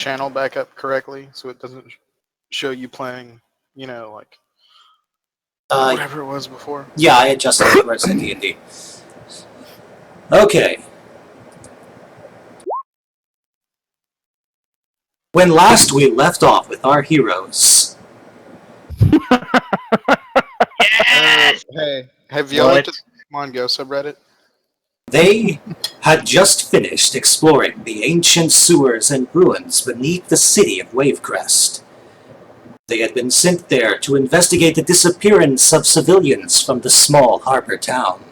channel back up correctly so it doesn't show you playing, like whatever it was before? Yeah, I adjusted it where it's in D&D. Okay. When last we left off with our heroes... Yes! Hey, have you looked at the Pokemon Go subreddit? They had just finished exploring the ancient sewers and ruins beneath the city of Wavecrest. They had been sent there to investigate the disappearance of civilians from the small harbor town.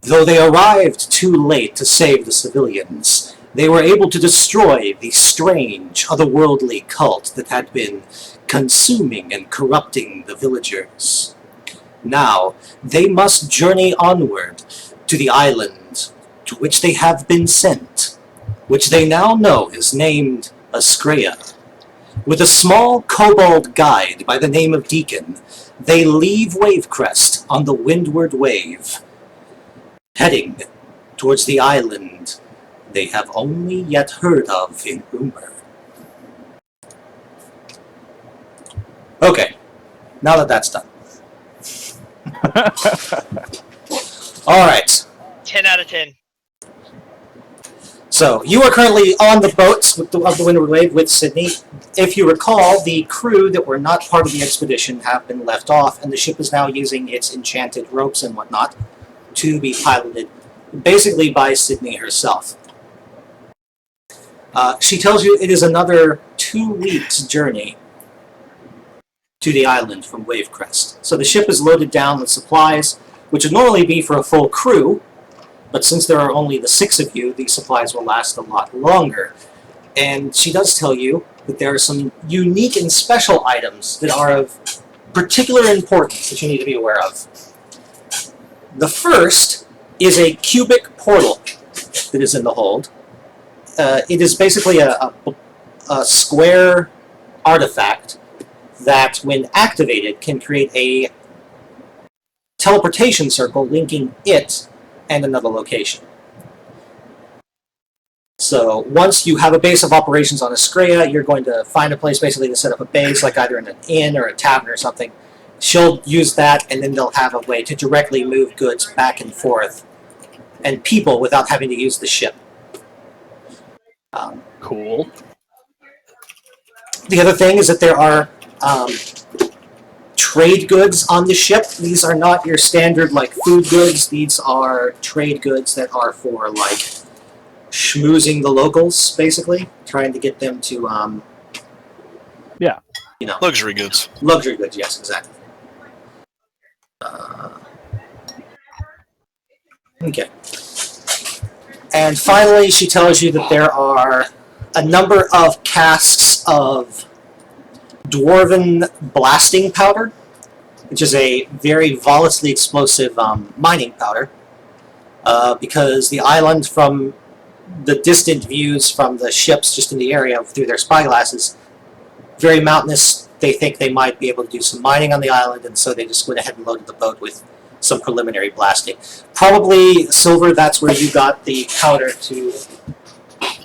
Though they arrived too late to save the civilians, they were able to destroy the strange, otherworldly cult that had been consuming and corrupting the villagers. Now, they must journey onward to the island to which they have been sent, which they now know is named Ascrea. With a small kobold guide by the name of Deacon, they leave Wavecrest on the Windward Wave, heading towards the island they have only yet heard of in rumor. Okay, now that that's done. Alright. 10 out of 10. So, you are currently on the boats of the Windward Wave with Sydney. If you recall, the crew that were not part of the expedition have been left off, and the ship is now using its enchanted ropes and whatnot to be piloted, basically by Sydney herself. She tells you it is another 2 weeks' journey to the island from Wavecrest. So the ship is loaded down with supplies, which would normally be for a full crew, but since there are only the 6 of you, these supplies will last a lot longer. And she does tell you that there are some unique and special items that are of particular importance that you need to be aware of. The first is a cubic portal that is in the hold. It is basically a square artifact that, when activated, can create a teleportation circle linking it and another location. So once you have a base of operations on Ascrea, you're going to find a place basically to set up a base, like either in an inn or a tavern or something. She'll use that, and then they'll have a way to directly move goods back and forth, and people, without having to use the ship. Cool. The other thing is that there are trade goods on the ship. These are not your standard, like, food goods. These are trade goods that are for, like, schmoozing the locals, basically. Trying to get them to, Yeah. you know... Luxury goods. Luxury goods, yes, exactly. Okay. And finally, she tells you that there are a number of casks of dwarven blasting powder, which is a very volatilisly explosive mining powder, because the island, from the distant views from the ships just in the area through their spyglasses, very mountainous. They think they might be able to do some mining on the island, and so they just went ahead and loaded the boat with some preliminary blasting. Probably, Silver, that's where you got the powder to...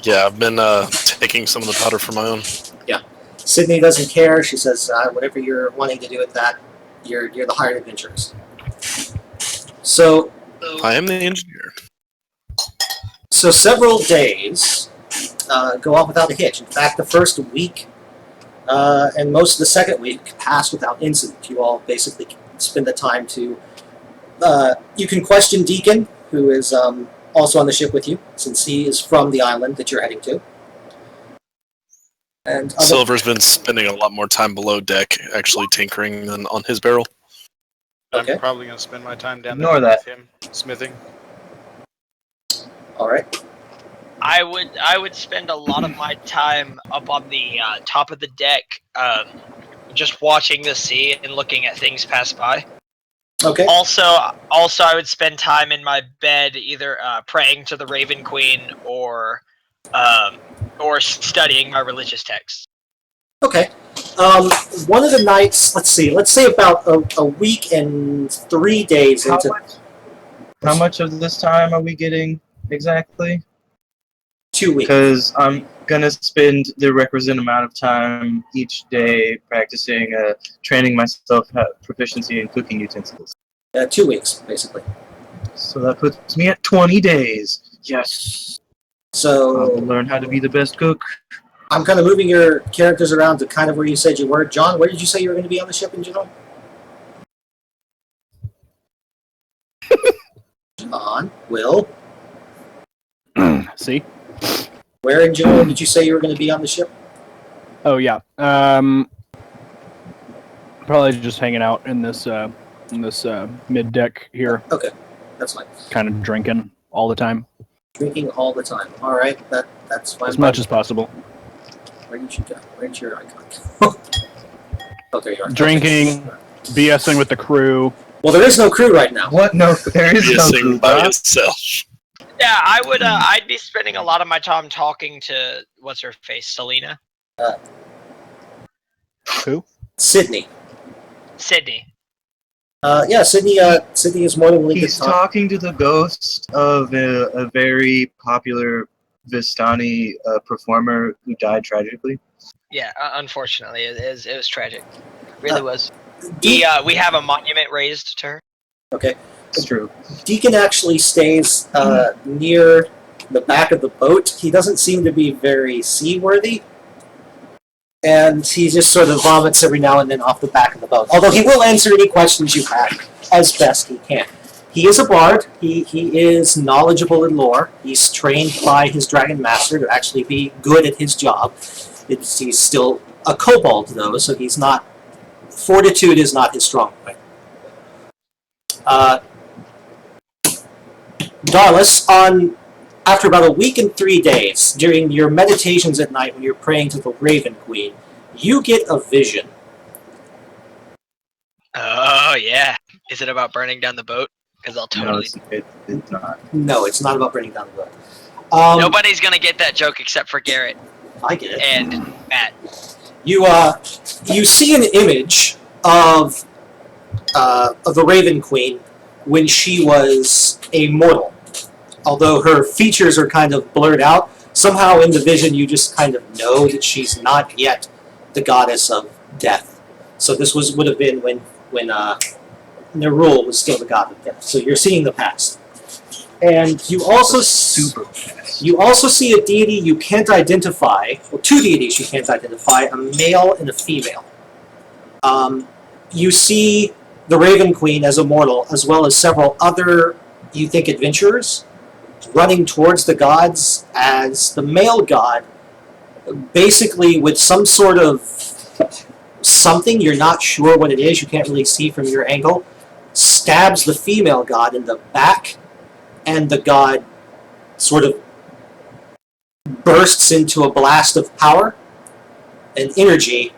Yeah, I've been taking some of the powder for my own. Yeah. Sydney doesn't care. She says, whatever you're wanting to do with that, you're the hired adventurers. So... I am the engineer. So several days go off without a hitch. In fact, the first week and most of the second week passed without incident. You all basically spend the time to... you can question Deacon, who is also on the ship with you, since he is from the island that you're heading to. And Silver's been spending a lot more time below deck, actually tinkering than on his barrel. Okay. I'm probably going to spend my time down Ignore there that. with him, smithing. All right. I would spend a lot of my time up on the top of the deck, just watching the sea and looking at things pass by. Okay. Also, I would spend time in my bed, either praying to the Raven Queen or studying my religious texts. Okay. One of the nights, let's say about a week and 3 days into... How much of this time are we getting exactly? 2 weeks. Because I'm gonna spend the requisite amount of time each day practicing, training myself proficiency in cooking utensils. 2 weeks, basically. So that puts me at 20 days. Yes. I So will learn how to be the best cook. I'm kind of moving your characters around to kind of where you said you were. John, where did you say you were going to be on the ship in general? John, Will, See? where in general did you say you were going to be on the ship? Oh yeah. Probably just hanging out in this mid deck here, Okay, that's fine. kind of drinking all the time, Drinking all the time. All right, that's fine. as much as possible. Where did you go? Where'd your icon go? Oh, there you are. Drinking, BSing with the crew. Well, there is no crew right now. What? No, there is no Guessing food, by huh? itself. Yeah, I would. I'd be spending a lot of my time talking to what's her face, Selena, Who? Sydney. Sydney. Yeah, Sydney. Sydney is more than willing to He's talk. talking to the ghost of a very popular Vistani performer who died tragically. Yeah, unfortunately, it was tragic. It really was. De- We have a monument raised to her. okay. It's true. Deacon actually stays near the back of the boat. He doesn't seem to be very seaworthy, and he just sort of vomits every now and then off the back of the boat. Although he will answer any questions you have as best he can. He is a bard. He is knowledgeable in lore. He's trained by his dragon master to actually be good at his job. He's still a kobold, though, so he's not... Fortitude is not his strong point. Darlis, after about a week and 3 days, during your meditations at night when you're praying to the Raven Queen, you get a vision. Oh yeah. Is it about burning down the boat? Because I'll No, totally. it's not. No, it's not about burning down the boat. Nobody's gonna get that joke except for Garrett I get it. and Matt. You see an image of the Raven Queen when she was a mortal. Although her features are kind of blurred out, somehow in the vision you just kind of know that she's not yet the goddess of death. So this would have been when Nerul was still the god of death. So you're seeing the past. And you also Super fast. You also see a deity you can't identify, well, two deities you can't identify, a male and a female. You see the Raven Queen as a mortal, as well as several other, you think, adventurers, running towards the gods as the male god, basically with some sort of something, you're not sure what it is, you can't really see from your angle, stabs the female god in the back, and the god sort of bursts into a blast of power and energy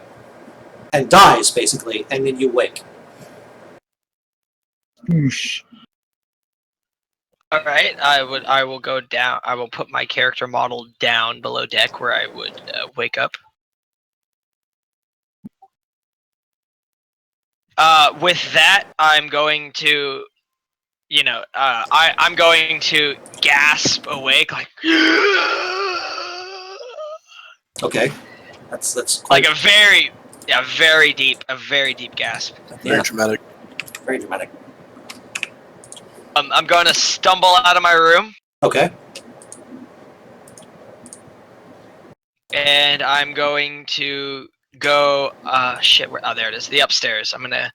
and dies, basically, and then you wake. Whoosh. All right, I will go down. I will put my character model down below deck where I would wake up. With that, I'm going to, I'm going to gasp awake like, Okay. That's like quite a very deep gasp. Very dramatic. very dramatic. I'm going to stumble out of my room, Okay. and I'm going to go. There it is. The upstairs. I'm gonna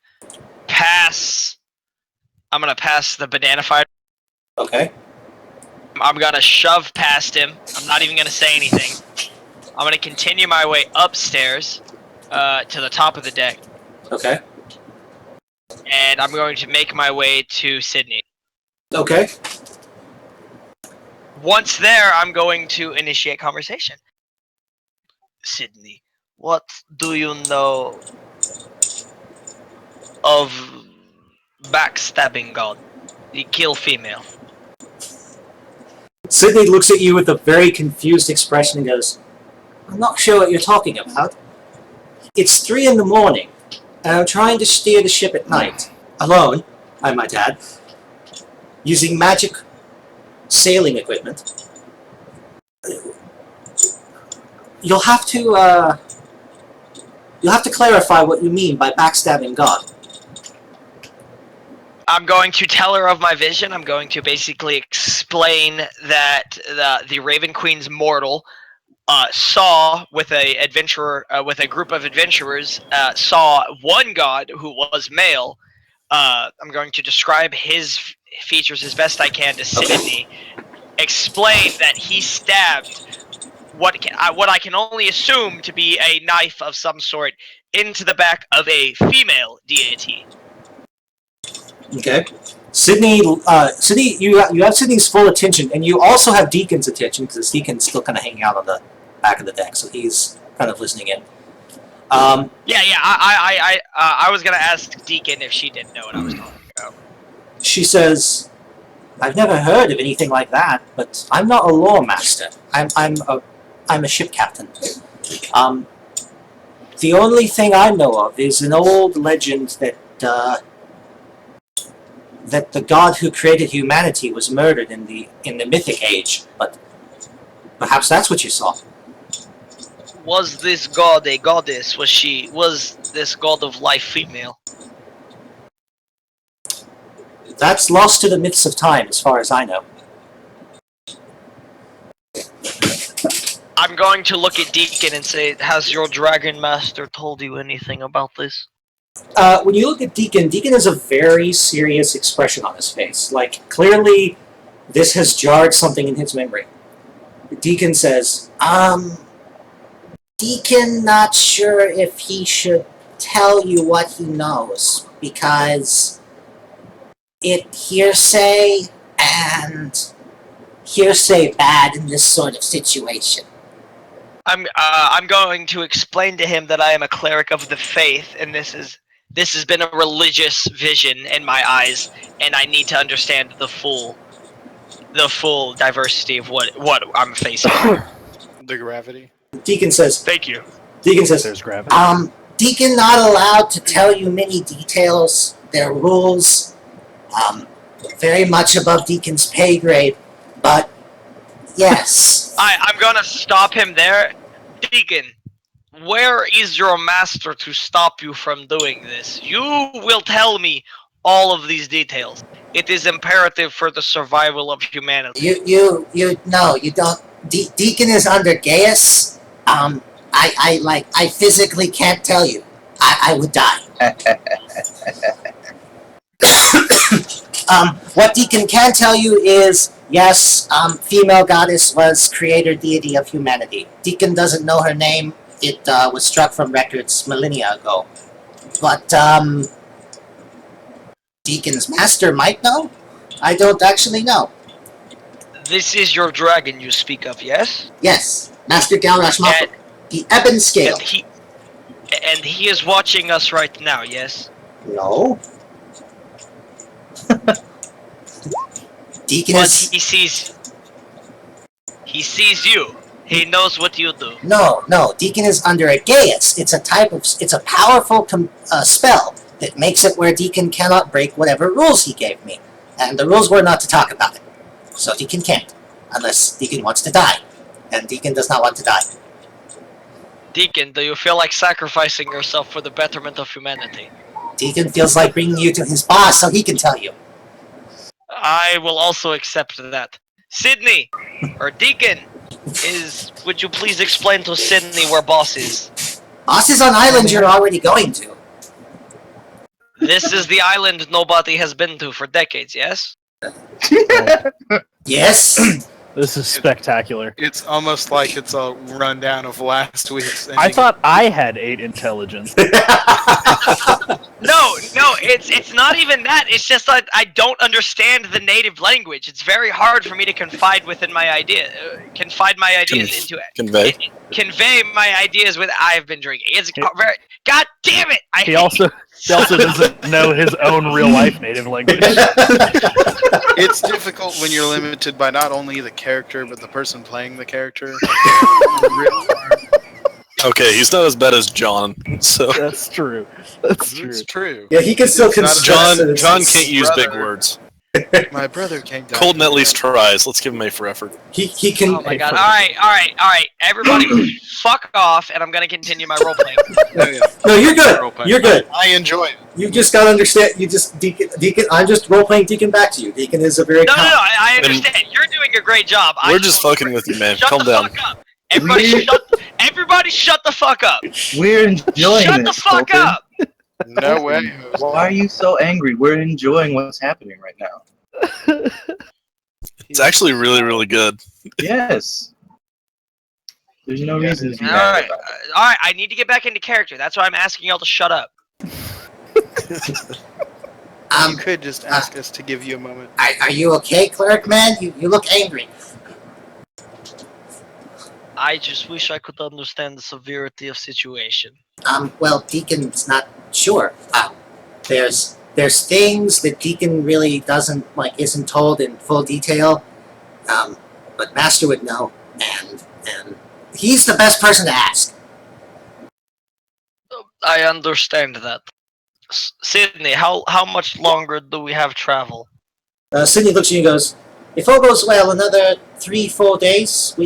pass the banana fighter. Okay. I'm gonna shove past him. I'm not even gonna say anything. I'm gonna continue my way upstairs to the top of the deck, Okay. and I'm going to make my way to Sydney. Okay. Once there, I'm going to initiate conversation. Sydney, what do you know of backstabbing god, the kill female? Sydney looks at you with a very confused expression and goes, I'm not sure what you're talking about. It's 3 in the morning, and I'm trying to steer the ship at night. Alone, I might add. Using magic sailing equipment. you'll have to clarify what you mean by backstabbing God. I'm going to tell her of my vision. I'm going to basically explain that the Raven Queen's mortal saw with with a group of adventurers, saw one god who was male. I'm going to describe his features as best I can to Sydney. Explain that he stabbed what I can only assume to be a knife of some sort into the back of a female deity. Okay. Sydney, you have Sydney's full attention, and you also have Deacon's attention, because Deacon's still kind of hanging out on the back of the deck, so he's kind of listening in. I was gonna ask Deacon if she didn't know what I was talking about. She says, "I've never heard of anything like that, but I'm not a lore master. I'm a ship captain. The only thing I know of is an old legend that the god who created humanity was murdered in the Mythic Age. But perhaps that's what you saw." Was this god a goddess? Was this god of life female? That's lost to the myths of time, as far as I know. I'm going to look at Deacon and say, has your Dragon Master told you anything about this? When you look at Deacon, Deacon has a very serious expression on his face. Like, clearly, this has jarred something in his memory. Deacon says, Deacon not sure if he should tell you what he knows, because it hearsay, and hearsay bad in this sort of situation. I'm going to explain to him that I am a cleric of the faith, and this has been a religious vision in my eyes, and I need to understand the full diversity of what I'm facing. The gravity. Deacon says, Thank you. Deacon says, There's gravity. Deacon not allowed to tell you many details. There are rules, very much above Deacon's pay grade, but yes. I'm gonna stop him there. Deacon, where is your master to stop you from doing this? You will tell me all of these details. It is imperative for the survival of humanity. You don't. Deacon is under Gaius. I physically can't tell you. I would die. What Deacon can tell you is, yes, female goddess was creator deity of humanity. Deacon doesn't know her name. It was struck from records millennia ago. But, Deacon's master might know? I don't actually know. This is your dragon you speak of, yes? Yes, Master Galrash Mopper. The Ebon Scale. And he is watching us right now, yes? No. Deacon But is... he sees you. He knows what you do. No. Deacon is under a Gaius. It's a powerful spell that makes it where Deacon cannot break whatever rules he gave me. And the rules were not to talk about it. So Deacon can't. Unless Deacon wants to die. And Deacon does not want to die. Deacon, do you feel like sacrificing yourself for the betterment of humanity? Deacon feels like bringing you to his boss so he can tell you. I will also accept that. Sydney, or Deacon, would you please explain to Sydney where boss is? Boss is on island you're already going to. This is the island nobody has been to for decades, yes? Yes. This is spectacular. It's almost like it's a rundown of last week's ending. I thought I had 8 intelligence. No, it's not even that. It's just that I don't understand the native language. It's very hard for me to confide within my idea, confide my ideas into it. Convey my ideas with I've been drinking. It's very. God damn it! He also doesn't know his own real life native language. It's difficult when you're limited by not only the character, but the person playing the character. Okay, he's not as bad as John, so... That's true. That's true. It's true. Yeah, he can still construct John can't use big brother. words. My brother came down. Colton at least tries. Let's give him A for effort. He can. Oh my god. Alright. Everybody fuck off, and I'm gonna continue my role playing. No, you're good. You're good. I enjoy it. You just gotta understand. You just Deacon. I'm just role playing Deacon back to you. Deacon is a very. No, I understand. You're doing a great job. We're just fucking with you, man. Shut Calm the down. fuck up. Everybody shut the fuck up. We're enjoying Shut the this, fuck Colton. up. No way. Why are you so angry? We're enjoying what's happening right now. It's actually really, really good. Yes. There's no reason to be mad Alright, about it. alright, I need to get back into character. That's why I'm asking y'all to shut up. You could just ask us to give you a moment. Are you okay, cleric man? You look angry. I just wish I could understand the severity of situation. Well, Deacon's not sure. There's things that Deacon really isn't told in full detail. But Master would know, and he's the best person to ask. I understand that. Sydney, how much longer do we have travel? Sydney looks at you and goes, If all goes well, another 3-4 days,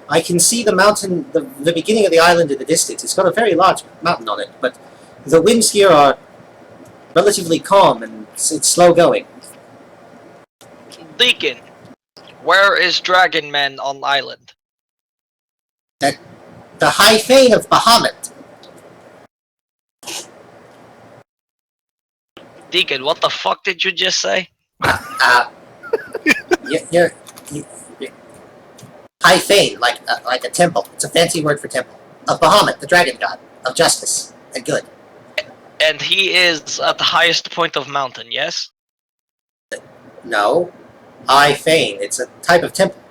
I can see the mountain, the beginning of the island in the distance. It's got a very large mountain on it, but the winds here are relatively calm and it's slow going. Deacon, where is Dragon Man on island? The High Fane of Bahamut. Deacon, what the fuck did you just say? You're High Fane, like a temple. It's a fancy word for temple. Of Bahamut, the dragon god of justice and good. And he is at the highest point of mountain, yes? No, High Fane. It's a type of temple.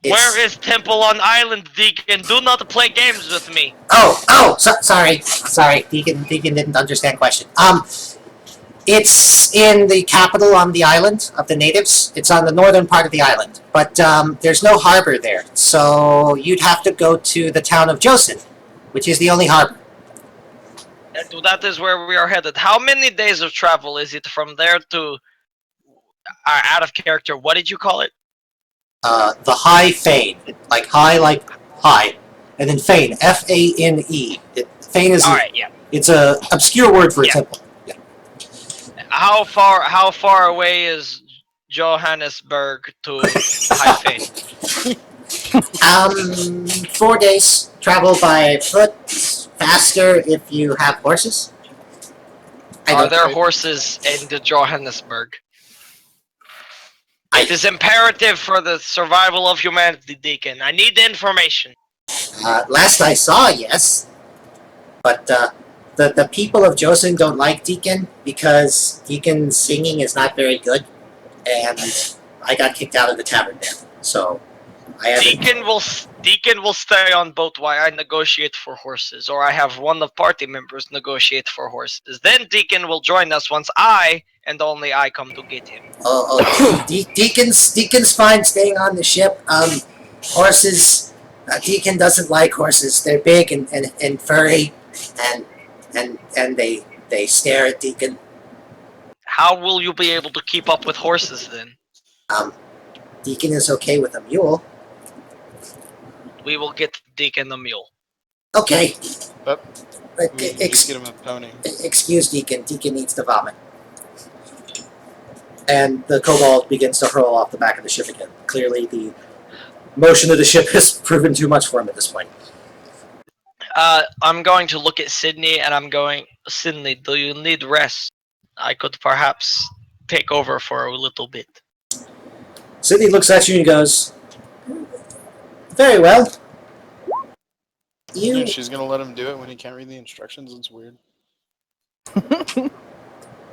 Where is Temple on Island, Deacon? Do not play games with me. Sorry. Deacon didn't understand question. It's in the capital on the island of the natives. It's on the northern part of the island, but there's no harbor there, so you'd have to go to the town of Josin, which is the only harbor. And that is where we are headed. How many days of travel is it from there to out of character? What did you call it? The High Fane, like high, and then Fane, Fane. Fane is All right, yeah. It's a obscure word for a temple. Yeah. How far away is Johannesburg to High Fane? 4 days. Travel by foot. Faster if you have horses. Are there horses in the Johannesburg? It is imperative for the survival of humanity, Deacon. I need the information. Last I saw, yes. But the people of Josin don't like Deacon because Deacon's singing is not very good, and I got kicked out of the tavern there. So I haven't. Deacon will stay on boat while I negotiate for horses, or I have one of party members negotiate for horses. Then Deacon will join us once I and only I come to get him. Deacon's fine staying on the ship. Horses. Deacon doesn't like horses. They're big and furry, and they stare at Deacon. How will you be able to keep up with horses then? Deacon is okay with a mule. We will get Deacon the mule. Okay. Just get him a pony. Excuse Deacon. Deacon needs to vomit. And the kobold begins to hurl off the back of the ship again. Clearly, the motion of the ship has proven too much for him at this point. I'm going to look at Sydney, and I'm going, Sydney, do you need rest? I could perhaps take over for a little bit. Sydney looks at you and goes, Very well. Yeah, she's gonna let him do it when he can't read the instructions. It's weird.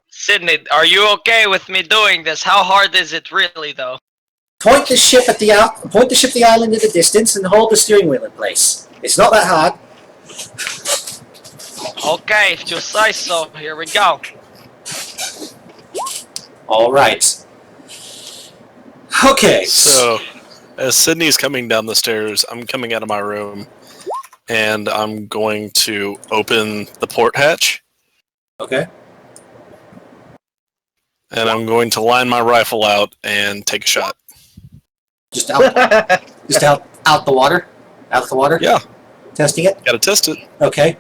Sydney, are you okay with me doing this? How hard is it really, though? Point the ship the island in the distance and hold the steering wheel in place. It's not that hard. Okay, if you say so. Here we go. all right. Okay. So, as Sydney's coming down the stairs, I'm coming out of my room, and I'm going to open the port hatch. Okay. And I'm going to line my rifle out and take a shot. Just out the water? Out the water? Yeah. Testing it? Gotta test it. Okay.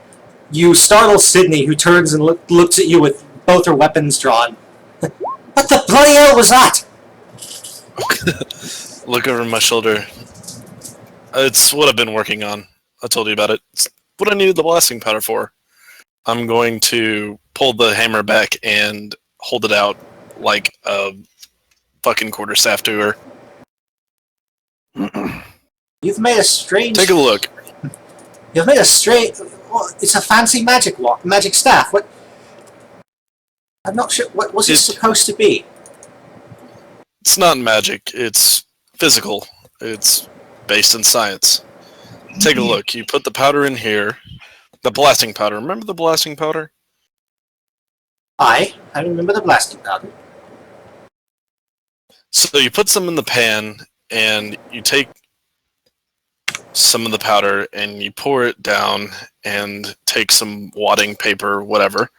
You startle Sydney, who turns and looks at you with both her weapons drawn. What the bloody hell was that? Look over my shoulder. It's what I've been working on. I told you about it. It's what I needed the blasting powder for. I'm going to pull the hammer back and hold it out like a fucking quarterstaff to her. You've made a strange... Take a look. You've made a strange... Well, it's a fancy magic staff. What... I'm not sure... What was it supposed to be? It's not magic. It's physical. It's based in science. Take a look. You put the powder in here. The blasting powder. Remember the blasting powder? I remember the blasting powder. So you put some in the pan, and you take some of the powder, and you pour it down, and take some wadding paper, whatever.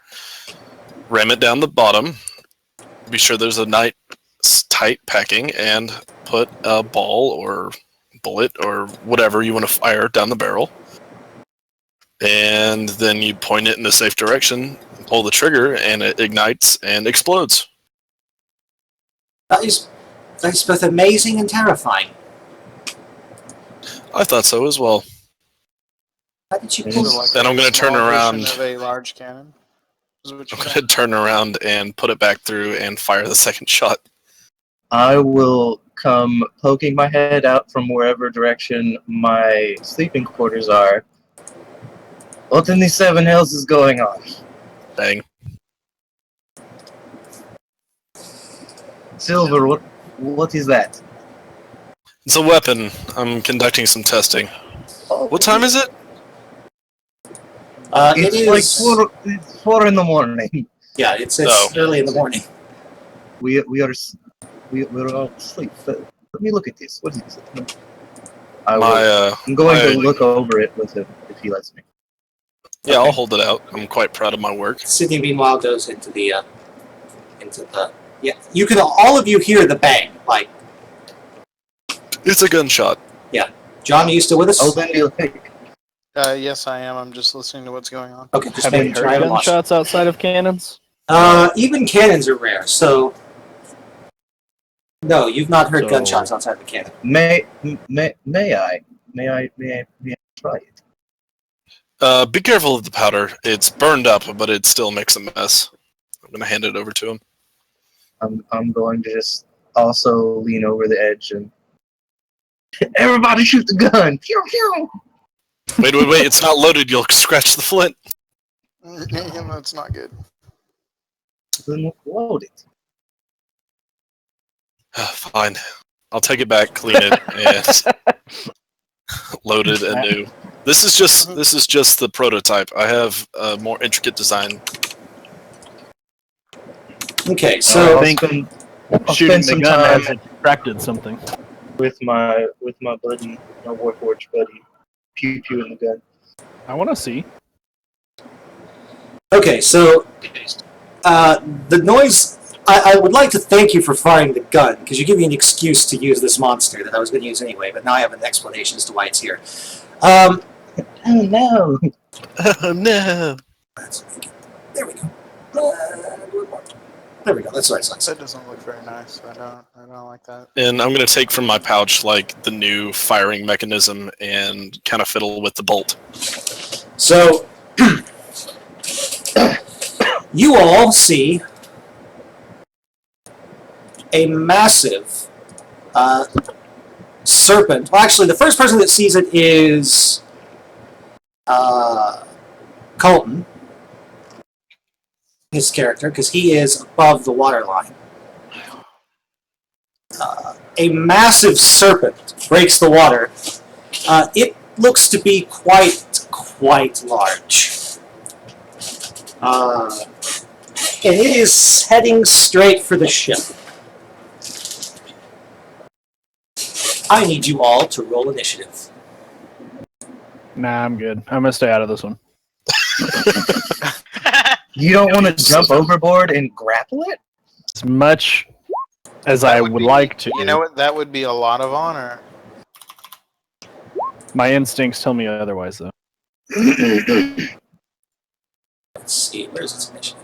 Ram it down the bottom. Be sure there's a nice tight packing, and put a ball or bullet or whatever you want to fire down the barrel. And then you point it in a safe direction, pull the trigger, and it ignites and explodes. That is both amazing and terrifying. I thought so as well. How did you And pull... So, like, And I'm a gonna turn small around. version of a large cannon. Is what I'm you're going saying? to turn around and put it back through and fire the second shot. I will come poking my head out from wherever direction my sleeping quarters are. What in the seven hells is going on? Bang. Silver, what is that? It's a weapon. I'm conducting some testing. What time is it? It's It like is... 4 in the morning. Yeah, it's Oh. early in the morning. We're all asleep. Let me look at this. What is it? I'm going to look over it with him if he lets me. Yeah, I'll hold it out. I'm quite proud of my work. Sydney, meanwhile, goes into the... Yeah, you can... All of you hear the bang. Like, It's a gunshot. John, are you still with us? Oh, then you'll take. Yes, I am. I'm just listening to what's going on. Okay, just Have we making sure I heard haven't lost you. gunshots outside of cannons? Even cannons are rare, so... No, you've not heard So- gunshots outside the cannon. May I try it? Be careful of the powder. It's burned up, but it still makes a mess. I'm going to hand it over to him. I'm going to just also lean over the edge and everybody shoot the gun. Pew pew. Wait. It's not loaded. You'll scratch the flint. That's not good. Then load it. Fine. I'll take it back, clean it, and load it anew. This is just the prototype. I have a more intricate design. Okay, So so... I think I'll Shooting spend the some gun time has extracted something. with my buddy, my Warforged buddy, pew pew in the gun. I want to see. Okay, so... the noise... I would like to thank you for firing the gun, because you give me an excuse to use this monster that I was going to use anyway, but now I have an explanation as to why it's here. Oh no! Oh no! There we go. There we go, that's what I said. That doesn't look very nice. I don't like that. And I'm going to take from my pouch like the new firing mechanism and kind of fiddle with the bolt. So, you all see a massive serpent. Well, actually, the first person that sees it is Colton, his character, because he is above the waterline. A massive serpent breaks the water. It looks to be quite large. And it is heading straight for the ship. I need you all to roll initiative. Nah, I'm good. I'm gonna stay out of this one. You don't want to jump overboard and grapple it? as much as That I would would be- like to. You know what? That would be a lot of honor. My instincts tell me otherwise, though. Let's see, where's its initiative?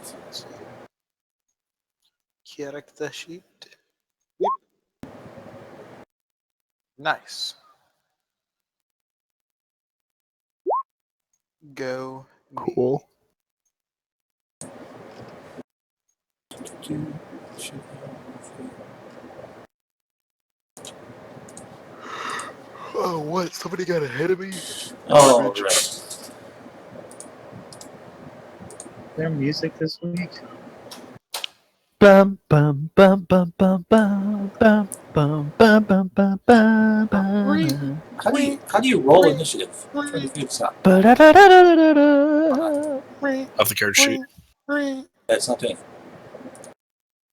Character sheet. Yep. Nice. Go. me. Cool. Oh, what? Somebody got ahead of me? Oh, Garbage. right. Is there music this week? Bum bum bum bum bum bum bum bum bum bum bum bum bum. How do you roll initiative? I'm trying to figure this out. Ba-da-da-da-da-da-da. Of the character sheet. That's not doing.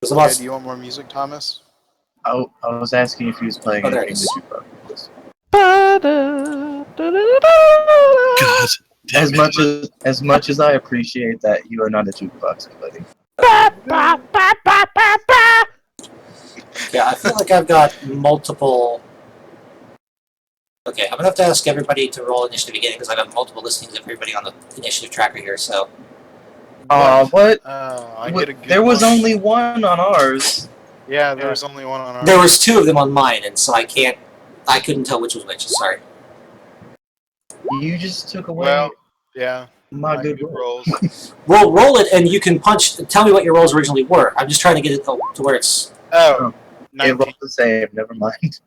There's a Okay, lot. do you want more music, Thomas? I was asking if he was playing Oh, there anything it is. that you wrote. Ba-da-da-da-da-da. God damn As it. much as I appreciate that, you are not a jukebox, buddy. Yeah, I feel like I've got multiple. Okay, I'm gonna have to ask everybody to roll initiative again because I have multiple listings of everybody on the initiative tracker here. So What? I What- get a good there was one. only one on ours. Yeah, there was only one on our. there was two of them on mine, and so I couldn't tell which was which. Sorry. You just took away Well, yeah. my good good roll. rolls. Roll it, and you can punch. Tell me what your rolls originally were. I'm just trying to get it to where it's. Oh, It 19. rolled the same. Never mind.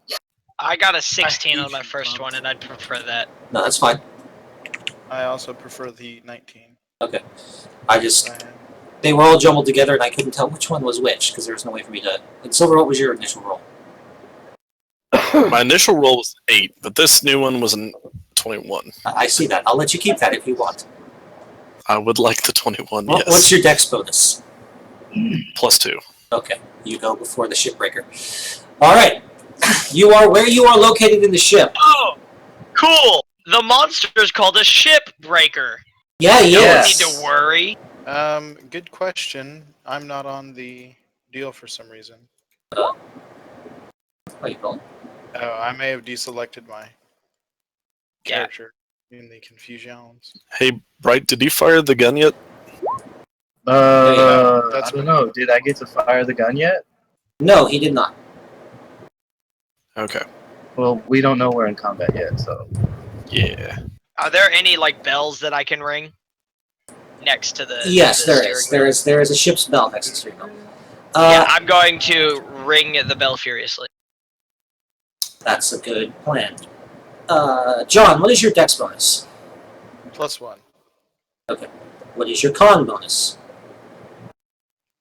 I got a 16 on my first one, and I'd prefer that. No, that's fine. I also prefer the 19. I just they were all jumbled together, and I couldn't tell which one was which because there was no way for me to. And Silver, what was your initial roll? My initial roll was 8, but this new one was a 21. I see that. I'll let you keep that if you want. I would like the 21, yes. What's your dex bonus? +2. Okay, you go before the shipbreaker. All right, you are where you are located in the ship. Oh, cool! The monster's called a shipbreaker. Yeah, You Yes. don't need to worry. Good question. I'm not on the deal for some reason. Wait, hold on. Oh, I may have deselected my Yeah. character in the confusions. Hey, Bright, did you fire the gun yet? that's I don't know. Did I get to fire the gun yet? No, he did not. Okay. Well, we don't know we're in combat yet, so. Yeah. Are there any like bells that I can ring next to the? Yes, the there steering is. wheel? There is a ship's bell next to the steering wheel. Yeah, I'm going to ring the bell furiously. That's a good plan. John, what is your dex bonus? +1. What is your con bonus?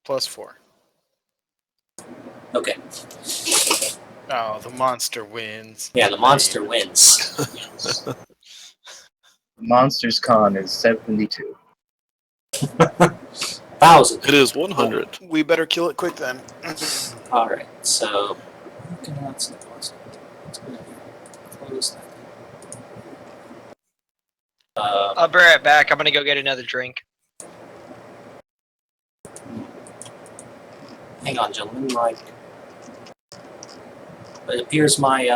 +4. Okay. Oh, the monster wins. Yeah, the monster wins. Monsters Con is 72. 1,000. It is 100. We better kill it quick then. All right, so close that. I'll be right back. I'm gonna go get another drink. Hang on, gentlemen. It appears my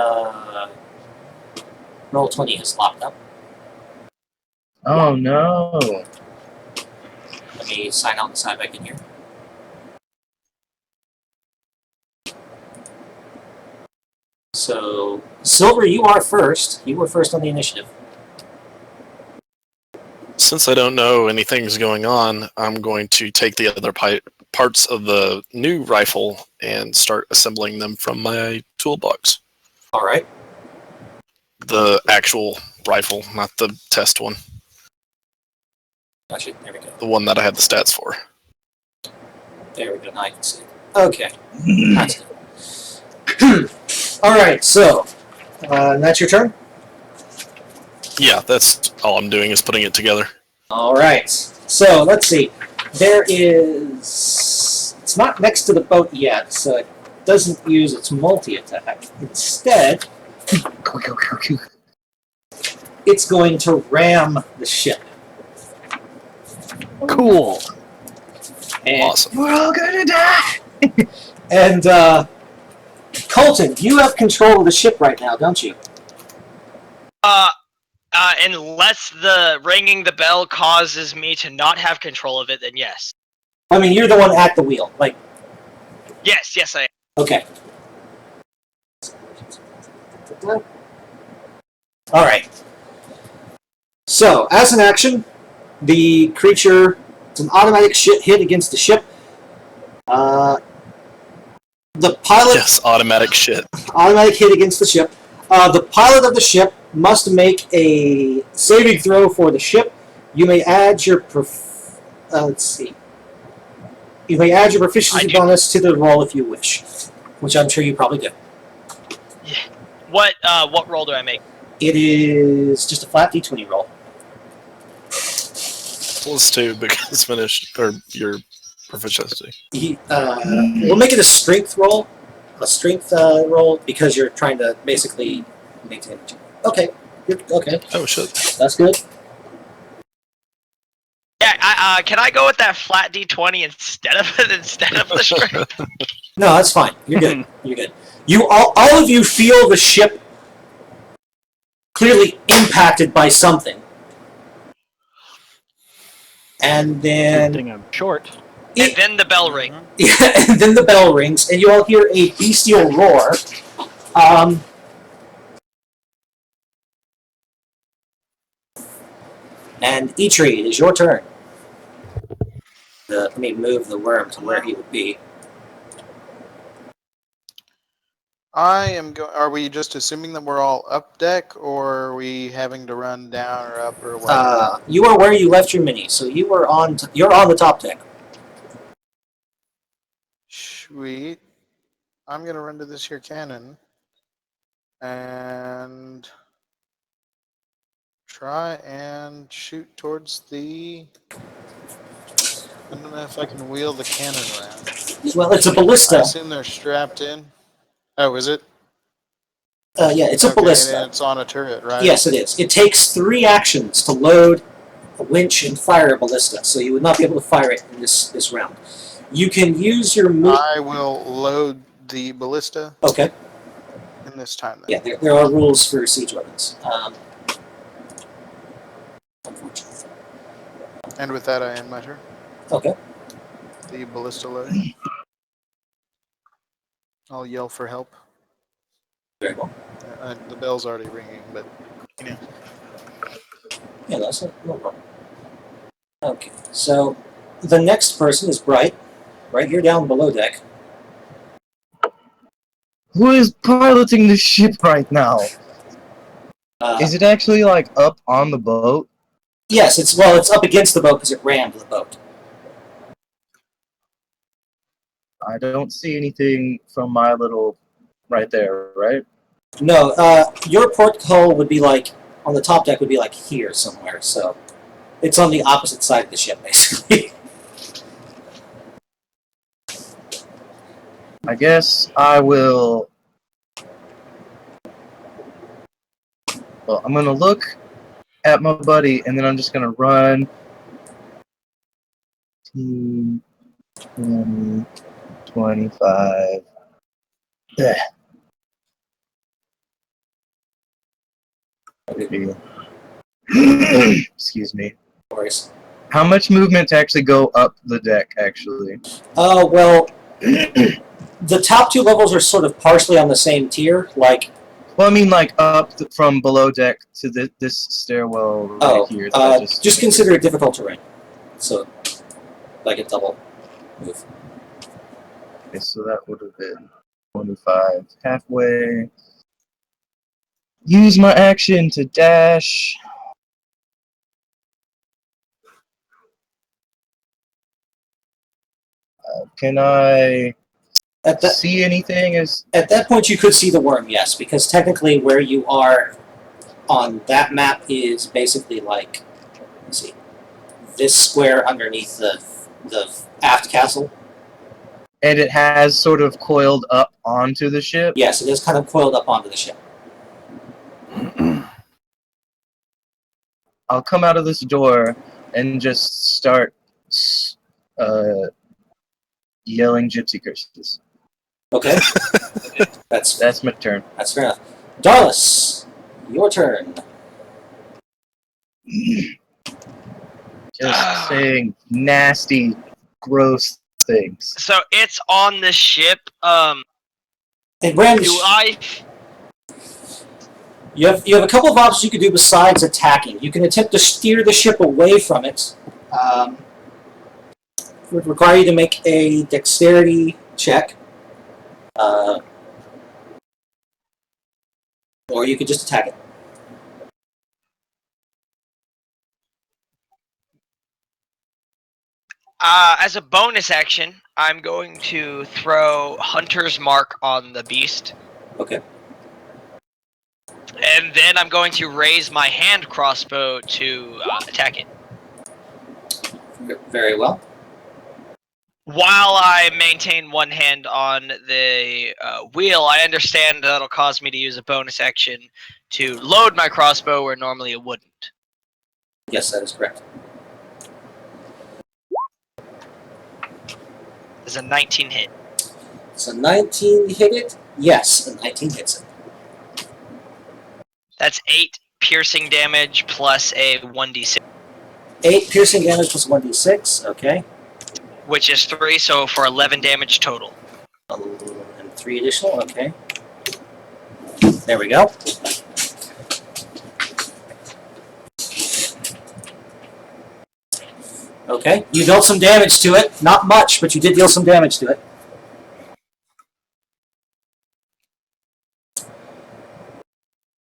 roll 20 is locked up. Oh no! Let me sign out and sign back in here. So, Silver, you are first. You were first on the initiative. Since I don't know anything's going on, I'm going to take the other parts of the new rifle and start assembling them from my toolbox. All right. The actual rifle, not the test one. Gotcha. There we go. The one that I had the stats for. There we go. Now I can see. Okay. That's good. All right. So, that's your turn. Yeah, that's all I'm doing is putting it together. All right. So let's see. There is. It's not next to the boat yet, so it doesn't use its multi-attack. Instead, it's going to ram the ship. Cool. And Awesome. We're all gonna die! And Colton, you have control of the ship right now, don't you? Unless the ringing the bell causes me to not have control of it, then yes. I mean, you're the one at the wheel. Like, Yes, I am. okay. All right. So, as an action, the creature, it's an automatic hit against the ship. The pilot. Yes, automatic shit. Automatic hit against the ship. The pilot of the ship must make a saving throw for the ship. You may add your let's see. You may add your proficiency bonus to the roll if you wish, which I'm sure you probably do. Yeah. What roll do I make? It is just a flat d20 roll. +2 because finished or your proficiency. We'll make it a strength roll. A strength roll because you're trying to basically maintain it. Okay. Okay. Oh shit. That's good. Yeah, can I go with that flat d20 instead of the strength? No, that's fine. You're good. You're good. You all of you feel the ship clearly impacted by something, and Good then thing I'm short. And then the bell ring. yeah, and then the bell rings, and you all hear a bestial roar. And Eitri, it is your turn. Let me move the worm to where he would be. I am going. Are we just assuming that we're all up deck, or are we having to run down or up or what? You are where you left your mini, so you are on. You're on the top deck. Sweet. I'm gonna run to this here cannon and try and shoot towards the. I don't know if I can wheel the cannon around. Well, it's a I ballista. assume they're strapped in. Oh, is it? Yeah, it's a Okay, ballista. and it's on a turret, right? Yes, it is. It takes 3 actions to load a winch and fire a ballista, so you would not be able to fire it in this round. You can use your move. I will load the ballista Okay. in this time. Then. Yeah, there are rules for siege weapons. Unfortunately. And with that, I end my turn. Okay. The ballista load. I'll yell for help. Very well. The bell's already ringing, but you know. Yeah, that's no problem. Okay, so the next person is Bright, right here down below deck. Who is piloting the ship right now? Is it actually like up on the boat? Yes, it's up against the boat because it rammed the boat. I don't see anything from my little right there, right? No, your porthole would be like on the top deck would be like here somewhere. So it's on the opposite side of the ship, basically. I guess I will. Well, I'm gonna look at my buddy, and then I'm just gonna run. 15, 20, 25. Yeah. Excuse me. Of course. How much movement to actually go up the deck, actually? Well, the top 2 levels are sort of partially on the same tier. Like, Well, I mean, like, up from below deck to this stairwell right here. that I just consider it difficult terrain. So, like a double move. Okay, so that would have been 25 halfway. Use my action to dash. Can I see anything? At that point, you could see the worm, yes, because technically where you are on that map is basically like, let's see, this square underneath the aft castle. And it has sort of coiled up onto the ship? Yes, it is kind of coiled up onto the ship. I'll come out of this door and just start yelling gypsy curses. Okay. That's That's my turn. That's fair enough. Darlis, your turn. Just saying nasty, gross things. So it's on the ship. And Brandon, Do I? you have a couple of options you could do besides attacking. You can attempt to steer the ship away from it. It would require you to make a dexterity check. Or you could just attack it. As a bonus action, I'm going to throw Hunter's Mark on the beast. Okay. And then I'm going to raise my hand crossbow to attack it. Very well. While I maintain one hand on the wheel, I understand that'll cause me to use a bonus action to load my crossbow where normally it wouldn't. Yes, that is correct. There's a 19 hit. So 19 hit it? Yes, a 19 hits it. That's 8 piercing damage plus a 1d6. 8 piercing damage plus 1d6, okay. Which is 3, so for 11 damage total. And 3 additional, okay. There we go. Okay, you dealt some damage to it. Not much, but you did deal some damage to it.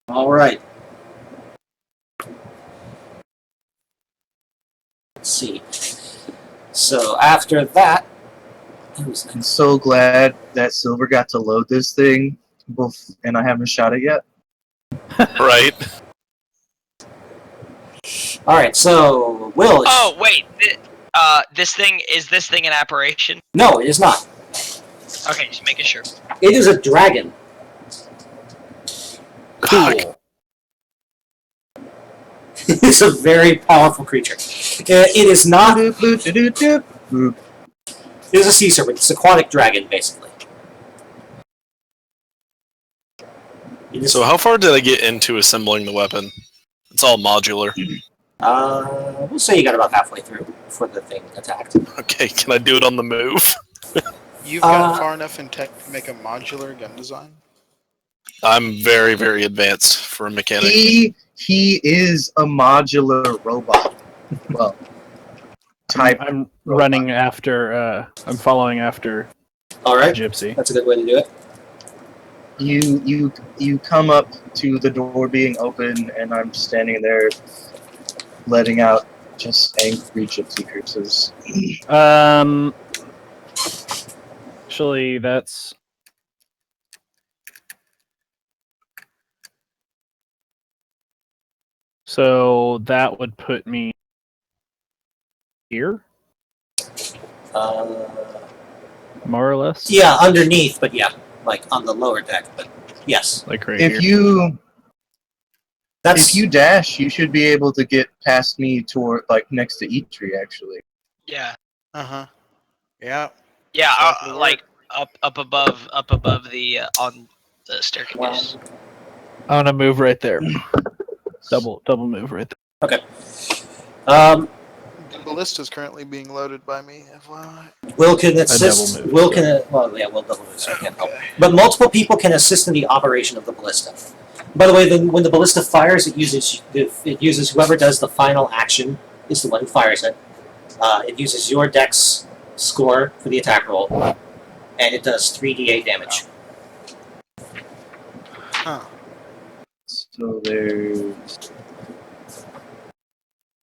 All right. Let's see. So after that, I'm so glad that Silver got to load this thing, and I haven't shot it yet. Right. all right. So Will. Oh, wait. This thing an apparition? No, it is not. Okay, just making sure. It is a dragon. Cool. It's a very powerful creature. It is not. It is a sea serpent. It's an aquatic dragon, basically. It is, So how far did I get into assembling the weapon? It's all modular. we'll say you got about halfway through before the thing attacked. Okay, can I do it on the move? You've gotten far enough in tech to make a modular gun design? I'm very, very advanced for a mechanic. He is a modular robot. Well, type. I'm running after. I'm following after All right, Gypsy. that's a good way to do it. You come up to the door being open, and I'm standing there, letting out just angry gypsy curses. Actually, that's. So that would put me here, more or less. Yeah, underneath, but yeah, like on the lower deck. But yes, Like right here. If you dash, you should be able to get past me toward next to Eitri, actually. Yeah. Uh-huh. Yeah. Yeah, Exactly like up above the on the staircase. I'm gonna move right there. double move right there. okay. The ballista's currently being loaded by me, FYI. Will can assist. double move, Will can. Well, yeah, Will double move, so I can't help. Okay. But multiple people can assist in the operation of the ballista. By the way, when the ballista fires, it uses whoever does the final action is the one who fires it. It uses your dex score for the attack roll, and it does 3d8 damage. Huh. So there's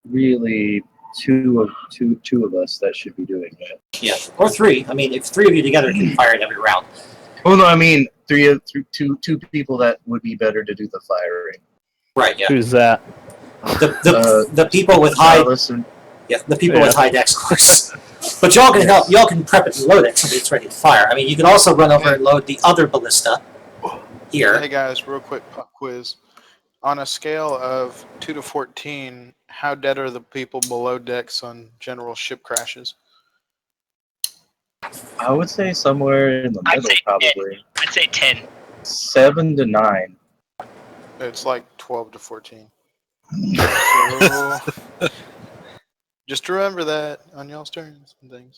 really two of us that should be doing that. Yeah, or 3. I mean, if 3 of you together can fire it every round. Oh no, I mean two people that would be better to do the firing. Right. Yeah. Who's that? The people with high. Listen, Yeah, the people with high dex scores. But y'all can help. Y'all can prep it and load it so it's ready to fire. I mean, you can also run over and load the other ballista here. Hey guys, real quick pop quiz. On a scale of 2 to 14, how dead are the people below decks on general ship crashes? I would say somewhere in the I'd middle, say 10. probably. I'd say 10. 7 to 9. It's like 12 to 14. So, just remember that on y'all's turns and things.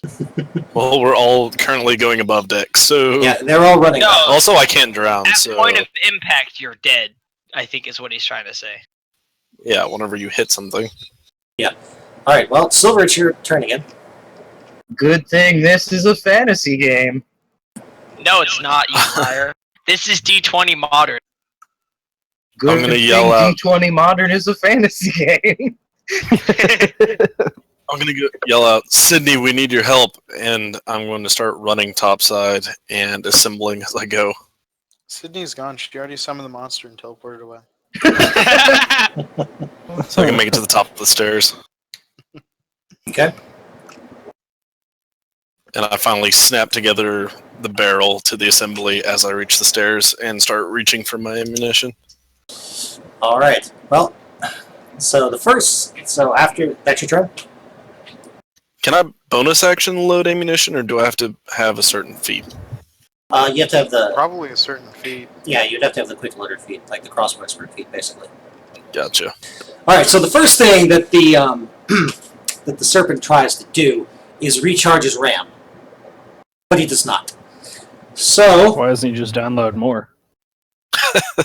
Well, we're all currently going above deck, so Yeah, they're all running. No. also I can't drown. At So point of impact, you're dead, I think is what he's trying to say. yeah, whenever you hit something. All right. Well, Silver, it's your turn again. Good thing this is a fantasy game. No, it's not, you liar. This is D20 Modern. Good gonna thing yell out. D20 Modern is a fantasy game. I'm gonna yell out, Sydney, we need your help, and I'm going to start running topside and assembling as I go. Sydney's gone. She already summoned the monster and teleported away. So I can make it to the top of the stairs. Okay. And I finally snap together the barrel to the assembly as I reach the stairs and start reaching for my ammunition. All right. Well, so after that's your turn. Can I bonus action load ammunition, or do I have to have a certain feat? You have to have the Probably a certain feat. you'd have to have the quick loader feat, like the crossbow expert feat, basically. Gotcha. All right. So the first thing that the that the serpent tries to do is recharge his RAM, but he does not. So Why doesn't he just download more?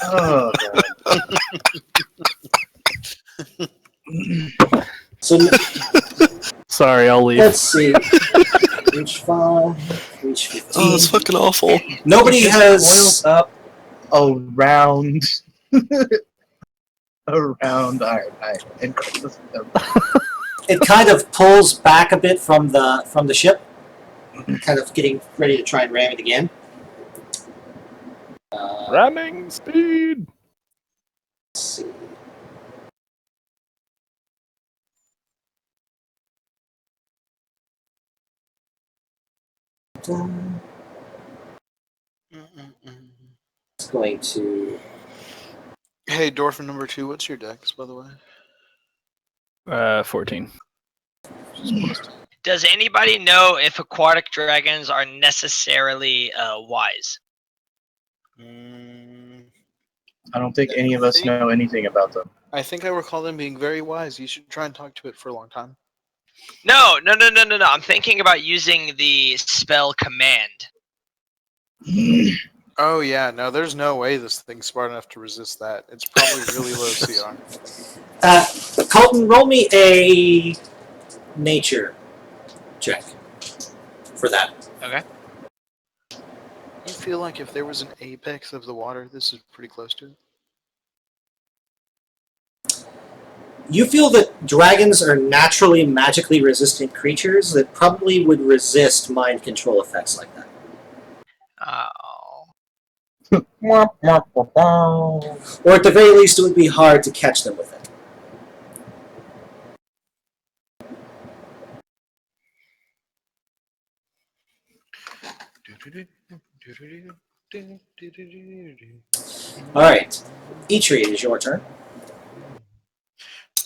Oh, God. so Sorry, I'll leave. let's see. Reach 5, reach 15. Oh, that's fucking awful. Nobody It has. boils up around Ironhide and crosses them. It kind of pulls back a bit from the ship, kind of getting ready to try and ram it again. Ramming speed. Let's see. It's going to. Hey, Dorfin number 2, what's your dex, by the way? 14. Does anybody know if aquatic dragons are necessarily wise? I don't think any of us know anything about them. I think I recall them being very wise. You should try and talk to it for a long time. No. I'm thinking about using the spell command. Oh yeah, no, there's no way this thing's smart enough to resist that. It's probably really low CR. Colton, roll me a nature check for that. Okay. You feel like if there was an apex of the water, this is pretty close to it? You feel that dragons are naturally magically resistant creatures that probably would resist mind control effects like that. Oh. Or at the very least, it would be hard to catch them with it. Alright. Eitri, it is your turn.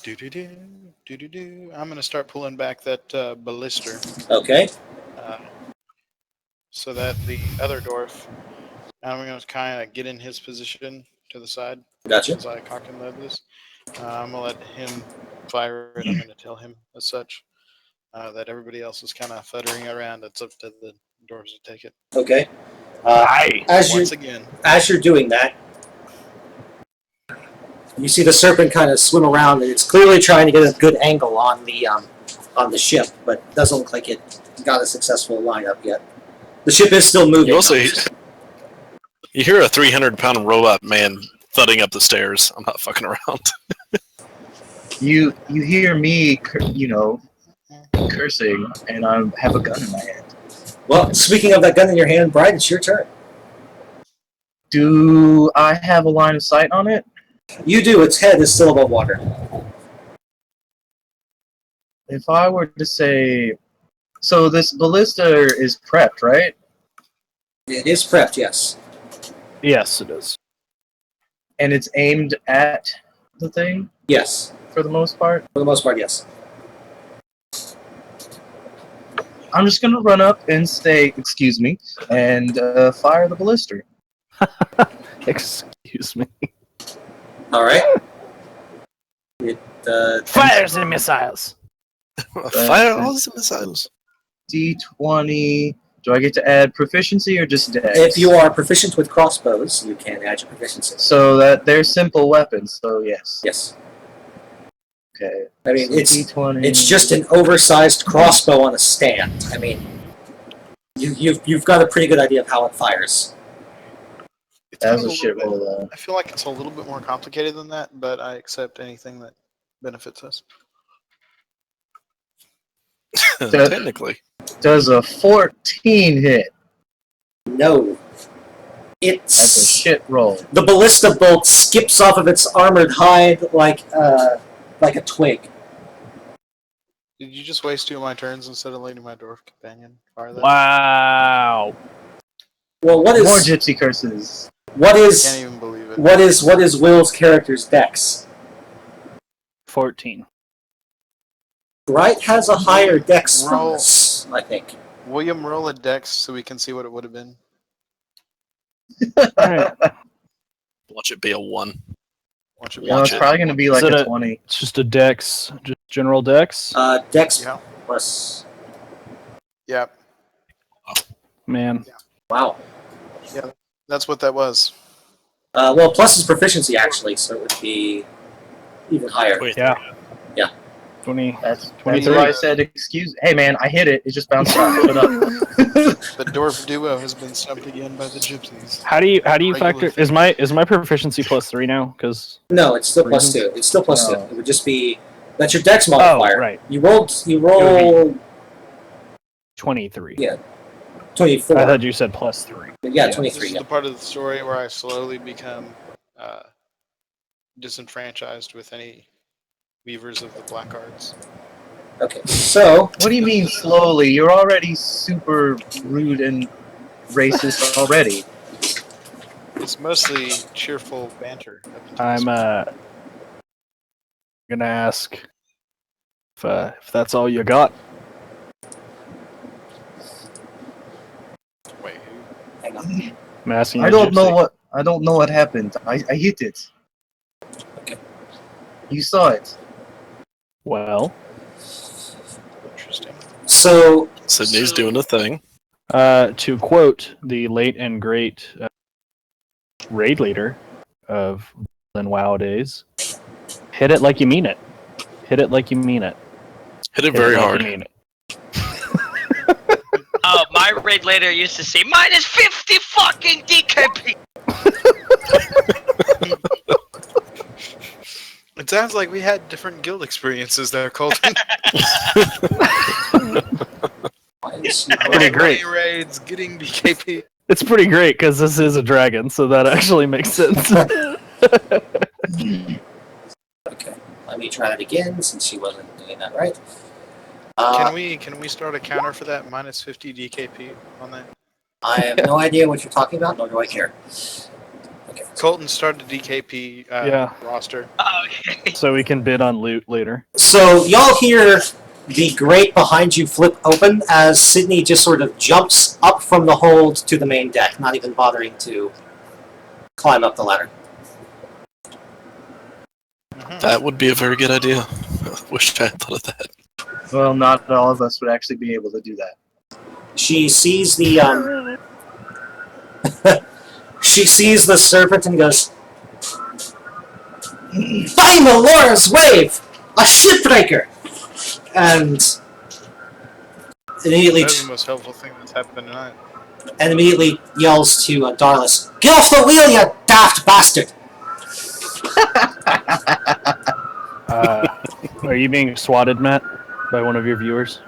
I'm gonna start pulling back that ballister Okay. so that the other dwarf, I'm gonna kind of get in his position to the side Gotcha. as I cock and load this. I'm gonna let him fire it. I'm gonna tell him as such that everybody else is kind of futtering around. It's up to the dwarves to take it. Okay. Aye. Once again. As you're doing that, you see the serpent kind of swim around, and it's clearly trying to get a good angle on the ship, but it doesn't look like it got a successful lineup yet. The ship is still moving. You also you hear a 300-pound robot man thudding up the stairs. I'm not fucking around. You hear me, cursing, and I have a gun in my hand. Well, speaking of that gun in your hand, Brian, it's your turn. Do I have a line of sight on it? You do. Its head is still above water. If I were to say... So this ballista is prepped, right? It is prepped, yes. Yes, it is. And it's aimed at the thing, Yes. for the most part? For the most part, yes. I'm just gonna run up and say, "Excuse me," and fire the ballista. Excuse me. All right. It Fires and missiles. Fire all the missiles. D20. Do I get to add proficiency or just dex? If you are proficient with crossbows, you can add your proficiency. So that they're simple weapons. So yes. Yes. Okay. I mean, So it's D20. it's just an oversized crossbow on a stand. I mean, you've got a pretty good idea of how it fires. It's That kind was of a shit little bit- roll though. I feel like it's a little bit more complicated than that, but I accept anything that benefits us. Technically. Does a 14 hit? No. That's a It's shit roll. the ballista bolt skips off of its armored hide like a twig. Did you just waste 2 of my turns instead of letting my dwarf companion fire that? Wow. Well, More gypsy curses. what I is can't even believe it. what is Will's character's dex? 14. Bright has a higher dex than Roll. this, I think. William, roll a dex so we can see what it would have been. Alright. Watch it be a 1. Watch it. No, it's it. probably gonna be like Is it a a- 20. It's just a dex. Just general dex. Dex Yeah. plus. Yeah, Man. Wow. that's what that was. Well, plus is proficiency actually, so it would be even higher. Wait, Yeah. 20. That's 23. why I said excuse. Hey man, I hit it. It just bounced off. Shut up. The dwarf duo has been stumped again by the gypsies. How do you Regular factor? thing. Is my proficiency +3 now? Because No, it's still plus 2. It's still plus No. 2. It would just be that's your dex modifier. right. You roll 23. Yeah. 24. I thought you said +3. Yeah, This 23. is Yeah. the part of the story where I slowly become disenfranchised with any weavers of the black arts. Okay. So, What do you mean slowly? You're already super rude and racist already. It's mostly cheerful banter. up until I'm this gonna ask if that's all you got. point. Wait, who? hang on. I'm asking. I a don't know gypsy. what happened. I hit it. Okay. You saw it. Well, Interesting. So, Sydney's doing a thing. to quote the late and great raid leader of Berlin WoW days, hit it like you mean it. Hit it like you mean it. Hit it Hit very like you hard. mean it. Oh, my raid later used to say minus 50 fucking DKP. It sounds like we had different guild experiences there, Colton. why is Pretty great. Running raids, getting DKP. It's pretty great because this is a dragon, so that actually makes sense. Okay. Let me try that again since she wasn't doing that right. Can we start a counter for that minus 50 DKP on that? I have no idea what you're talking about, nor do I care. Okay. Colton started a DKP Yeah. roster. Okay. So we can bid on loot later. So y'all hear the grate behind you flip open as Sydney just sort of jumps up from the hold to the main deck, not even bothering to climb up the ladder. That would be a very good idea. Wish I had thought of that. Well, not all of us would actually be able to do that. She sees the she sees the serpent and goes, "Find the Laura's wave, a shipbreaker!" And immediately That's the most helpful thing that's happened tonight. yells to Darlis, "Get off the wheel, you daft bastard!" Are you being swatted, Matt, by one of your viewers?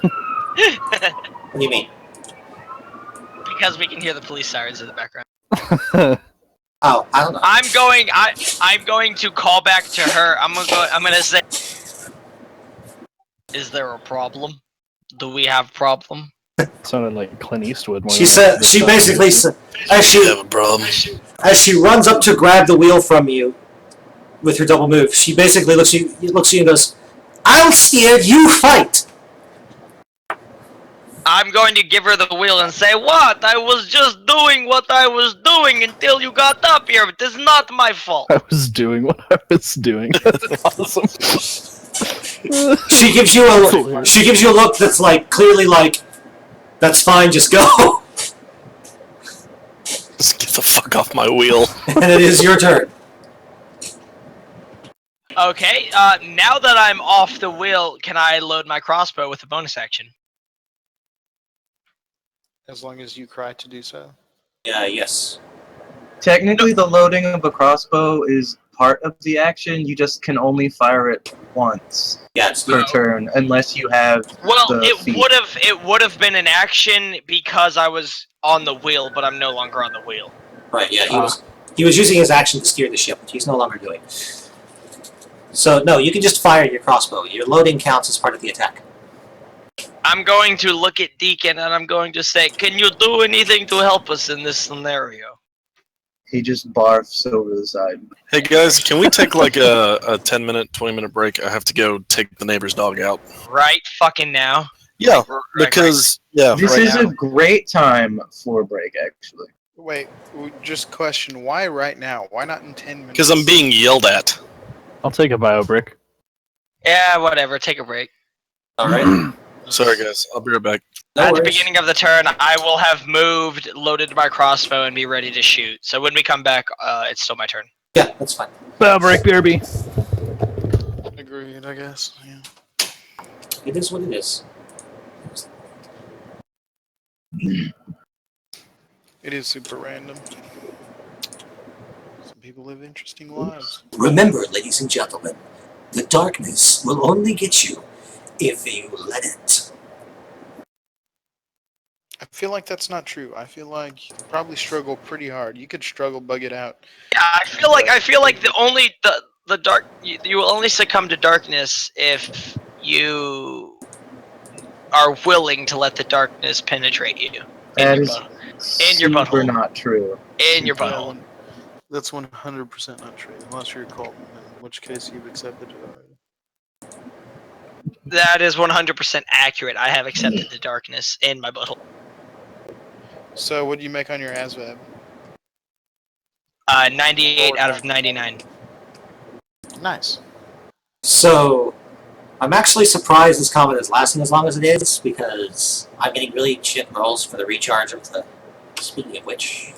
What do you mean? Because we can hear the police sirens in the background. Oh, I don't know. I'm going to call back to her. I'm gonna say, is there a problem? Do we have problem? Sounded like Clint Eastwood. when She he said. was She talking. basically said, as You have a problem. she runs up to grab the wheel from you with her double move. She basically looks at you and goes, "I'm scared. You fight." I'm going to give her the wheel and say, "What? I was just doing what I was doing until you got up here. It is not my fault." I was doing what I was doing. That's awesome. She gives you a look that's like clearly like, that's fine, just go. Just get the fuck off my wheel. And it is your turn. Okay, now that I'm off the wheel, can I load my crossbow with a bonus action? As long as you cry to do so. Yes. Technically, the loading of a crossbow is part of the action. You just can only fire it once Yeah, it's per turn, unless you have. Well, the it feat. would have been an action because I was on the wheel, but I'm no longer on the wheel. right. Yeah, he was using his action to steer the ship, which he's no longer doing. So no, you can just fire your crossbow. Your loading counts as part of the attack. I'm going to look at Deacon and I'm going to say, "Can you do anything to help us in this scenario?" He just barfs over the side. Hey guys, can we take like a 10-minute, 20-minute break? I have to go take the neighbor's dog out. Right fucking now. Yeah, Right, because yeah, This right is now. a great time for a break, actually. Wait, just question, why right now? Why not in 10 minutes? Because I'm being yelled at. I'll take a bio brick. Yeah, whatever. Take a break. All right. Sorry guys, I'll be right back. No At the worries. beginning of the turn, I will have moved, loaded my crossbow, and be ready to shoot. So when we come back, it's still my turn. Yeah, that's fine. Bio brick, BRB. Agreed, I guess. Yeah. It is what it is. It is super random. Some people live interesting lives. Remember, ladies and gentlemen, the darkness will only get you if you let it. I feel like that's not true. I feel like you probably struggle pretty hard. You could struggle bug it out. Yeah, I feel like the dark you will only succumb to darkness if you are willing to let the darkness penetrate you. That is In your super butthole. not true. In your Yeah, butthole. That's 100% not true, unless you're called, in which case you've accepted it already. That is 100% accurate. I have accepted the darkness in my butthole. So, what do you make on your ASVAB? 98 out of 99. Nice. So, I'm actually surprised this combat is lasting as long as it is, because I'm getting really shit rolls for the recharge of the... Speaking of which,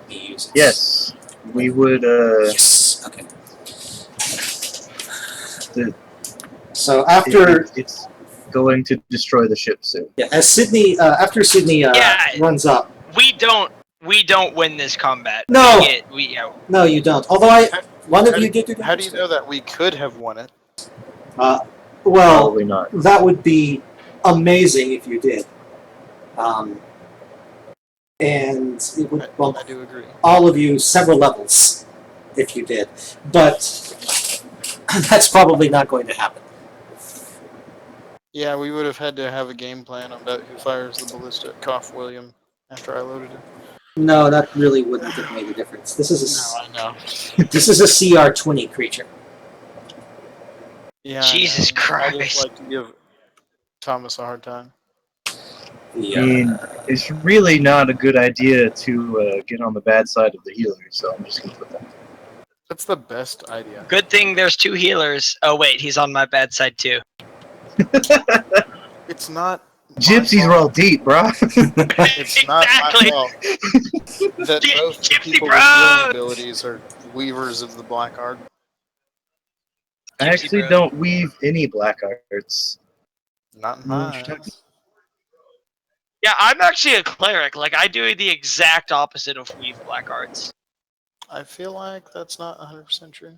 we use it. Yes, we would. Yes. Okay. The- So after it's going to destroy the ship soon. yeah, as Sydney after Sydney Yeah. runs up. We don't win this combat. No. No, you don't. Although one of you did. How do you know that we could have won it? Well, Probably not. that would be amazing if you did. And it would bump I do agree. all of you several levels if you did. But that's probably not going to happen. Yeah, we would have had to have a game plan about who fires the ballista at Cough William after I loaded it. No, that really wouldn't have made a difference. This is I know. this is a CR20 creature. Yeah. Jesus I Christ. just like to give Thomas a hard time. I mean, it's really not a good idea to get on the bad side of the healer, so I'm just gonna put that. That's the best idea. Good thing there's two healers. Oh wait, he's on my bad side too. It's not. my Gypsies fault. roll deep, bro. It's not Exactly. my fault that both the Gypsy people with bros. healing abilities are weavers of the black art. I actually bro. don't weave any black arts. Not in No, my shut eyes. Yeah, I'm actually a cleric. Like I do the exact opposite of weave black arts. I feel like that's not 100% true.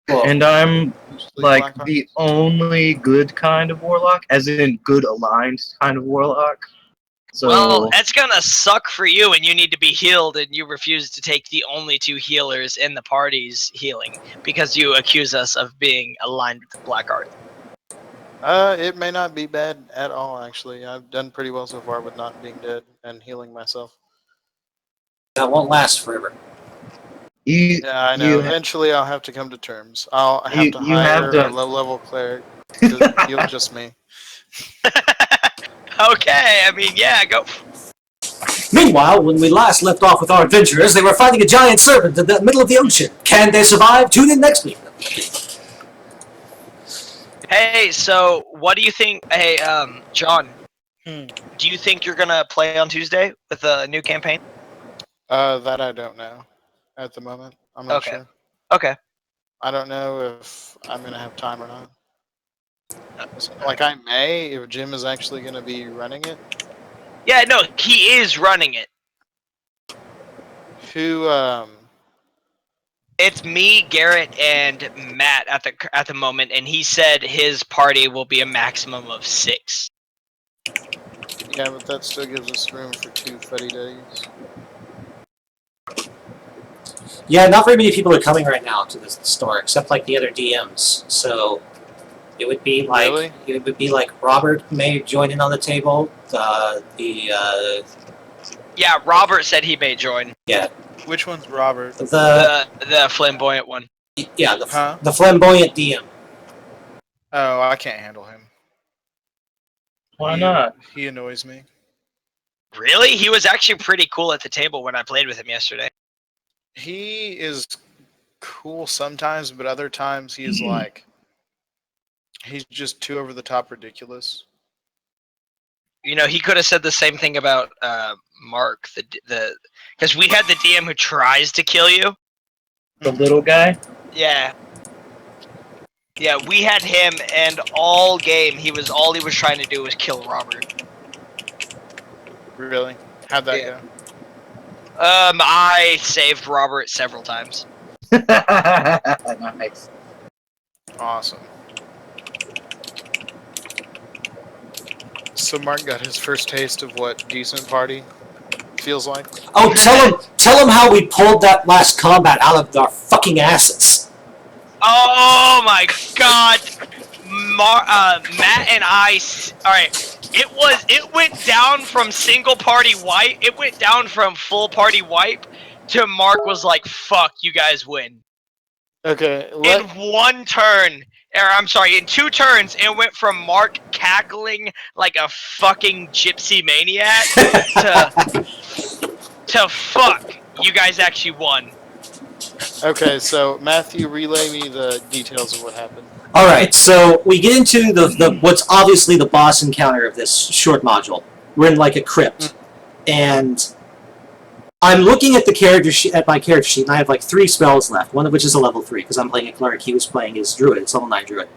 And I'm Usually like black the arts- only good kind of warlock, as in good aligned kind of warlock. So Well, that's gonna suck for you, and you need to be healed, and you refuse to take the only two healers in the party's healing because you accuse us of being aligned with the black art. It may not be bad at all, actually. I've done pretty well so far with not being dead and healing myself. That won't last forever. you, Yeah, I know. You- Eventually, I'll have to come to terms. I'll have You- to you have hire a done- low-level cleric to heal just me. Okay, I mean, yeah, go. Meanwhile, when we last left off with our adventurers, they were fighting a giant serpent in the middle of the ocean. Can they survive? Tune in next week. Hey, so what do you think? Hey, John, Hmm. do you think you're gonna play on Tuesday with a new campaign? That I don't know at the moment. I'm not Okay. sure. Okay. I don't know if I'm gonna have time or not. Like I may, if Jim is actually gonna be running it. Yeah, no, he is running it. Who? It's me, Garrett, and Matt at the moment, and he said his party will be a maximum of 6. Yeah, but that still gives us room for 2 fuddy duddies. Yeah, not very many people are coming right now to the store, except like the other DMs. So it would be like Really? it would be like Robert may join in on the table. Yeah, Robert said he may join. Which one's Robert? The flamboyant one. Huh? the flamboyant DM. Oh, I can't handle him. Why not? He annoys me. Really? He was actually pretty cool at the table when I played with him yesterday. He is cool sometimes, but other times he's like, he's just too over the top ridiculous. You know, he could have said the same thing about Mark, the because we had the DM who tries to kill you. The little guy? Yeah. Yeah, we had him, and all game all he was trying to do was kill Robert. Really? How'd that Yeah. go? I saved Robert several times. Nice. Awesome. So Mark got his first taste of what decent party feels like. Oh, tell him how we pulled that last combat out of our fucking asses. Oh my god! Matt and I. Alright. It went down from single party wipe. It went down from full party wipe to Mark was like, fuck, you guys win. Okay, In one turn. I'm sorry, in 2 turns, it went from Mark cackling like a fucking gypsy maniac to fuck, you guys actually won. okay, so Matthew, relay me the details of what happened. All right, so we get into the what's obviously the boss encounter of this short module. We're in like a crypt, and I'm looking at the character at my character sheet, and I have like 3 spells left. One of which is a level 3 because I'm playing a cleric. He was playing his druid. It's level 9 druid.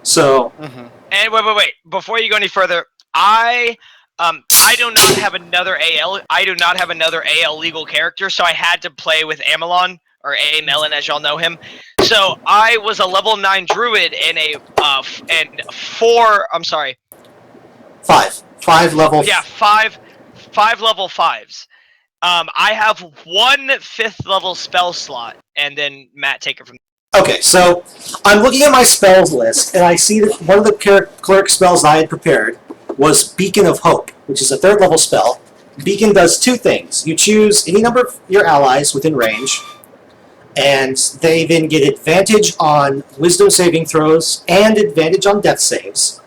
So And wait. Before you go any further, I do not have another AL. I do not have another AL legal character, so I had to play with Amelon or A. Melon, as y'all know him. So I was a level 9 druid and and 4. I'm sorry. 5 level. Yeah, 5 level 5s. I have 1 5th level spell slot, and then Matt, take it from. Okay, so I'm looking at my spells list, and I see that one of the cleric spells I had prepared was Beacon of Hope, which is a 3rd level spell. Beacon does 2 things. You choose any number of your allies within range, and they then get advantage on wisdom saving throws and advantage on death saves.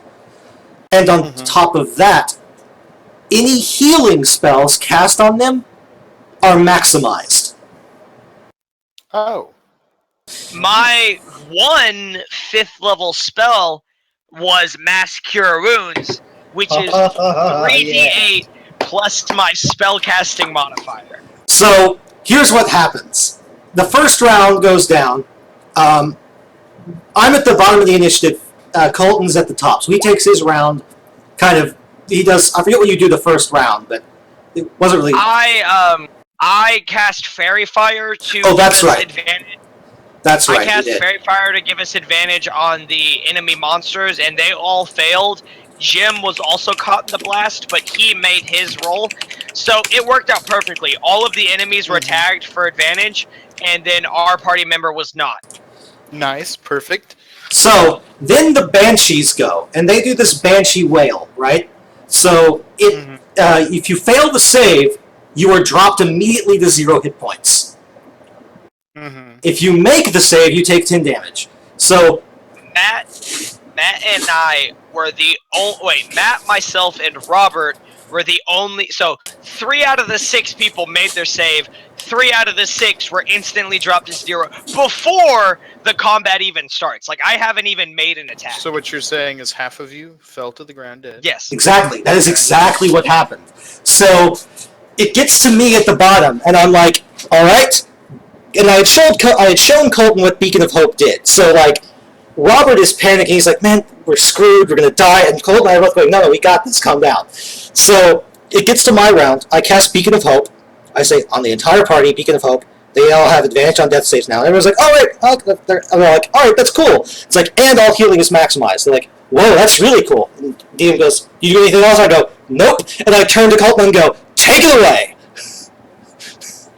And on top of that, any healing spells cast on them are maximized. Oh. My 1 5th level spell was Mass Cure Wounds, which is 3d8 plus my spellcasting modifier. So here's what happens. The first round goes down. I'm at the bottom of the initiative. Colton's at the top. So he takes his round, he does, I forget what you do the first round, but it wasn't really... I cast Fairy Fire to Oh, that's give us right. advantage. That's right, I cast you did. Fairy Fire to give us advantage on the enemy monsters, and they all failed. Jim was also caught in the blast, but he made his roll. So it worked out perfectly. All of the enemies were tagged for advantage, and then our party member was not. Nice, perfect. So then the Banshees go, and they do this Banshee wail, right? So if you fail the save, you are dropped immediately to 0 hit points. If you make the save, you take 10 damage. So Matt and I were the only. Wait, Matt, myself, and Robert were the only. So 3 out of the 6 people made their save. 3 out of the 6 were instantly dropped to 0 before the combat even starts. Like, I haven't even made an attack. So what you're saying is half of you fell to the ground dead. Yes. Exactly. That is exactly what happened. So it gets to me at the bottom, and I'm like, all right. And I had shown Colton what Beacon of Hope did. So like, Robert is panicking. He's like, man, we're screwed. We're gonna die. And Colton and I are both going, no, we got this. Calm down. So it gets to my round. I cast Beacon of Hope. I say on the entire party, Beacon of Hope. They all have advantage on death saves now. And everyone's like, all right. And they're like, all right, that's cool. It's like, and all healing is maximized. They're like, whoa, that's really cool. And DM goes, you do anything else? I go, nope. And I turn to Colton and go, take it away.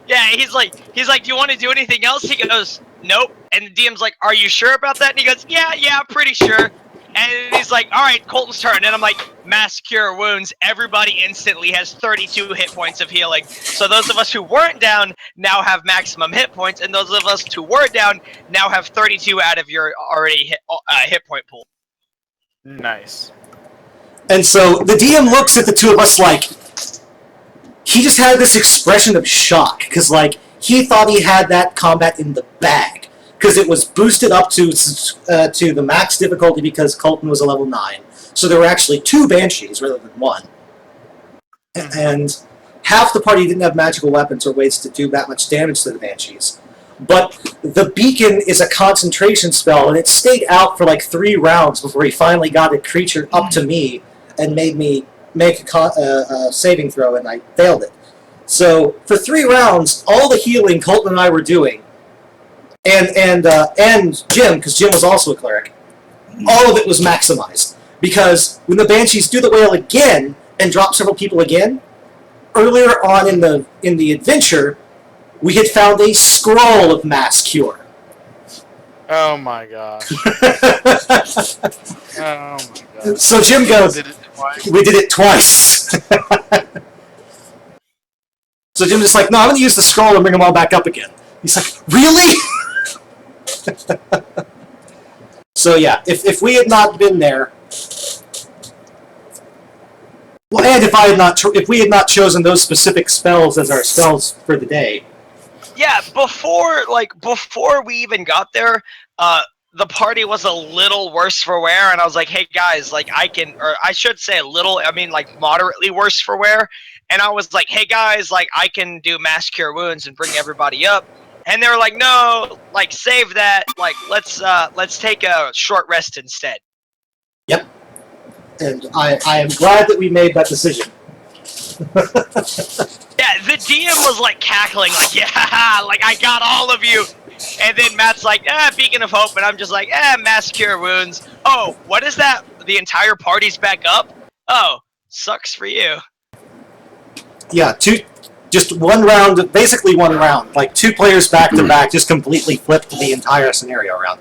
Yeah, he's like, do you want to do anything else? He goes, nope. And the DM's like, are you sure about that? And he goes, yeah, I'm pretty sure. And he's like, all right, Colton's turn. And I'm like, Mass Cure Wounds. Everybody instantly has 32 hit points of healing. So those of us who weren't down now have maximum hit points, and those of us who were down now have 32 out of your already hit point pool. Nice. And so the DM looks at the two of us like, he just had this expression of shock, because like, he thought he had that combat in the bag. Because it was boosted up to the max difficulty because Colton was a level 9. So there were actually 2 Banshees rather than 1. And half the party didn't have magical weapons or ways to do that much damage to the Banshees. But the Beacon is a concentration spell, and it stayed out for like 3 rounds before he finally got a creature up to me and made me make a saving throw, and I failed it. So for 3 rounds, all the healing Colton and I were doing, and Jim, because Jim was also a cleric, all of it was maximized. Because when the Banshees do the wail again and drop several people again, earlier on in the adventure, we had found a scroll of mass cure. Oh my gosh. Oh my gosh. So Jim goes, Did it twice? we did it twice. So Jim's just like, no, I'm going to use the scroll and bring them all back up again. He's like, really? So yeah, if we had not been there, well, and if we had not chosen those specific spells as our spells for the day. Yeah, before we even got there, the party was a little worse for wear, and I was like, hey guys, like I should say a little, I mean like moderately worse for wear, and I was like, hey guys, like I can do Mass Cure Wounds and bring everybody up. And they were like, no, like save that, like let's take a short rest instead. Yep. And I am glad that we made that decision. Yeah, the DM was like cackling, like, yeah, like I got all of you. And then Matt's like, Beacon of Hope, and I'm just like, Mass Cure Wounds. Oh, what is that? The entire party's back up? Oh, sucks for you. Yeah, just 1 round, basically 1 round. Like 2 players back to back just completely flipped the entire scenario around.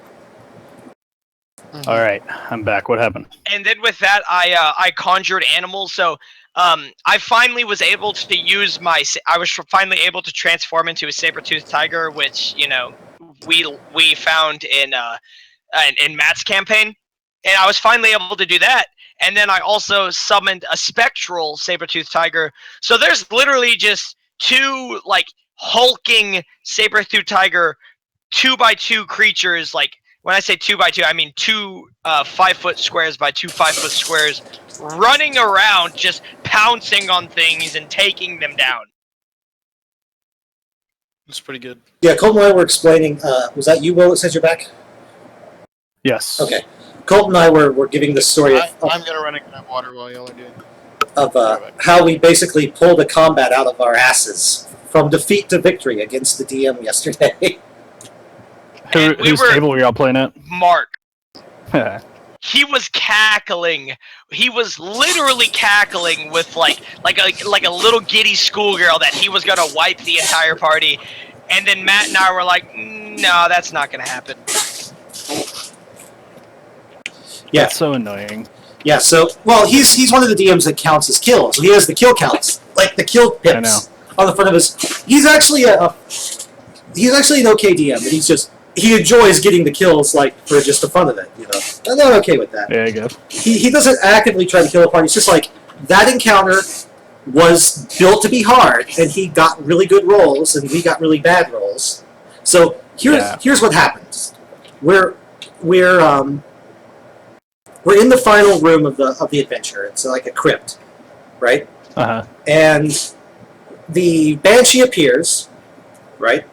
All right, I'm back. What happened? And then with that, I conjured animals. So I finally was able to use I was finally able to transform into a saber-toothed tiger, which we found in Matt's campaign, and I was finally able to do that. And then I also summoned a spectral saber-toothed tiger. So there's literally just 2 like hulking saber-toothed tiger 2x2 creatures. Like when I say 2x2, I mean 2 5-foot squares by 2 5-foot squares running around, just pouncing on things and taking them down. That's pretty good. Yeah, Colton and I were explaining, was that you, Will, that says you're back? Yes. Okay. Colton and I were giving the story I'm going to run and grab water while y'all are doing it. of how we basically pulled a combat out of our asses from defeat to victory against the DM yesterday. Whose table were y'all playing at? Mark. He was cackling. He was literally cackling with like a little giddy schoolgirl that he was gonna wipe the entire party. And then Matt and I were like, no, that's not gonna happen. Yeah. That's so annoying. Yeah, so, well, he's one of the DMs that counts as kills. So he has the kill counts, like the kill pips on the front of his. He's actually an okay DM, but he enjoys getting the kills, like, for just the fun of it, you know. And I'm okay with that. There you go. He doesn't actively try to kill a party. It's just like, that encounter was built to be hard, and he got really good rolls, and we got really bad rolls. So here's what happens. We're in the final room of the adventure. It's like a crypt, right? Uh-huh. And the Banshee appears, right?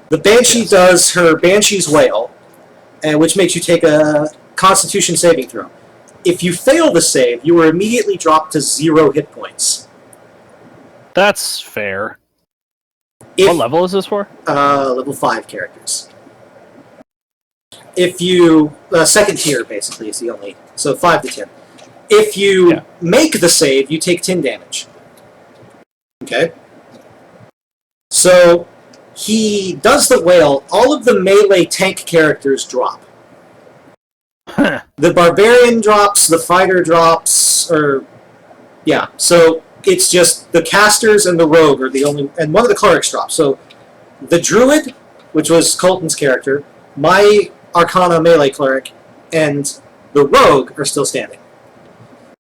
The Banshee does her Banshee's Wail, which makes you take a Constitution saving throw. If you fail the save, you are immediately dropped to 0 hit points. That's fair. If, What level is this for? level 5 characters. If you... second tier, basically, is the only... So 5 to 10. If you make the save, you take 10 damage. Okay? So, he does the wail. All of the melee tank characters drop. The barbarian drops, the fighter drops, so it's just the casters and the rogue are the only, and one of the clerics drops. So the druid, which was Colton's character, my Arcana melee cleric, and the rogue are still standing.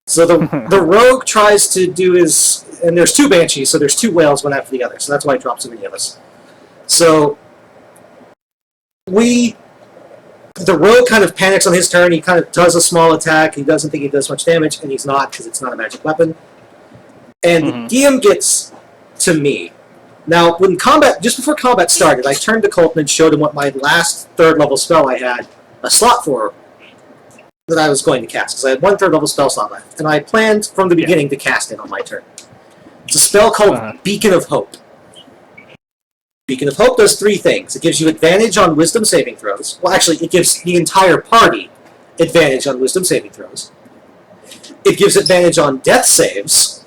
So the rogue tries to do his, and there's 2 banshees, so there's 2 whales, one after the other. So that's why he drops so many of us. So the rogue kind of panics on his turn. He kind of does a small attack. He doesn't think he does much damage, and he's not because it's not a magic weapon. And DM gets to me. Now, just before combat started, I turned to Colton and showed him what my last 3rd level spell I had a slot for that I was going to cast, because I had 1 3rd level spell slot left, and I planned from the beginning to cast it on my turn. It's a spell called Beacon of Hope. Beacon of Hope does 3 things. It gives you advantage on wisdom saving throws. Well, actually, it gives the entire party advantage on wisdom saving throws. It gives advantage on death saves.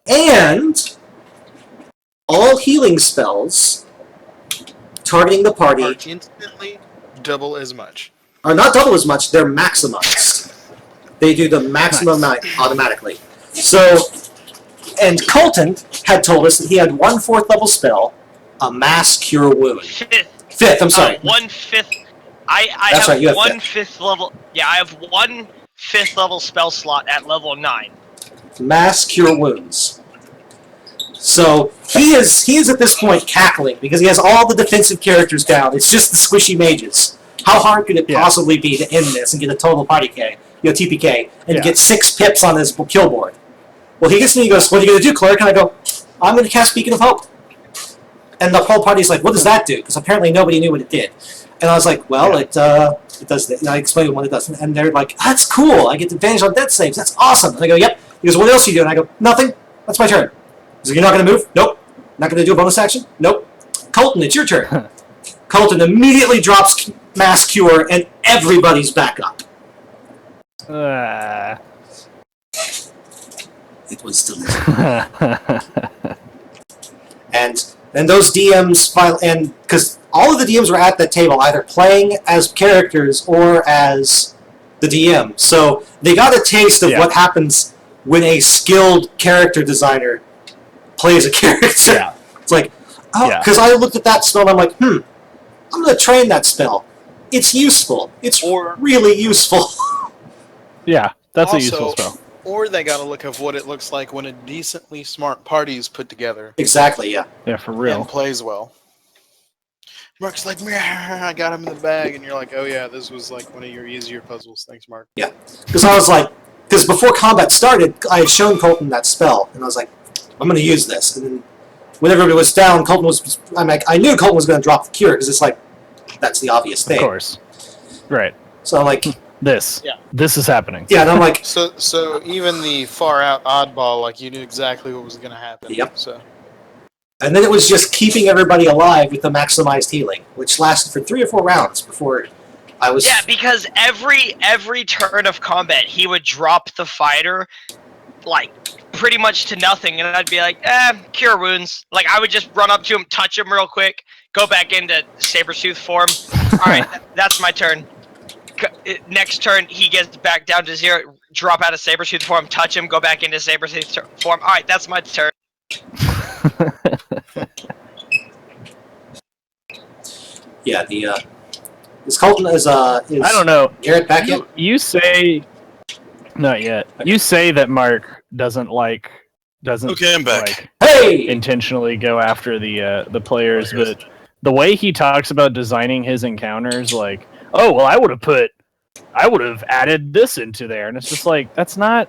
And all healing spells targeting the party Are instantly double as much. are not double as much, they're maximized. They do the maximum amount automatically. So, and Colton had told us that he had 1 4th level spell, a Mass Cure Wound. 5th, I'm sorry. 1/5. I That's have right, you have 1 5th level. Yeah, I have 1 5th level spell slot at level 9. Mass Cure Wounds. So he is at this point cackling because he has all the defensive characters down. It's just the squishy mages. How hard could it possibly be to end this and get a total party K, TPK, and get 6 pips on his kill board? Well, he gets to me and goes, "What are you going to do, cleric?" And I go, "I'm going to cast Beacon of Hope." And the whole party's like, "What does that do?" Because apparently nobody knew what it did. And I was like, "Well, it does that." And I explained what it does. And they're like, "That's cool. I get advantage on death saves. That's awesome." And I go, "Yep." He goes, "What else are you doing?" I go, "Nothing. That's my turn." He's like, "You're not going to move?" "Nope." "Not going to do a bonus action?" "Nope." "Colton, it's your turn." Colton immediately drops Mass Cure, and everybody's back up. It was delicious. And those DMs finally, and because all of the DMs were at that table either playing as characters or as the DM, so they got a taste of what happens when a skilled character designer plays a character. Yeah. It's like, because I looked at that spell and I'm like, I'm going to train that spell. It's useful. It's really useful. Yeah, that's Also, a useful spell. Or they got a look of what it looks like when a decently smart party is put together. Exactly, yeah. Yeah, for real. And plays well. Mark's like, "Meow, I got him in the bag," and you're like, "Oh yeah, this was like one of your easier puzzles." Thanks, Mark. Yeah, because I was like, because before combat started, I had shown Colton that spell, and I was like, I'm going to use this. And then when everybody was down, Colton was, I knew Colton was going to drop the cure, because it's like, that's the obvious thing. Of course. Right. So I'm like, This is happening. yeah, and I'm like, So even the far out oddball, like you knew exactly what was going to happen. Yep. So and then it was just keeping everybody alive with the maximized healing, which lasted for 3 or 4 rounds before I was... Yeah, because every turn of combat, he would drop the fighter, like, pretty much to nothing, and I'd be like, cure wounds. Like, I would just run up to him, touch him real quick, go back into Sabretooth form. Alright, that's my turn. Next turn, he gets back down to 0, drop out of Sabretooth form, touch him, go back into Sabretooth form. Alright, that's my turn. Yeah, is Colton is I don't know. Garrett back yet? You say not yet. You say that Mark doesn't Okay, I'm back. like Hey! intentionally go after the players, but the way he talks about designing his encounters, like, oh well, I would have added this into there, and it's just like that's not.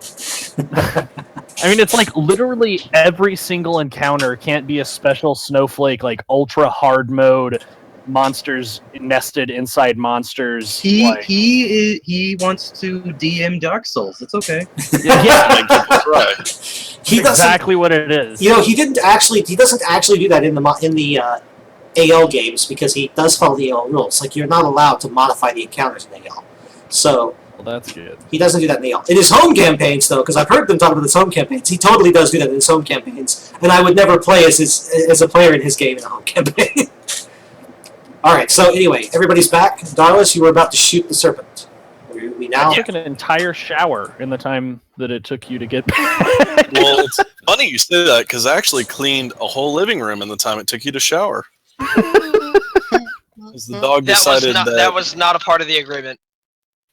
I mean, it's like literally every single encounter can't be a special snowflake, like ultra hard mode monsters nested inside monsters. like- He wants to DM Dark Souls. It's okay. yeah, Right. He doesn't. exactly what it is. You know, he doesn't actually do that in the AL games because he does follow the AL rules. Like you're not allowed to modify the encounters in AL. So Well, that's good. he doesn't do that in AL. In his home campaigns, though, because I've heard them talk about his home campaigns, he totally does do that in his home campaigns. And I would never play as a player in his game in a home campaign. All right. So anyway, everybody's back. Darlis, you were about to shoot the serpent. We now. I took an entire shower in the time that it took you to get back. Well, it's funny you say that because I actually cleaned a whole living room in the time it took you to shower. 'Cause the dog decided that was not a part of the agreement.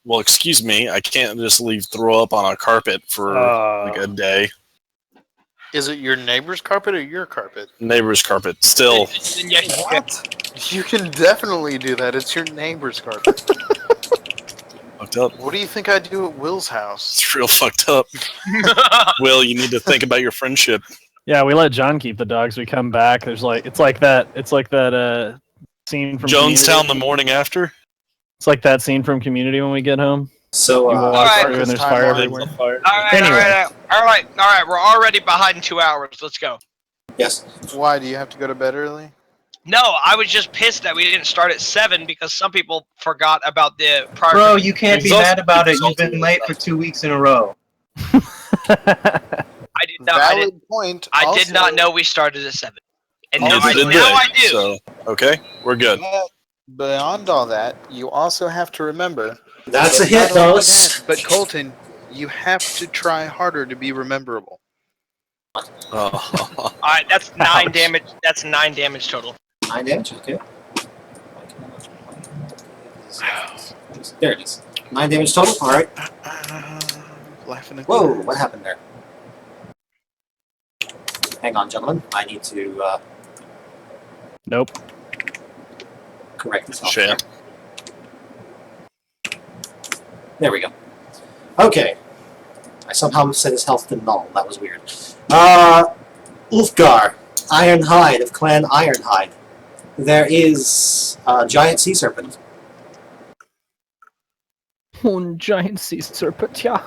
Well, excuse me, I can't just throw up on a carpet for like a day. Is it your neighbor's carpet or your carpet? Neighbor's carpet, still. Then yeah, What? You can definitely do that. It's your neighbor's carpet. Fucked up. What do you think I do at Will's house? It's real fucked up. Will, you need to think about your friendship. Yeah, we let John keep the dogs. We come back. There's like it's like that scene from Jonestown Community. the morning after? It's like that scene from Community when we get home. So You walk Alright. through and there's fire everywhere. all right, Anyway. all right. We're already behind 2 hours. Let's go. yes. Why do you have to go to bed early? No, I was just pissed that we didn't start at 7 because some people forgot about the prior. Bro, you can't be Exhausted- mad about it. You've exhausted been late for 2 weeks in a row. I did not. Valid point. I did Also, not know we started at 7. And now, Also, I, Neither did now they, I do. So, okay, we're good. Beyond all that, you also have to remember. That's a that hit, not only Darlis. that, But Colton, you have to try harder to be rememberable. Oh. All right, that's 9 Ouch. damage. That's 9 damage total. 9 damage. Okay. There it is. 9 damage total. All right. Laughing at Whoa! What happened there? Hang on, gentlemen. I need to Nope. correct this. Shit. There we go. Okay. I somehow set his health to null. That was weird. Ulfgar, Ironhide of Clan Ironhide. There is a giant sea serpent. One giant sea serpent, yeah.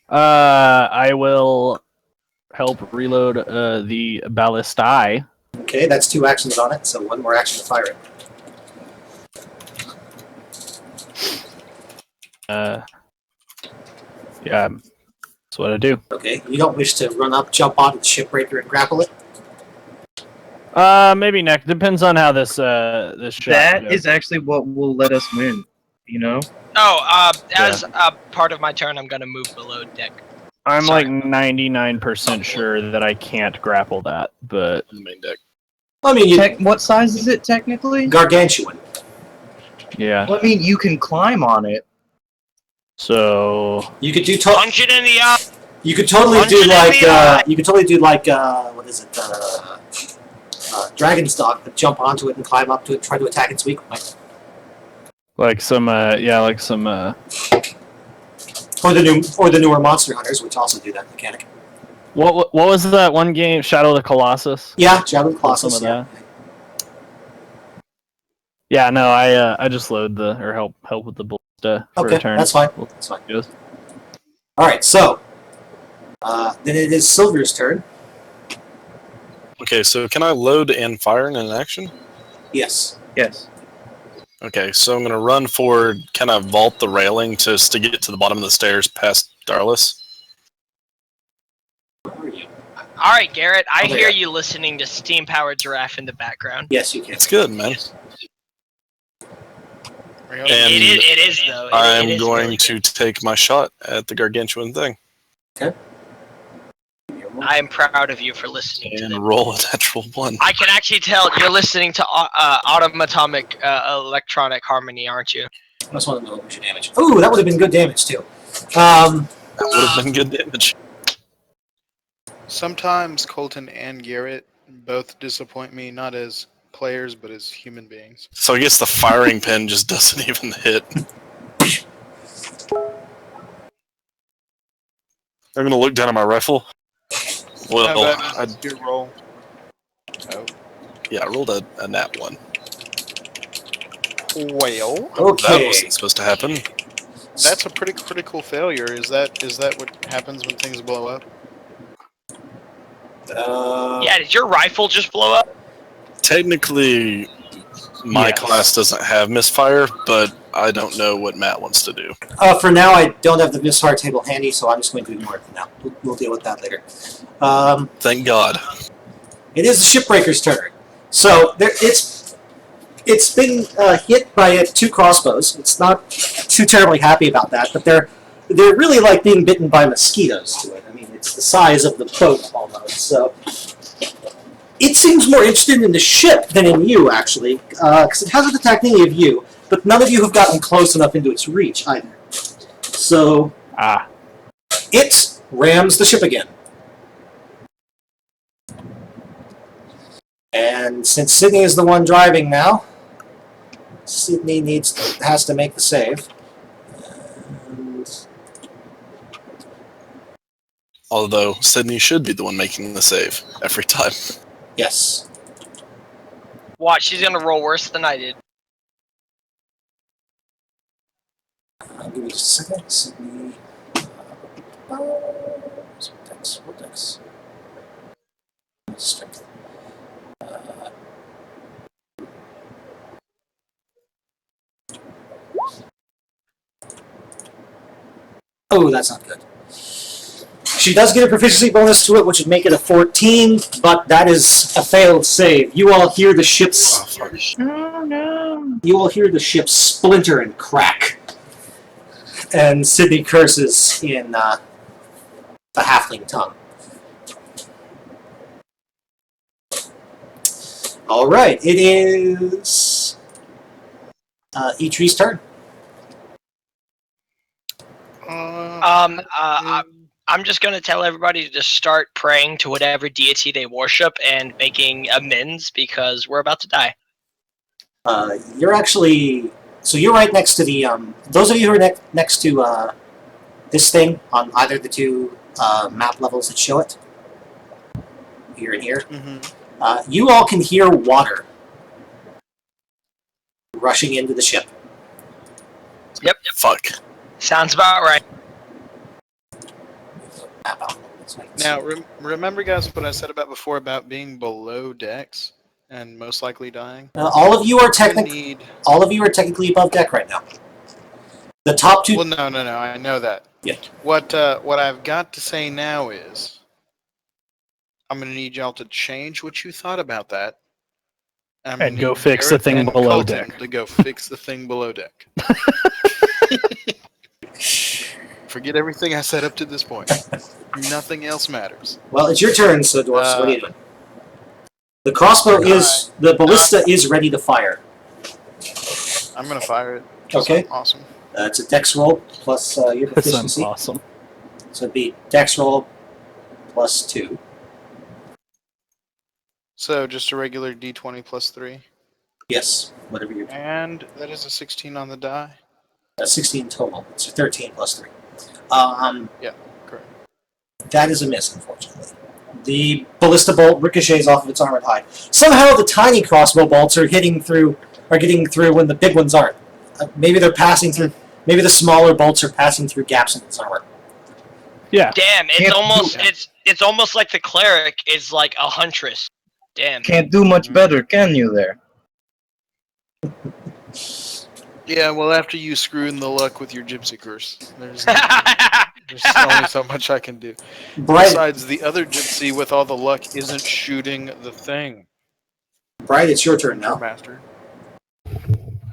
I will help reload the ballistae. Okay, that's 2 actions on it, so 1 more action to fire it. Yeah, that's what I do. Okay, you don't wish to run up, jump onto the shipbreaker, and grapple it? Maybe next. Depends on how this shot That goes. is actually what will let us win. You know? Oh, as a part of my turn, I'm gonna move below deck. I'm sorry. like 99% sure that I can't grapple that, but The main deck. I mean, you What size is it technically? gargantuan. yeah. Well, I mean, you can climb on it. So You could do Punch it in the eye. You could totally Punch do it in like the eye. you could totally do like what is it? Dragon's Dog, but jump onto it and climb up to it, and try to attack its weak point. like some like some Or the newer Monster Hunters, which also do that mechanic. what was that one game? Shadow of the Colossus. Yeah, Javelin Colossus. Some of Yeah. Yeah, no, I just load help with the ballista for Okay, a turn. that's fine. We'll That's fine. goes. All right, so then it is Silver's turn. Okay, so can I load and fire in an action? Yes. Yes. Okay, so I'm gonna run forward, kind of vault the railing just to get to the bottom of the stairs past Darlis. Where are you? All right, Garrett. I Oh, there. hear you listening to Steam Powered Giraffe in the background. Yes, you can. It's good, man. And It is though. It I'm is going really to good. take my shot at the gargantuan thing. Give me I am proud of you for listening to And them. roll a natural 1. I can actually tell you're listening to Automatomic Electronic Harmony, aren't you? I just want to know what's your damage. Ooh, that would have been good damage too. That would have been good damage. Sometimes Colton and Garrett both disappoint me, not as players, but as human beings. So I guess the firing pin just doesn't even hit. I'm gonna look down at my rifle. Well, How about your roll? Oh. yeah, I rolled a nat 1. Well, That Okay. wasn't supposed to happen. that's a pretty critical failure. Is that what happens when things blow up? Yeah, did your rifle just blow up? Technically, my Yes. class doesn't have misfire, but I don't know what Matt wants to do. For now, I don't have the misfire table handy, so I'm just going to ignore it for now. We'll deal with that later. Thank God. It is the shipbreaker's turn. So it's been hit by 2 crossbows. It's not too terribly happy about that, but they're really like being bitten by mosquitoes to it. I mean, it's the size of the boat almost. So it seems more interested in the ship than in you, actually, because it hasn't attacked any of you. But none of you have gotten close enough into its reach either. So it rams the ship again. And since Sydney is the one driving now, Sydney has to make the save. And Although Sydney should be the one making the save every time. yes. Watch, she's gonna roll worse than I did. Give me just a second. Sydney. What dex? Strength. Oh, that's not good. She does get a proficiency bonus to it, which would make it a 14, but that is a failed save. You all hear the ship's Oh, fuck. You will hear the ship splinter and crack. And Sydney curses in the halfling tongue. Alright, it is Eitree's turn. I'm just gonna tell everybody to just start praying to whatever deity they worship and making amends because we're about to die. You're actually... So you're right next to the... those of you who are next to this thing on either the 2 map levels that show it, here and here, you all can hear water rushing into the ship. Yep. Fuck. Sounds about right. Map out. Let's make this- Now, remember, guys, what I said about before about being below decks and most likely dying? all of you are I technically need... technically above deck right now. The top 2... Well, no, I know that. Yeah. What I've got to say now is, I'm going to need y'all to change what you thought about that. I'm gonna And go need fix the Garrett thing and below Colton deck. to go fix the thing below deck. Forget everything I said up to this point. Nothing else matters. Well, it's your turn, so Dwarfs, what are you doing? The crossbow is... The ballista is ready to fire. I'm going to fire it. 'cause Okay. I'm awesome. It's a dex roll plus your That sounds proficiency. awesome. So it'd be dex roll plus 2. So just a regular D20 plus 3. Yes, whatever you're... And that is a 16 on the die. 16 total. It's a 13 plus 3. Yeah, correct. That is a miss, unfortunately. The ballista bolt ricochets off of its armored hide. Somehow the tiny crossbow bolts are getting through when the big ones aren't. Maybe they're passing through... Maybe the smaller bolts are passing through gaps in its armor. Yeah. Damn, it's Can't do almost that. it's almost like the cleric is like a huntress. Damn. Can't do much better, can you there? Yeah, well, after you screw in the luck with your gypsy curse, there's only so much I can do. Bright, Besides, the other gypsy with all the luck isn't shooting the thing, it's your turn now. Master.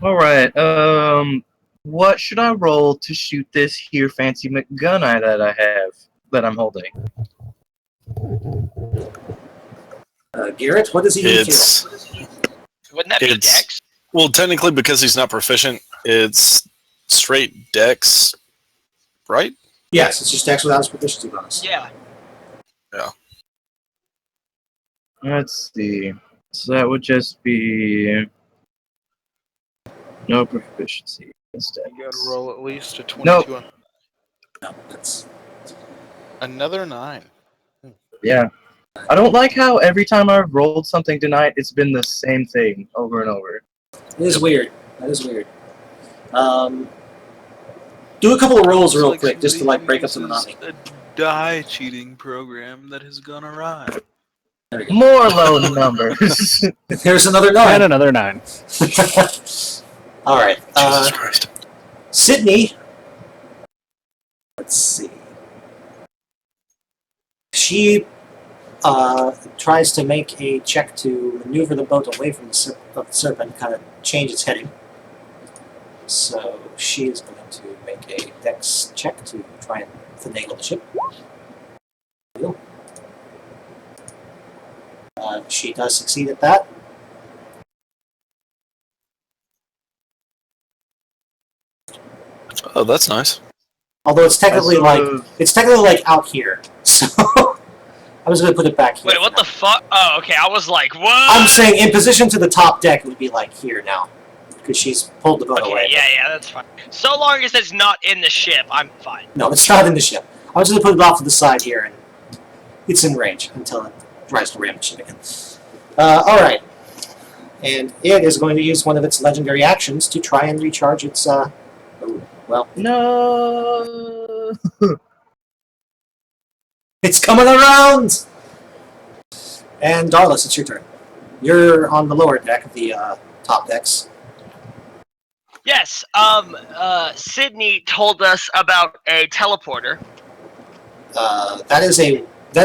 Alright, what should I roll to shoot this here fancy McGunner that I have, that I'm holding? Garrett, what does he need to? It's Wouldn't that be It's- Dex? well, technically, because he's not proficient, it's straight Dex, right? Yes, it's just Dex without his proficiency bonus. Yeah. Let's see. So that would just be no proficiency. Instead. You gotta roll at least a 22 Nope. on No, that's another 9. Yeah. I don't like how every time I've rolled something tonight, it's been the same thing over and over. it is weird. That is weird. Do a couple of rolls real quick just to like break up the monotony. A die cheating program that has gone awry. There we go. More low numbers. There's another And 9. another 9. All right. Jesus Christ. Sydney. Let's see. She tries to make a check to maneuver the boat away from the serpent, kind of change its heading. So she is going to make a dex check to try and finagle the ship. She does succeed at that. Oh, that's nice. Although it's technically it's technically like out here. So I was going to put it back here. Wait, what the fuck? Oh, okay. I was like, what? I'm saying in position to the top deck it would be like here now, because she's pulled the boat Okay, away. yeah, that's fine. So long as it's not in the ship, I'm fine. No, it's not in the ship. I was going to put it off to the side here, and it's in range until it tries to ram the ship again. All right, and it is going to use one of its legendary actions to try and recharge its. Well, No. it's coming around. And Darlis, it's your turn. You're on the lower deck of the top decks. Yes, Sydney told us about a teleporter. That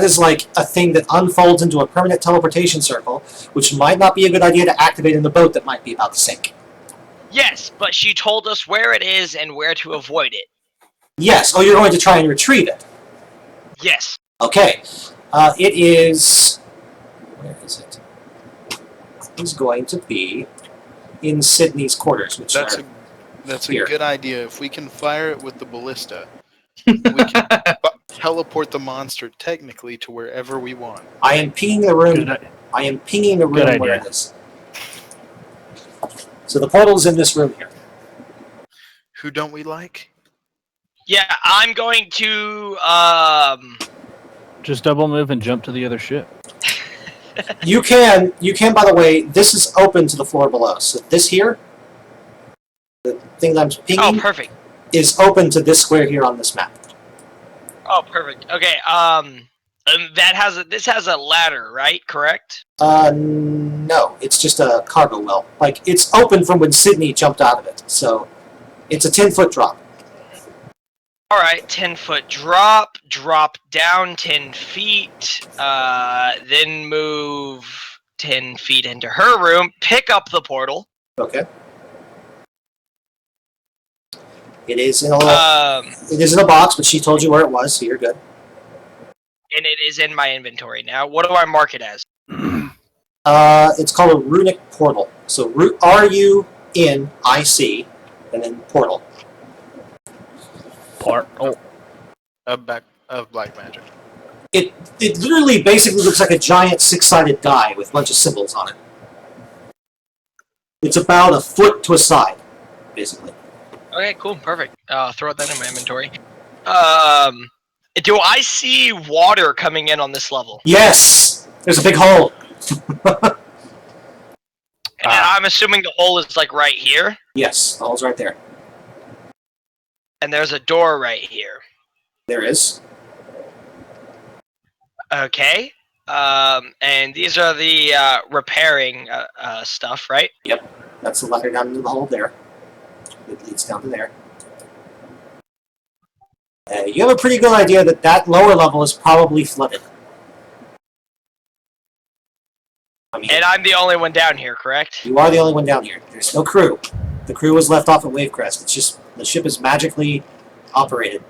is like a thing that unfolds into a permanent teleportation circle, which might not be a good idea to activate in the boat that might be about to sink. Yes, but she told us where it is and where to avoid it. Yes. Oh, you're going to try and retrieve it. Yes. Okay. It is. Where is it? It's going to be in Sydney's quarters, which That's are a here. good idea. If we can fire it with the ballista, we can teleport the monster technically to wherever we want. I am pinging the room. Good, I am pinging the room Good where idea. it is. So the portal is in this room here. Who don't we like? Yeah, I'm going to, Just double move and jump to the other ship. You can, by the way, this is open to the floor below. So this here, the thing that I'm oh, pinging, perfect. is open to this square here on this map. Oh, perfect. Okay, this has a ladder, right? Correct? No, it's just a cargo well. Like, it's open from when Sydney jumped out of it. So, it's a 10-foot drop. Alright, 10-foot drop down 10 feet, then move 10 feet into her room, pick up the portal. Okay. It is in a it is in a box, but she told you where it was, so you're good. And it is in my inventory now. What do I mark it as? It's called a runic portal. So RUNIC, and then portal. Portal. Of black magic. It literally basically looks like a giant six-sided die with a bunch of symbols on it. It's about a foot to a side, basically. Okay, cool, perfect. Throw that in my inventory. Do I see water coming in on this level? Yes! There's a big hole. And I'm assuming the hole is like right here, Yes, the hole's right there. and there's a door right here. There is. Okay. And these are the repairing stuff, right? That's the ladder down into the hole there. It leads down to there. You have a pretty good idea that that lower level is probably flooded. I mean, And I'm the only one down here, correct? you are the only one down here. There's no crew. The crew was left off at Wavecrest. It's just the ship is magically operated.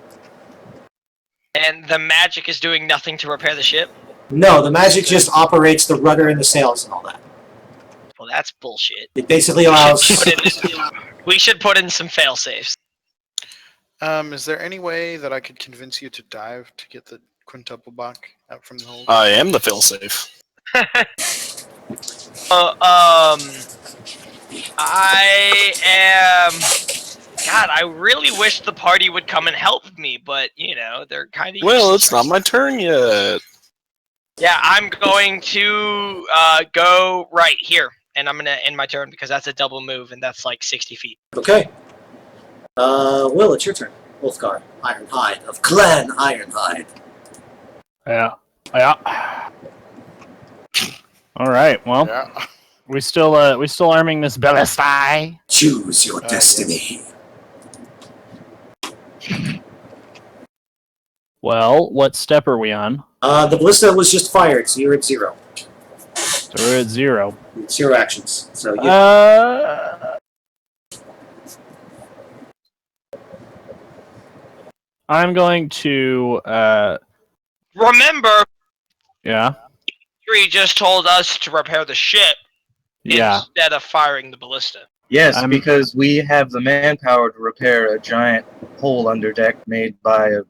And the magic is doing nothing to repair the ship? No, the magic just operates the rudder and the sails and all that. Well, that's bullshit. It basically allows. We should put in some fail safes. Is there any way that I could convince you to dive to get the quintuple bach out from the hold? I am the failsafe. I am. God, I really wish the party would come and help me, but you know they're kind of. Well, it's not my turn yet. Yeah, I'm going to go right here, and I'm gonna end my turn because that's a double move, and that's like 60 feet. Okay. Will, it's your turn. Wolfgar Ironhide of Clan Ironhide. Yeah. All right. Well, Yeah. we still arming this ballista. Choose your Yes. destiny. Well, what step are we on? The ballista was just fired, so you're at 0. So we're at 0. 0 actions. So you. I'm going to. Remember, Yeah. Tree just told us to repair the ship Yeah. instead of firing the ballista. Yes, I'm- because we have the manpower to repair a giant hole under deck made by a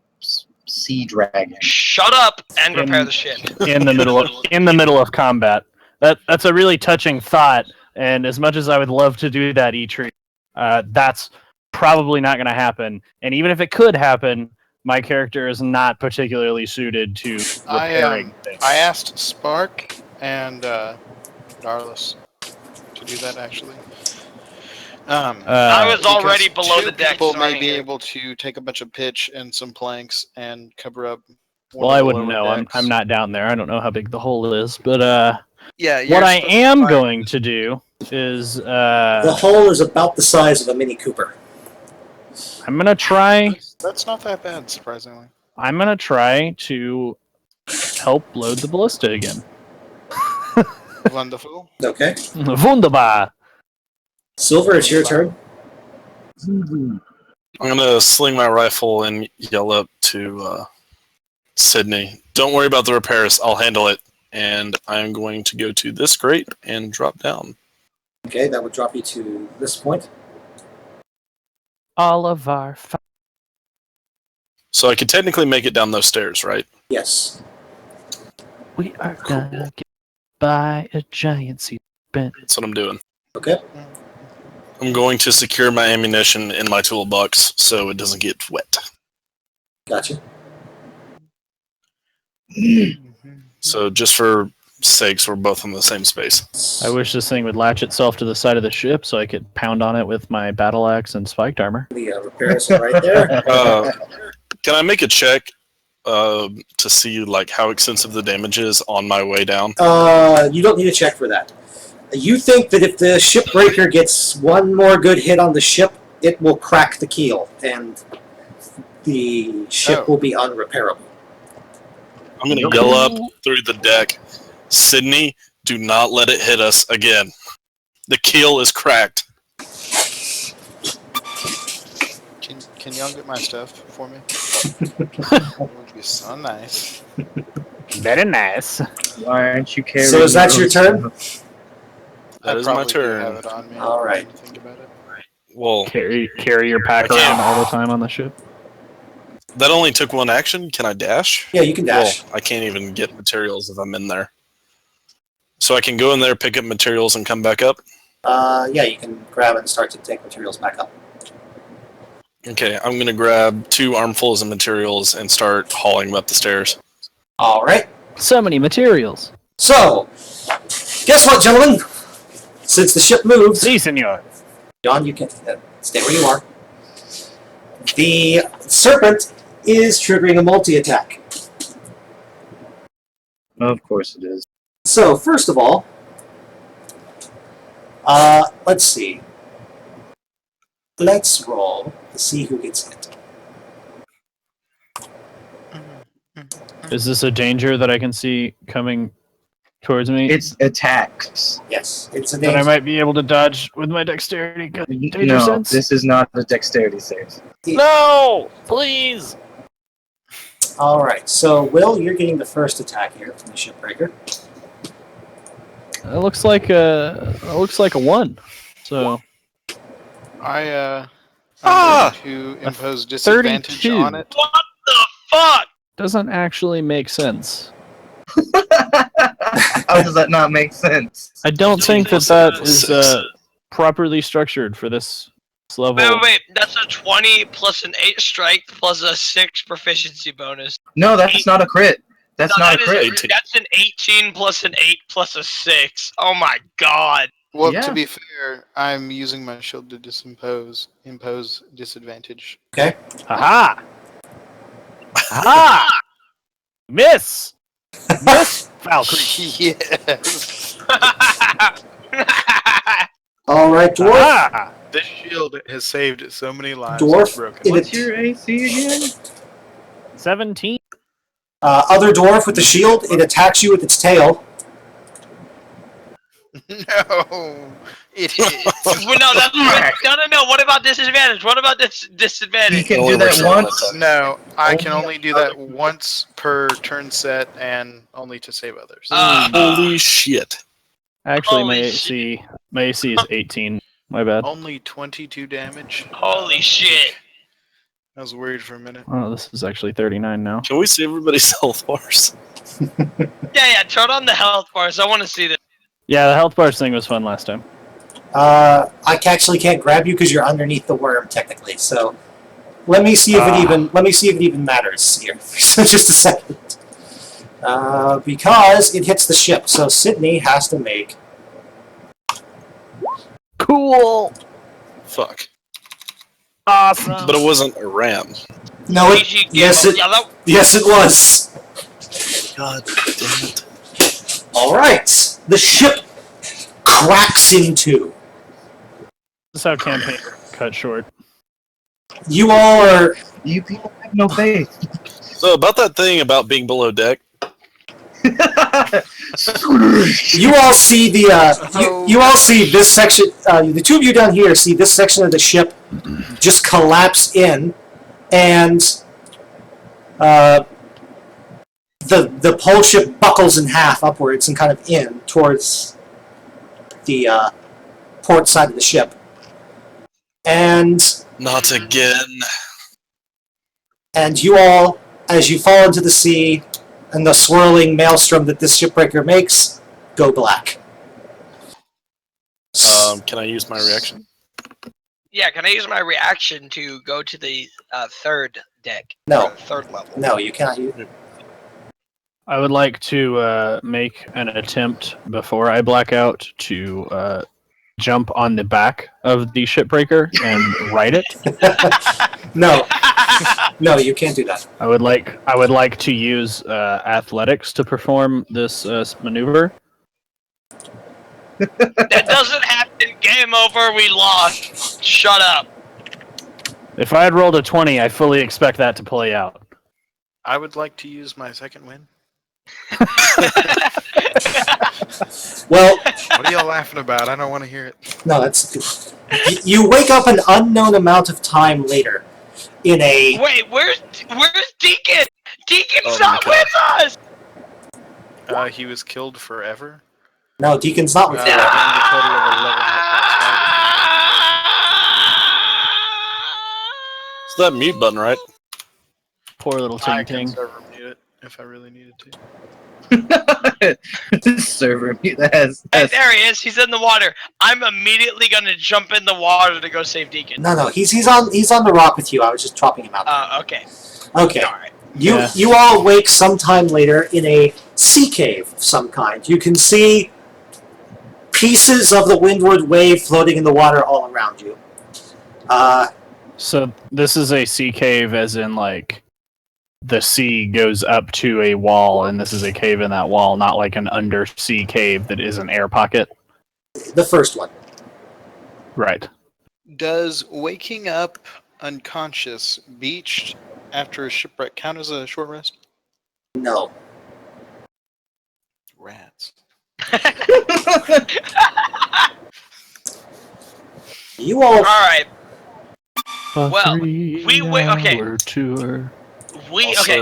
sea dragon. Shut up and repair In- the ship. In the middle of combat. That's a really touching thought, and as much as I would love to do that, E-Tree, that's probably not going to happen. And even if it could happen, my character is not particularly suited to repairing things. I asked Spark and Darlis to do that actually. I was already because below two the deck. people may starting be here. able to take a bunch of pitch and some planks and cover up. one Well, of I the wouldn't lower know. decks. I'm not down there. I don't know how big the hole is. But Yeah. what you're I supposed to am find- going to do is The hole is about the size of a Mini Cooper. I'm going to try. That's not that bad, surprisingly. I'm going to try to help load the ballista again. Wonderful. Okay. Wunderbar. Silver, it's your turn. I'm gonna sling my rifle and yell up to Sydney. Don't worry about the repairs. I'll handle it. And I'm going to go to this grate and drop down. Okay, that would drop you to this point. All of our. So I could technically make it down those stairs, right? Yes. We are gonna get by a giant sea serpent. That's what I'm doing. Okay. I'm going to secure my ammunition in my toolbox so it doesn't get wet. Gotcha. So just for sakes, we're both in the same space. I wish this thing would latch itself to the side of the ship so I could pound on it with my battle axe and spiked armor. The repairs are right there. Can I make a check to see like how extensive the damage is on my way down? You don't need a check for that. You think that if the shipbreaker gets one more good hit on the ship, it will crack the keel, and the ship Oh. will be unrepairable. I'm gonna yell up through the deck, Sydney, do not let it hit us again. The keel is cracked. Can y'all get my stuff for me? That would be so nice. Very nice. Why aren't you carrying? So is that your turn? That I is my probably do turn. have it on me. All right. When you think about it. Well, Carry your pack I can't. around all the time on the ship. that only took one action. Can I dash? Yeah, you can dash. Well, I can't even get materials if I'm in there. So I can go in there, pick up materials, and come back up? Yeah, you can grab it and start to take materials back up. Okay, I'm going to grab 2 armfuls of materials and start hauling them up the stairs. All right. So many materials. So, guess what, gentlemen? Since the ship moved, Si, senor. John, you can stay where you are. The serpent is triggering a multi-attack. Of course it is. So, first of all, let's see. Let's roll to see who gets hit. Is this a danger that I can see coming towards me? It's attacks. Yes, it's a that I danger. might be able to dodge with my dexterity. Danger No, sense? this is not a dexterity save. No! Please! All right. So, Will, you're getting the first attack here from the shipbreaker. It looks like a 1. So I'm Ah! going to impose disadvantage 32. on it. What the fuck? doesn't actually make sense. How does that not make sense? I don't think that is properly structured for this level. Wait. That's a 20 plus an 8 strike plus a 6 proficiency bonus. No, that's not a crit. That's not a crit. That's an 18 plus an 8 plus a 6. Oh my god. Well, Yeah. to be fair, I'm using my shield to impose disadvantage. Aha! Aha! Miss! Miss, Valkyrie! Yes. All right, dwarf. Aha! This shield has saved so many lives. Dwarf, It's broken. it- What's your AC again? 17. Other dwarf with the shield. It attacks you with its tail. No, it hits. Well, no. What about disadvantage? What about this You disadvantage? can Only do that works on once. one attack. No, I can Only only do that once per turn set and only to save others. Holy shit. Actually, Holy my AC is 18. My bad. Only 22 damage. Holy shit. I was worried for a minute. Oh, this is actually 39 now. Can we see everybody's health bars? Yeah, turn on the health bars. I want to see this. Yeah, the health bars thing was fun last time. I actually can't grab you because you're underneath the worm, technically. So, let me see if it even matters here. So, just a second. Because it hits the ship, so Sydney has to make. Cool! Fuck. Awesome! But it wasn't a ram. No, it. PG Yes, game. it. Yeah, that- Yes, it was. God damn it. All right. The ship cracks in two. This is how campaign cut short. You all are. You people have no faith. So about that thing about being below deck, You all see the. You all see this section. The two of you down here see this section of the ship just collapse in, and the whole ship buckles in half upwards and kind of in towards the port side of the ship. And not again. you all, as you fall into the sea and the swirling maelstrom that this shipbreaker makes, go black. Can I use my reaction? Yeah, can I use my reaction to go to the third deck? No. Or the third level. No, you cannot use. I would like to make an attempt before I black out to jump on the back of the shipbreaker and ride it. No. No, you can't do that. I would like to use athletics to perform this maneuver. That doesn't happen. Game over. We lost. Shut up. If I had rolled a 20, I fully expect that to play out. I would like to use my second win. Well, What are y'all laughing about? I don't want to hear it. no, that's. You wake up an unknown amount of time later in a. Wait, where's Deacon? Deacon's Oh, not okay. with us. He was killed forever. No, Deacon's not with you. Gained a total of 11 hit points. It's that mute button, right? Poor little I ting can ting. server mute it if I really needed to. Server mute. That's Hey, there he is. He's in the water. I'm immediately gonna jump in the water to go save Deacon. No, he's on the rock with you. I was just dropping him out. Okay. Okay. All right. You all wake sometime later in a sea cave of some kind. You can see pieces of the windward wave floating in the water all around you. So this is a sea cave, as in like the sea goes up to a wall, and this is a cave in that wall, not like an undersea cave that is an air pocket. The first one. Right. Does waking up unconscious, beached after a shipwreck count as a short rest? No. Rats. You all. All right. Well, We okay. Tour. Okay.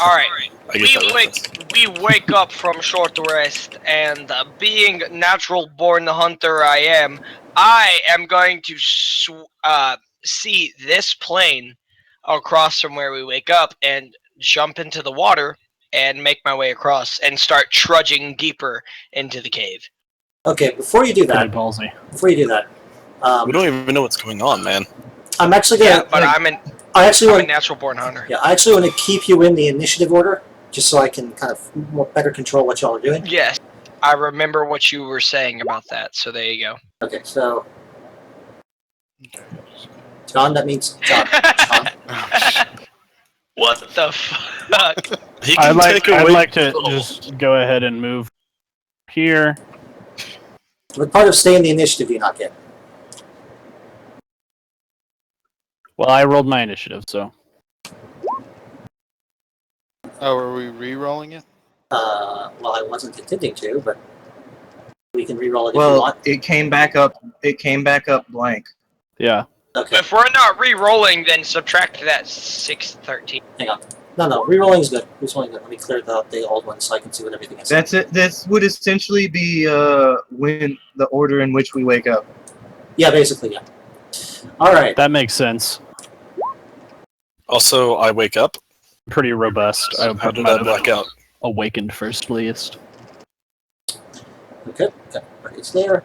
All right. I get that reference. We wake up from short rest, and being natural-born hunter I am going to see this plane across from where we wake up and jump into the water and make my way across and start trudging deeper into the cave. Okay, before you do Pretty that, ballsy. We don't even know what's going on, man. I'm actually gonna. Yeah, but I'm I'm a natural-born hunter. Yeah, I actually want to keep you in the initiative order, just so I can kind of better control what y'all are doing. Yes, I remember what you were saying about that. So there you go. Okay, so John, that means John. What the fuck? He can take I'd away. like to just go ahead and move here. What part of stay in the initiative do you not get? Well, I rolled my initiative, so Oh, are we re-rolling it? Well, I wasn't intending to, but we can re-roll it if you Well, want. it came back up. It came back up blank. yeah. Okay, If we're not re-rolling, then subtract that 613. hang on. No, re-rolling is good. Re-rolling is good. Let me clear the old one so I can see what everything is. That's it. This would essentially be when the order in which we wake up. Yeah, basically, yeah. All right. That makes sense. Also, I wake up. Pretty robust. I How did might I have black out? awakened first, least. Okay, it's there.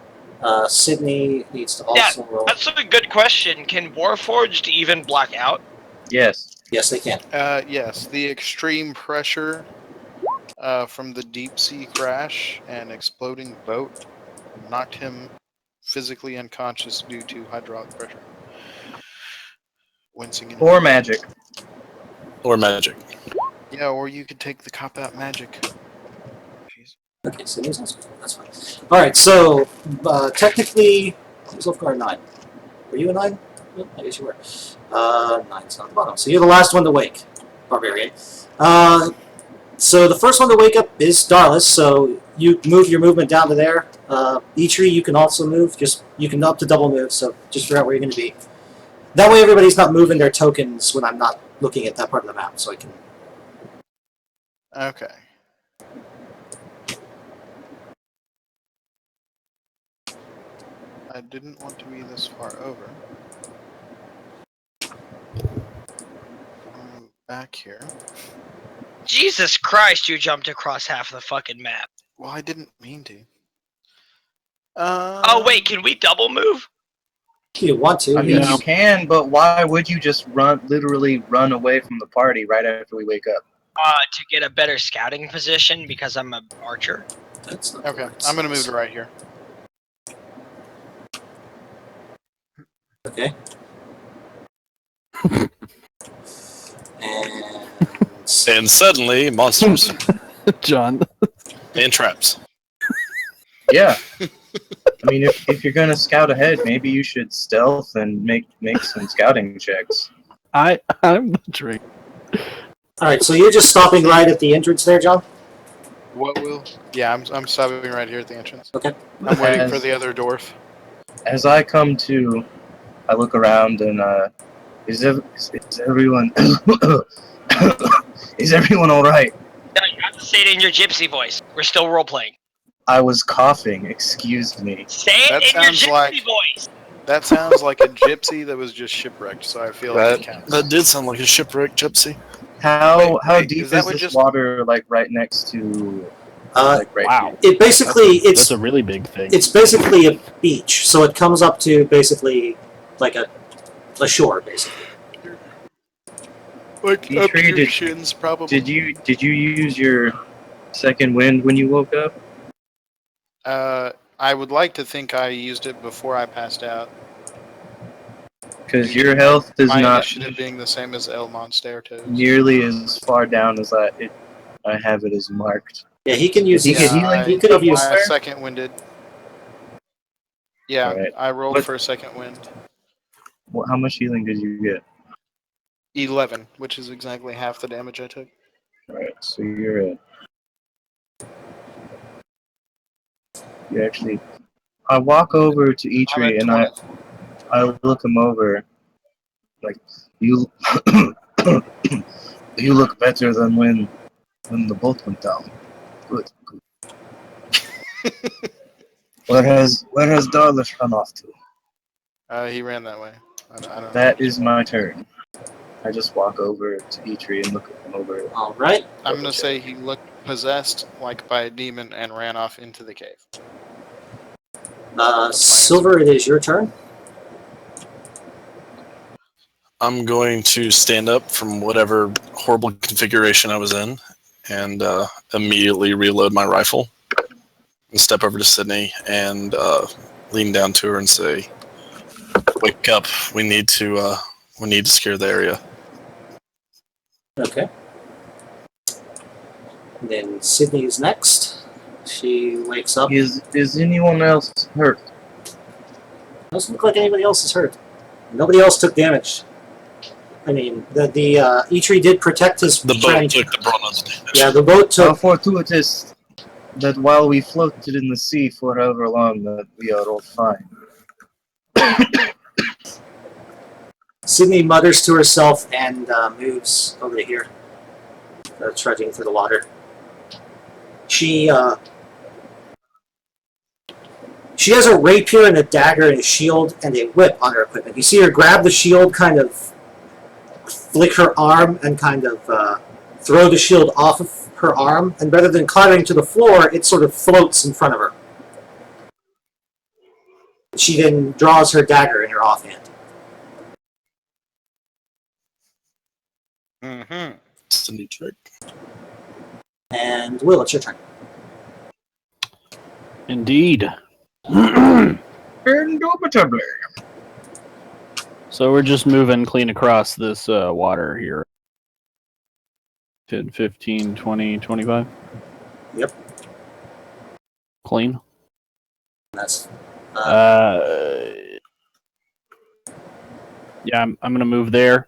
Sydney needs to also roll. That's a good question. Can Warforged even black out? Yes. Yes, they can. Yes, the extreme pressure from the deep sea crash and exploding boat knocked him physically unconscious due to hydraulic pressure. Wincing in Or magic. Or magic. Yeah, or you could take the cop-out magic. Jeez. Okay, Sydney's also that's fine. All right, so technically, who's off guard 9? Were you a 9? Well, I guess you were. 9's not the bottom. So you're the last one to wake, Barbarian. So the first one to wake up is Darlis. So you move your movement down to there. Eitri, you can also move. You can up to double move. So just figure out where you're going to be. That way, everybody's not moving their tokens when I'm not looking at that part of the map. So I can. Okay. I didn't want to be this far over. Move back here. Jesus Christ, you jumped across half the fucking map. Well, I didn't mean to. Oh, wait, can we double move? If you want to. I mean, yes. you can, but why would you just literally run away from the party right after we wake up? To get a better scouting position because I'm an archer. That's not Okay, correct. I'm gonna move to right here. Okay. And And suddenly, monsters John. and traps. Yeah. I mean, if you're gonna scout ahead, maybe you should stealth and make some scouting checks. I'm butchering. all right, so you're just stopping right at the entrance there, John. What will? Yeah, I'm stopping right here at the entrance. Okay. I'm waiting As- for the other dwarf. As I come to, I look around and is everyone is everyone all right? No, you have to say it in your gypsy voice. We're still role playing. I was coughing. Excuse me. Say it That in your sounds gypsy like- voice. That sounds like a gypsy that was just shipwrecked, so I feel like it counts. That did sound like a shipwreck gypsy. How Wait, deep is that is what this just- water? Like right next to, like right Wow. here? It basically That's a really big thing. it's basically a beach, so it comes up to basically like a shore, basically. Like You up to your traded- shins, probably. Did you use your second wind when you woke up? I would like to think I used it before I passed out. Because your health is My not initiative being the same as El Monsterto's. nearly as far down as I have it as marked. Yeah, he can use. He his- could healing- he could have used. I second winded. Yeah, Alright. I rolled What- for a second wind. How much healing did you get? 11, which is exactly half the damage I took. Alright, so you're at. You actually. I walk over to I'm Eitri at and 20. I look him over. Like, you. You look better than when the boat went down. Good. Where has Darlish run off to? He ran that way. I don't know. That is my turn. I just walk over to Eitri and look him over. All right. I'm going to say he looked possessed like by a demon and ran off into the cave. Silver, it is your turn. I'm going to stand up from whatever horrible configuration I was in and immediately reload my rifle and step over to Sydney and lean down to her and say, "Wake up! We need to secure the area." Okay. And then Sydney is next. She wakes up. Is anyone else hurt? Doesn't look like anybody else is hurt. Nobody else took damage. I mean, the Eitri did protect his The boat friend. took the brunt of the damage. Yeah, the boat How took. fortuitous that while we floated in the sea for however long, that we are all fine. Sydney mutters to herself and moves over to here, trudging through the water. She has a rapier and a dagger and a shield and a whip on her equipment. You see her grab the shield, kind of flick her arm, and kind of throw the shield off of her arm, and rather than clattering to the floor, it sort of floats in front of her. She then draws her dagger in her offhand. Mm-hmm. It's a new trick. And Will, it's your turn. Indeed. Indubitably. So we're just moving clean across this water here. 10, 15, 20, 25? Yep. Clean? That's yeah, I'm gonna move there.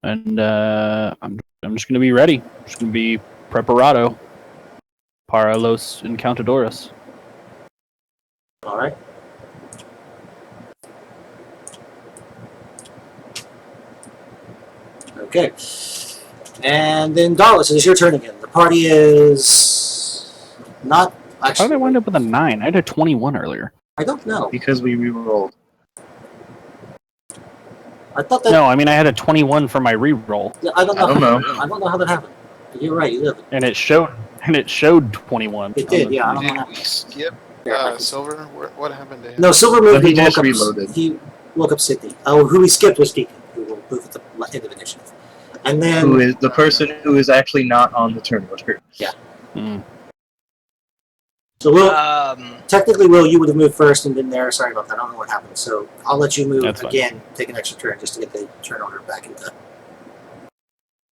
And I'm just gonna be ready. I'm just gonna be preparado. Para los encantadores. all right. Okay. And then Darlis, it is your turn again. The party is not How actually. did I wind up with a 9? I had a 21 earlier. I don't know. Because we rerolled. I thought that. No, I mean I had a 21 for my reroll, Yeah, I don't know. I don't know. I don't know how that happened. You're right. You did. and it showed 21. It did. Yeah. I don't know. Did How we skip Yeah. Silver? What happened to him? No, Silver moved. But he woke just up- reloaded. He woke up Sydney. Oh, who we skipped was Deacon, who will move at the end of initiative. And then Who is the person who is actually not on the turn order? Mm. so Will. Um, Technically, Will, you would have moved first and been there. Sorry about that. I don't know what happened. So I'll let you move That's fine. again. Take an extra turn just to get the turn order back into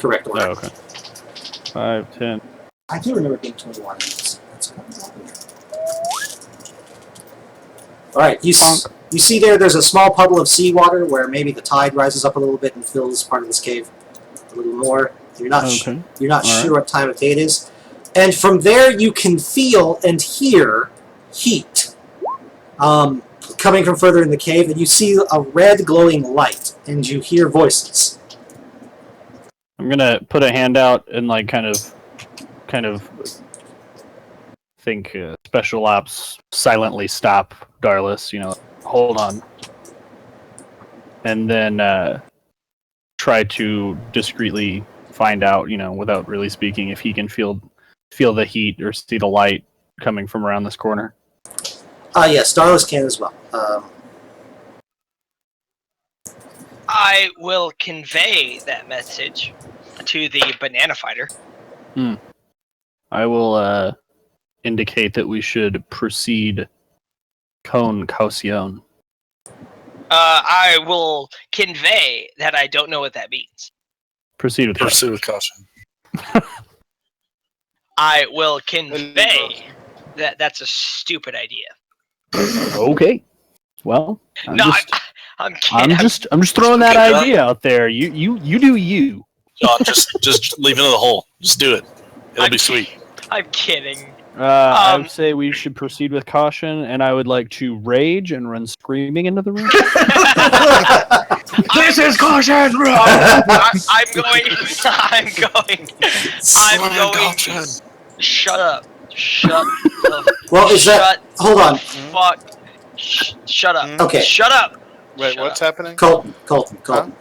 correct order. Oh, okay. 5, 10. I do remember being 21. All right, you see there's a small puddle of seawater where maybe the tide rises up a little bit and fills part of this cave a little more. You're not Okay. you're not All right. sure what time of day it is, and from there you can feel and hear heat coming from further in the cave, and you see a red glowing light, and you hear voices. I'm gonna put a hand out and like kind of think special ops silently stop Darlis. Hold on, and then try to discreetly find out, without really speaking, if he can feel the heat or see the light coming from around this corner. Yes, Darlis can as well. I will convey that message to the banana fighter. I will indicate that we should proceed con caution. I will convey that I don't know what that means. Proceed with caution. Pursue with caution. I will convey that that's a stupid idea. Okay. Well, I'm kidding. I'm just throwing that Good job. idea out there. You do you. John, just leave it in the hole. Just do it. It'll be sweet. I'm kidding. I would say we should proceed with caution, and I would like to rage and run screaming into the room. This is caution! I'm going. Shut up. Shut the. Well, is that? Hold on, Fuck. Shut up. Okay. Shut up. Wait, Shut what's up. happening? Colton,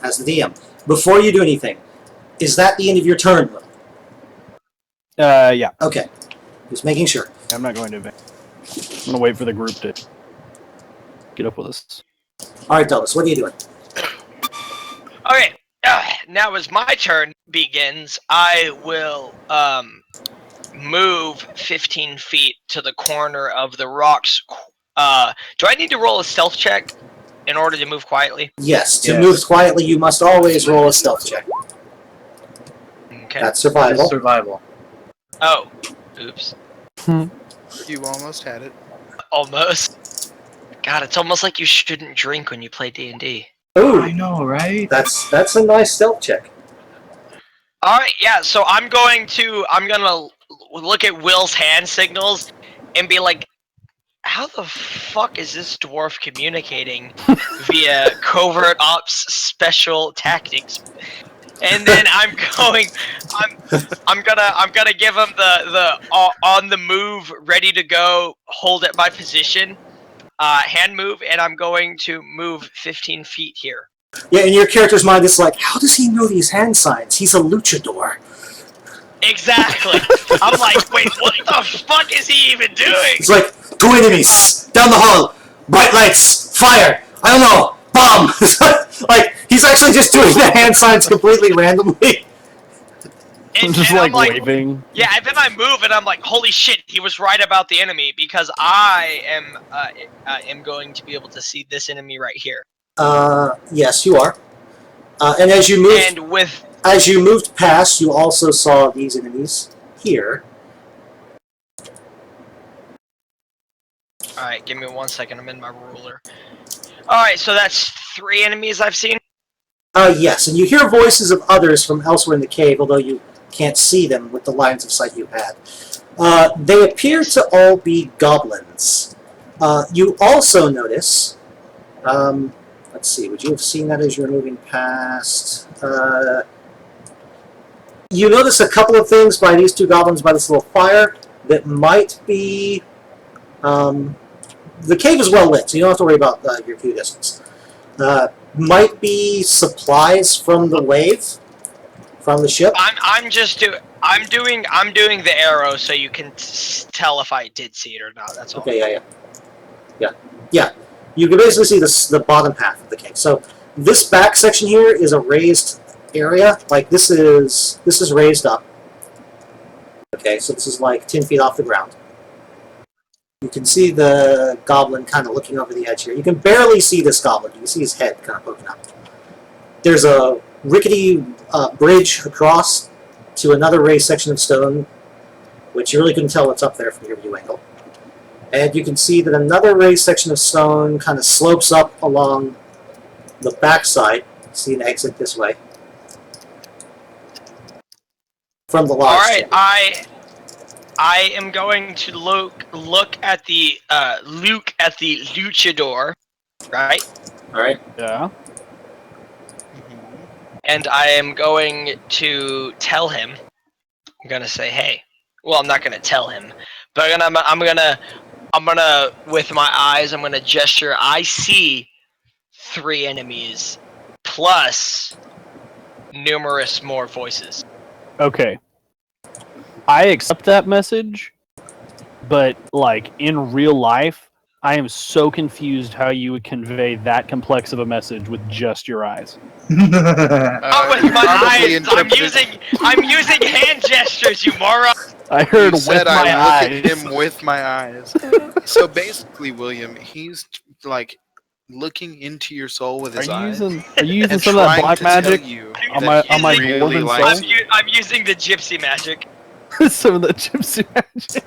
as the DM. Before you do anything, is that the end of your turn, Will? Yeah. Okay. Just making sure. I'm not going to advance. I'm gonna wait for the group to get up with us. All right, Douglas, what are you doing? Okay. Now as my turn begins, I will move 15 feet to the corner of the rocks. Do I need to roll a stealth check in order to move quietly? Yes, to Yes. move quietly, you must always roll a stealth check. Okay. That's survival. Survival. Oh. Oops. You almost had it. Almost. God, it's almost like you shouldn't drink when you play D&D. Ooh, I know, right? that's a nice stealth check. All right, yeah. So I'm gonna look at Will's hand signals and be like, "How the fuck is this dwarf communicating via covert ops special tactics?" And then I'm gonna give him the on the move, ready to go, hold at my position, hand move, and I'm going to move 15 feet here. Yeah, in your character's mind, it's like, how does he know these hand signs? He's a luchador. Exactly. I'm like, wait, what the fuck is he even doing? It's like, 2 enemies, down the hall, bright lights, fire, I don't know, bomb. Like, he's actually just doing the hand signs completely randomly. I'm just and like, I'm waving. Yeah, and then I move, and I'm like, holy shit, he was right about the enemy, because I am going to be able to see this enemy right here. Yes, you are. And as you moved, And with as you moved past, you also saw these enemies here. Alright, give me 1 second, I'm in my ruler. Alright, so that's 3 enemies I've seen? Yes, and you hear voices of others from elsewhere in the cave, although you can't see them with the lines of sight you had. They appear to all be goblins. You also notice, let's see, would you have seen that as you were moving past? You notice a couple of things by these 2 goblins by this little fire that might be... the cave is well lit, so you don't have to worry about your view distance. Might be supplies from the wave, from the ship. I'm doing the arrow so you can tell if I did see it or not, that's all. Okay, yeah. You can basically see the bottom half of the cave. So this back section here is a raised area. Like this is raised up. Okay, so this is like 10 feet off the ground. You can see the goblin kind of looking over the edge here. You can barely see this goblin. You can see his head kind of poking up. There's a rickety bridge across to another raised section of stone, which you really couldn't tell what's up there from your view angle. And you can see that another raised section of stone kind of slopes up along the backside. See an exit this way from the large Alright, chamber. I am going to look at the luchador, right? Alright. Yeah. And I am going to tell him. I'm gonna say, hey. Well, I'm not gonna tell him, but I'm gonna with my eyes, I'm gonna gesture. I see 3 enemies plus numerous more voices. Okay. I accept that message, but like in real life, I am so confused how you would convey that complex of a message with just your eyes. With my probably eyes, I'm using hand gestures, you moron. I heard You with said my I look eyes. at him with my eyes. So basically, William, he's like looking into your soul with his eyes. Are you using and some of that trying black to tell magic you on that my he really dwarven likes soul? you. I'm using the gypsy magic. Some of the gypsy magic.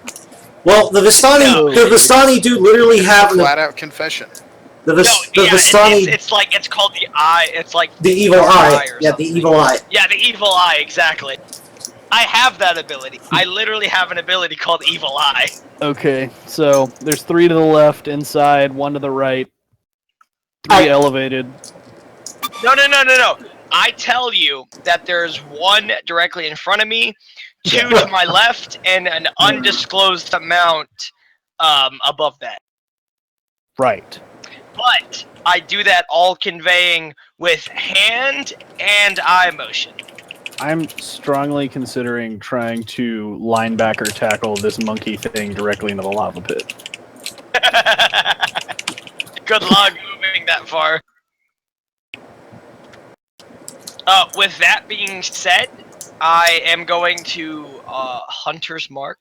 Well, the Vistani do literally have Flat out confession. the No, yeah, Vistani, it's called the eye. It's like the evil dark eye. or Yeah, the something. evil eye. Yeah, the evil eye, exactly. I have that ability. I literally have an ability called Evil Eye. Okay, so there's 3 to the left inside, 1 to the right, 3 I- elevated. No. I tell you that there's 1 directly in front of me, 2 to my left, and an undisclosed amount above that. Right. But I do that all conveying with hand and eye motion. I'm strongly considering trying to linebacker tackle this monkey thing directly into the lava pit. Good luck moving that far. With that being said, I am going to Hunter's Mark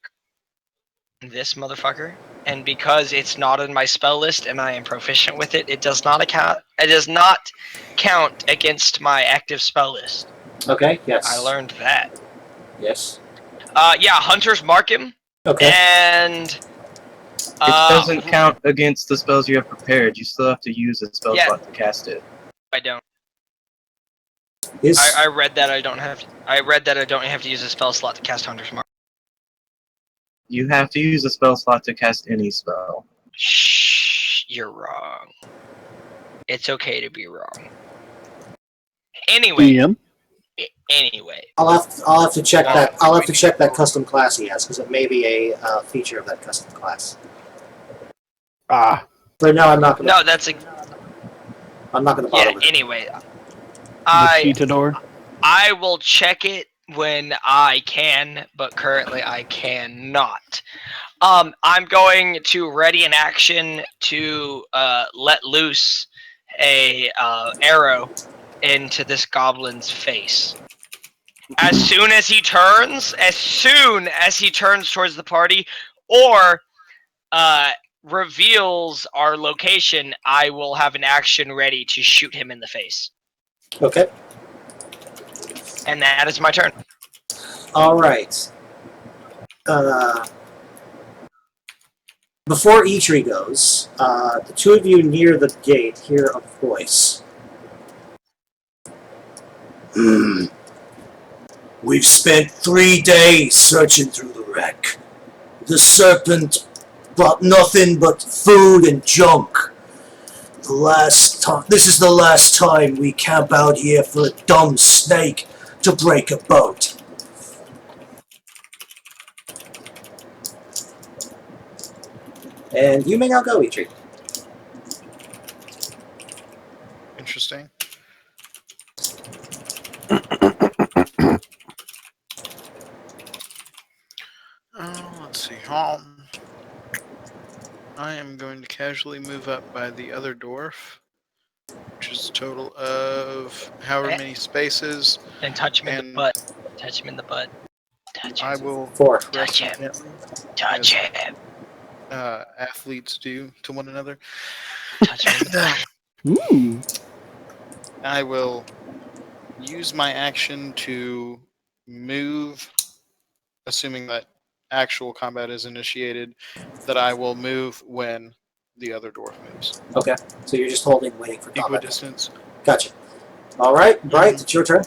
this motherfucker, and because it's not in my spell list and I am proficient with it, it does not account. It does not count against my active spell list. Okay, yes. I learned that. Yes. Yeah, Hunter's Mark him, Okay. and It doesn't count against the spells you have prepared. You still have to use a spell Yeah. slot to cast it. I don't. Is I read that I don't have. I read that I don't have to use a spell slot to cast Hunter's Mark. You have to use a spell slot to cast any spell. Shh, you're wrong. It's okay to be wrong. Anyway, DM? anyway. I'll have to check that. I'll have to check that custom class he has because it may be a feature of that custom class. Ah. But no, I'm not gonna. No, that's a I'm not gonna yeah. bother with it. Anyway, The cheatador? I will check it when I can, but currently I cannot. I'm going to ready an action to let loose a arrow into this goblin's face. As soon as he turns towards the party, or reveals our location, I will have an action ready to shoot him in the face. Okay. And that is my turn. All right. Before Eitri goes, the two of you near the gate hear a voice. We've spent 3 days searching through the wreck. The serpent brought nothing but food and junk. This is the last time we camp out here for a dumb snake to break a boat. And you may now go, Eitri. Interesting. Let's see. I am going to casually move up by the other dwarf, which is a total of however many spaces. And touch him in the butt. Touch him in the butt. Touch him. I will 4. press Touch him. gently, Touch as him. athletes do to one another. Touch him in the butt. Ooh. I will use my action to move, assuming that actual combat is initiated, that I will move when the other dwarf moves. Okay, so you're just holding, waiting for combat. Equidistance. Gotcha. All right, Bright, it's your turn.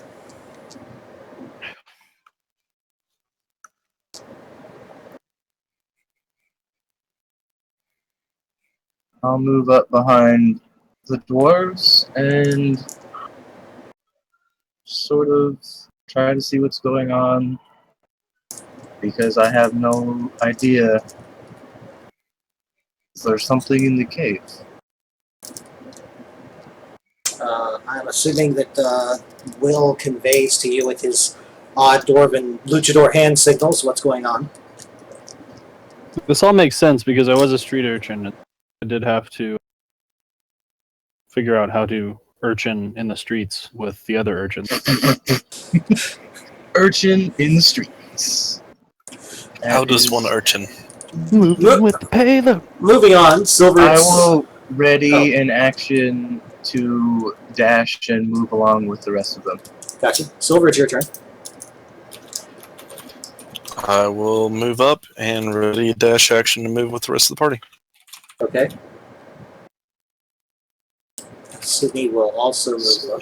I'll move up behind the dwarves and sort of try to see what's going on, because I have no idea if there's something in the cave. I'm assuming that Will conveys to you with his odd dwarven luchador hand signals what's going on. This all makes sense because I was a street urchin. I did have to figure out how to urchin in the streets with the other urchins. Urchin in the streets. How That does is- one urchin? Moving with the payload. Moving on, Silver. I will ready an action to dash and move along with the rest of them. Gotcha. Silver, it's your turn. I will move up and ready a dash action to move with the rest of the party. Okay. Sydney will also move up.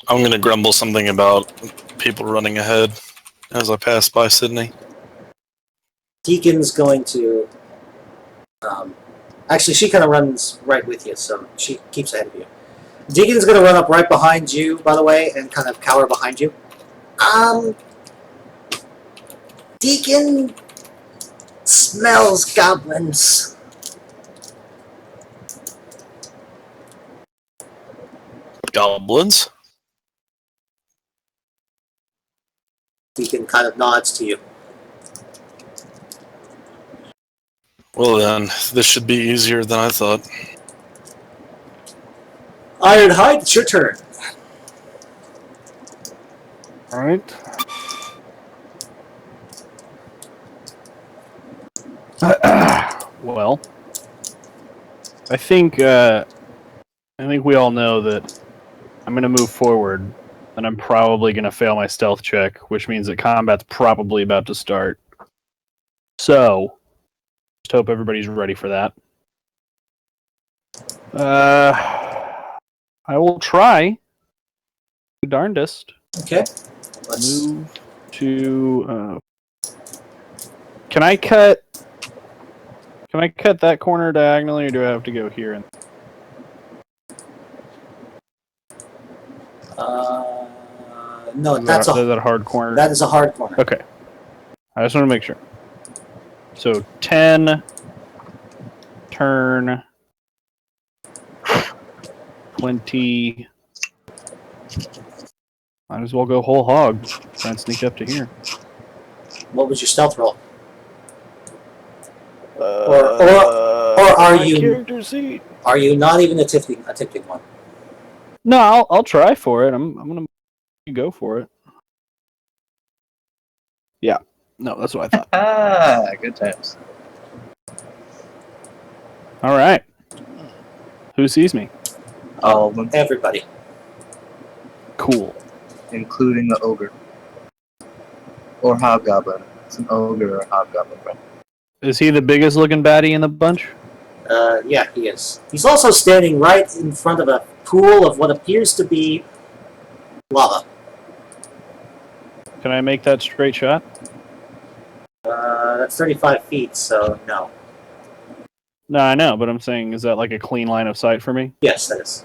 I'm gonna grumble something about people running ahead as I pass by Sydney. Deacon's going to. Actually, she kind of runs right with you, so she keeps ahead of you. Deacon's going to run up right behind you, by the way, and kind of cower behind you. Deacon smells goblins. Goblins? Deacon kind of nods to you. Well then, this should be easier than I thought. Ironhide, it's your turn. All right. Well, I think we all know that I'm going to move forward, and I'm probably going to fail my stealth check, which means that combat's probably about to start. So, just hope everybody's ready for that. I will try. Darndest. Okay. Let's. Move to. Can I cut that corner diagonally, or do I have to go here? And No, that's is that a hard corner? that is a hard corner. Okay. I just want to make sure. So 10, turn, 20. Might as well go whole hog. Try and sneak up to here. What was your stealth roll? Or are my you character sheet. are you not even attempting one? No, I'll try for it. I'm gonna go for it. Yeah. No, that's what I thought. Ah, good times. All right. Who sees me? All of them, Everybody. Cool. including the ogre. Or hobgoblin. It's an ogre or a hobgoblin, right? Is he the biggest looking baddie in the bunch? Yeah, he is. He's also standing right in front of a pool of what appears to be lava. Can I make that straight shot? That's 35 feet, so no. No, I know, but I'm saying, is that like a clean line of sight for me? Yes, that is.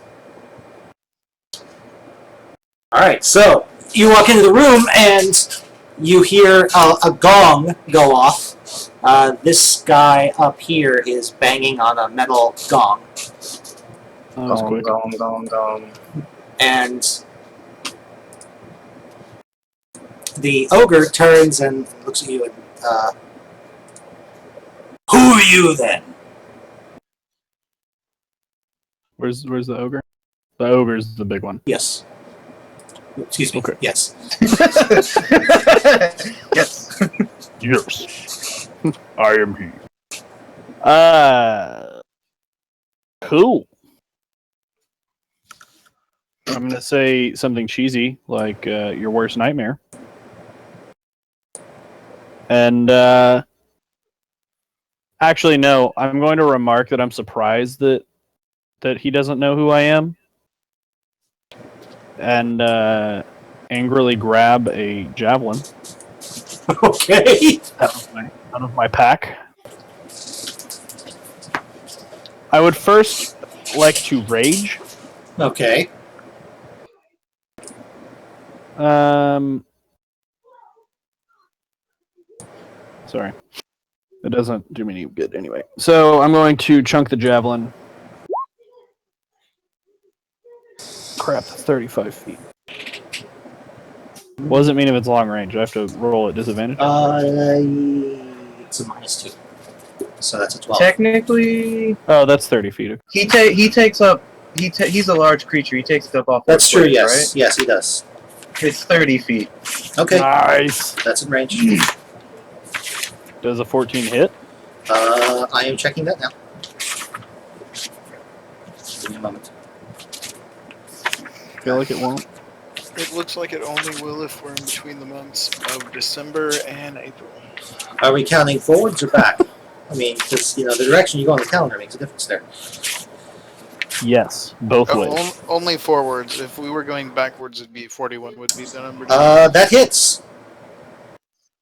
Alright, so you walk into the room and you hear a gong go off. This guy up here is banging on a metal gong. That was Gong, quick. gong, gong, gong. And the ogre turns and looks at you and, who are you then? Where's the ogre? The ogre's the big one. Yes. Excuse me. Okay. Yes. Yes. Yes. I am he. Cool. I'm gonna say something cheesy, like your worst nightmare. And actually, no. I'm going to remark that I'm surprised that he doesn't know who I am, and angrily grab a javelin Okay. out of my pack. I would first like to rage. Okay. Sorry. It doesn't do me any good anyway. So I'm going to chunk the javelin. Crap, that's 35 feet. What does it mean if it's long range? I have to roll at disadvantage? It's a -2. So that's a 12. Technically, Oh, that's 30 feet. he takes up. He's a large creature. He takes up off. That's true, place, yes. Right? Yes, he does. It's 30 feet. Okay. Nice. That's in range. Does a 14 hit? I am checking that now. Give me a moment. Feel like it won't. It looks like it only will if we're in between the months of December and April. Are we counting forwards or back? I mean, because, the direction you go on the calendar makes a difference there. Yes, both Oh, ways. only forwards. If we were going backwards, it'd be 41 would be the number. That hits.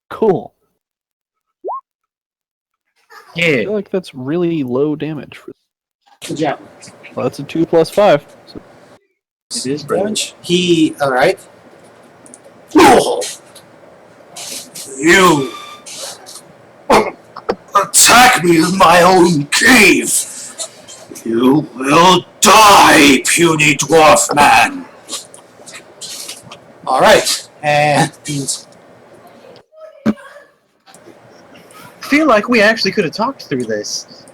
Cool. I Yeah. feel like that's really low damage. Good job. Well, that's a 2 plus 5. So It is Damage. He. Alright. Oh! You attack me in my own cave! You will die, puny dwarf man! Alright, and I feel like we actually could have talked through this.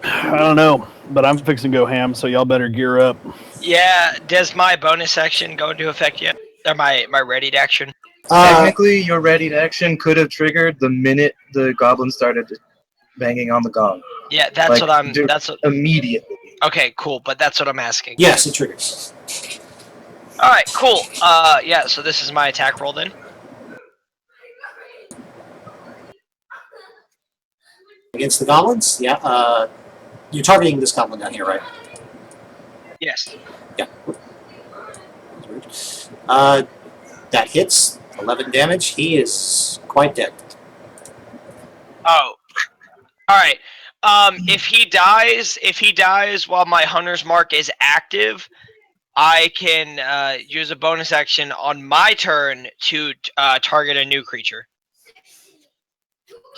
I don't know, but I'm fixing to go ham, so y'all better gear up. Yeah, does my bonus action go into effect yet? Or my readied action? Technically, your ready to action could have triggered the minute the goblin started banging on the gong. Yeah, that's Like, what I'm. dude. That's what. Immediately. Okay, cool. But that's what I'm asking. yes, it triggers. All right, cool. Yeah. So this is my attack roll then. Against the goblins? Yeah, you're targeting this goblin down here, right? Yes. That hits. 11 damage. He is quite dead. Oh. All right. If he dies while my hunter's mark is active, I can use a bonus action on my turn to target a new creature.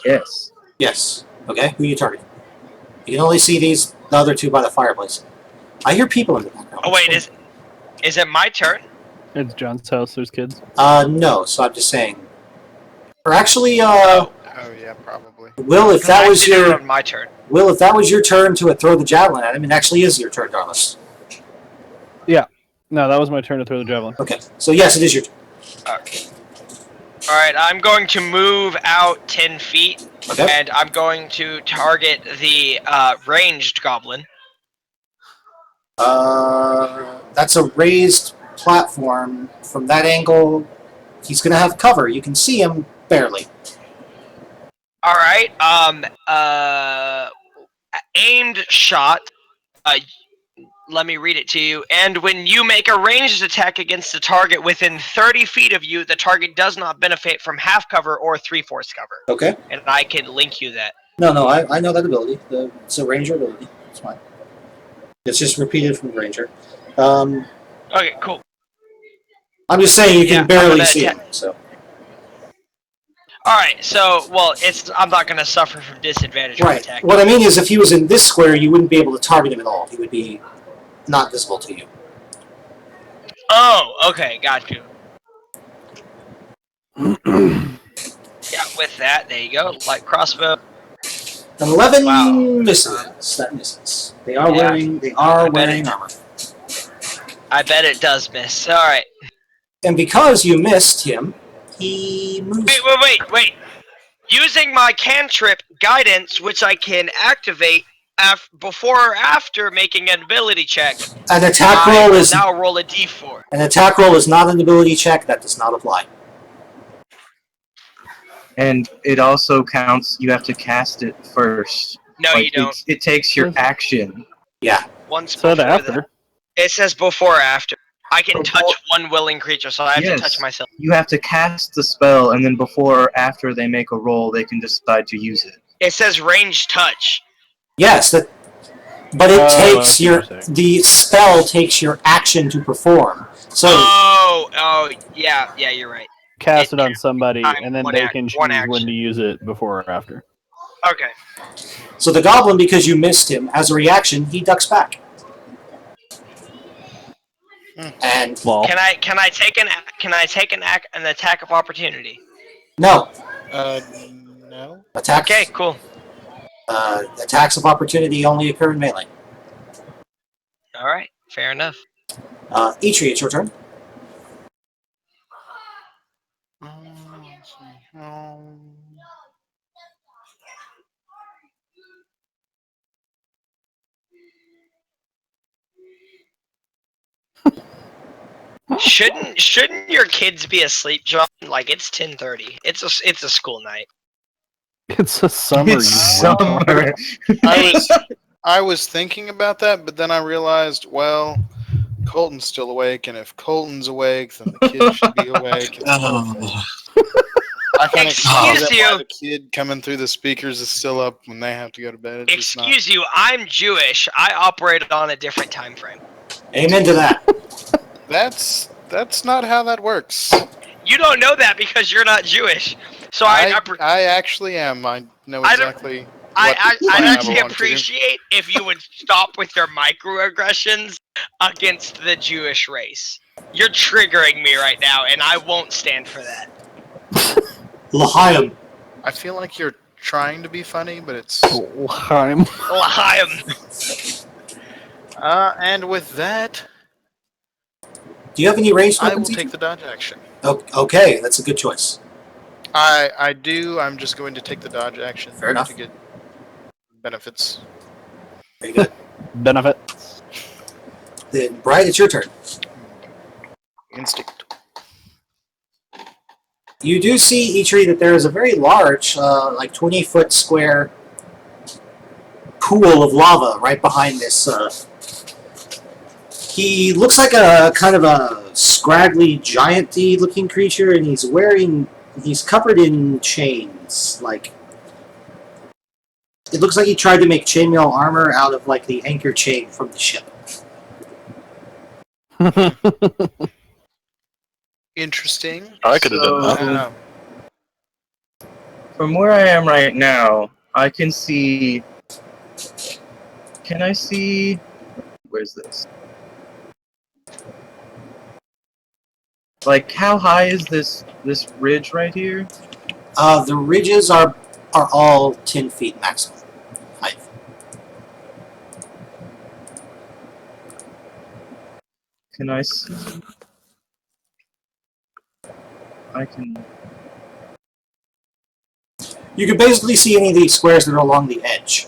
Yes. Yes. Okay, who are you targeting? You can only see the other two by the fireplace. I hear people in the background. Oh wait, is it my turn? It's John's house, there's kids. No, so I'm just saying. Or actually, Oh yeah, probably. Will, if that was your on my turn. Will, if that was your turn to throw the javelin at him, it actually is your turn, Darlis. No, that was my turn to throw the javelin. Okay, so yes, it is your turn. All right, I'm going to move out 10 feet, Okay. and I'm going to target the ranged goblin. That's a raised platform. From that angle, he's going to have cover. You can see him barely. All right. Aimed shot. Let me read it to you. And when you make a ranged attack against a target within 30 feet of you, the target does not benefit from half cover or 3/4 cover. Okay. And I can link you that. No, I know that ability. It's a ranger ability. It's fine. It's just repeated from the ranger. Okay, cool. I'm just saying you Yeah, can I'm barely gonna see attack. him. So All right. So, well, I'm not going to suffer from disadvantage from right. attack. What I mean is, if he was in this square, you wouldn't be able to target him at all. He would be not visible to you. Oh, okay, got you. Yeah, with that, there you go. Light crossbow. 11 Wow. misses. That misses. They are Yeah. wearing I bet wearing it- armor. I bet it does miss. All right. And because you missed him, he moves. Wait. Using my cantrip guidance, which I can activate before or after making an ability check, An attack I roll will is now roll a d4. an attack roll is not an ability check. That does not apply. And it also counts, you have to cast it first. No, Like, you don't. It takes your action. Yeah. Once So before after. that. It says before or after. I can Before- touch one willing creature, so I have Yes. to touch myself. You have to cast the spell, and then before or after they make a roll, they can decide to use it. It says range touch. Yes, but it Oh, takes I your see what you're saying. the spell takes your action to perform. So Oh, yeah, you're right. Cast it on somebody, I'm and then one they act- can choose one when action. to use it before or after. Okay. so the goblin, because you missed him, as a reaction, he ducks back. And Well, Can I take an attack of opportunity? no No. attacks. Okay, cool. Attacks of opportunity only occur in melee. All right, fair enough. Eitri, it's your turn. Let's see. Shouldn't your kids be asleep, John? Like it's 10:30. It's a school night. It's a summer. It's you summer. I was thinking about that, but then I realized, well, Colton's still awake, and if Colton's awake, then the kid should be awake. It's perfect. I can Excuse excuse you. why the kid coming through the speakers is still up when they have to go to bed. It's just not. Excuse you, I'm Jewish. I operate on a different time frame. Amen to that. That's not how that works. You don't know that because you're not Jewish. So I actually am. I know I don't- exactly. I'd plan I actually belong to. appreciate if you would stop with your microaggressions against the Jewish race. You're triggering me right now, and I won't stand for that. L'chaim. I feel like you're trying to be funny, but it's. L'chaim. L'chaim. And with that, Do you have any ranged I will weapons? take the dodge action. Okay, that's a good choice. I do. I'm just going to take the dodge action Fair enough. to get benefits. Very good. Benefit. Then, Brian, it's your turn. Instinct. You do see, Eitri, that there is a very large, like 20-foot square pool of lava right behind this. He looks like a kind of a scraggly, giant-y looking creature, and he's covered in chains. Like, it looks like he tried to make chainmail armor out of like the anchor chain from the ship. Interesting. I could have done I that. don't know. From where I am right now, I can see. Can I see? Where's this? Like, how high is this ridge right here? The ridges are all 10 feet maximum height. Can I see? I can. You can basically see any of these squares that are along the edge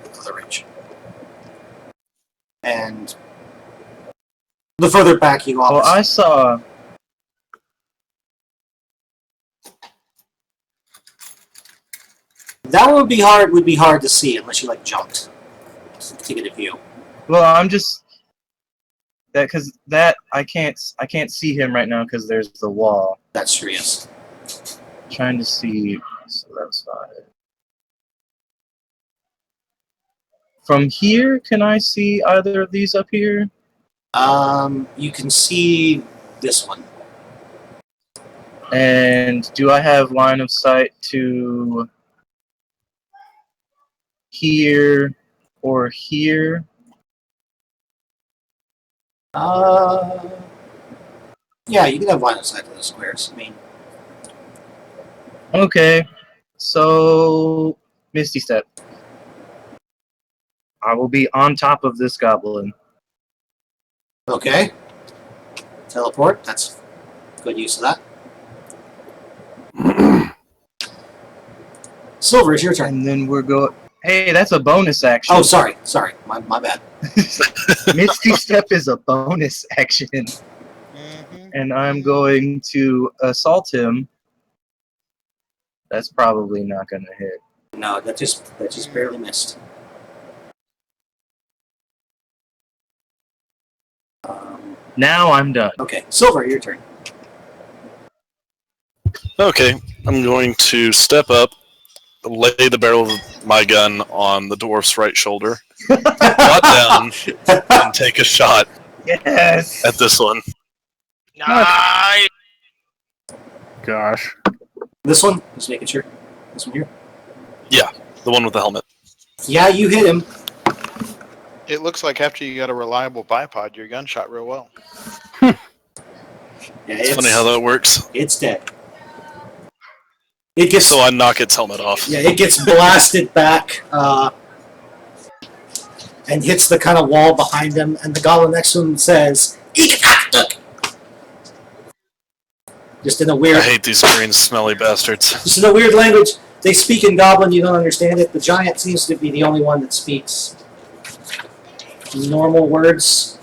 of the ridge. And the further back you Well, I saw. that would be hard to see unless you like jumped to get a view. Well, I'm just that I can't see him right now because there's the wall. That's true, yes. Trying to see. So that's fine. From here, can I see either of these up here? You can see this one. And do I have line of sight to here or here? Yeah, you can have line of sight to the squares. I mean, Okay, so Misty Step. I will be on top of this goblin. okay. Teleport, that's good use of that. Silver, it's your turn. And then we're going. Hey, that's a bonus action. Oh, sorry. My bad. Misty Step is a bonus action. Mhm. And I'm going to assault him. That's probably not going to hit. No, that just barely missed. Now I'm done. Okay, Silver, your turn. Okay, I'm going to step up, lay the barrel of my gun on the dwarf's right shoulder, squat down, and take a shot Yes! at this one. Nice. Gosh. This one, just making sure. This one here. The one with the helmet. Yeah, you hit him. It looks like after you got a reliable bipod, your gun shot real well. Yeah, It's funny how that works. it's dead. It gets So I knock its helmet off. yeah, it gets blasted back and hits the kind of wall behind him, and the goblin next to him says, "Eek-a-cock-duck." Just in a I weird, hate these green, smelly bastards. just in a weird language. They speak in Goblin. You don't understand it. The giant seems to be the only one that speaks normal words.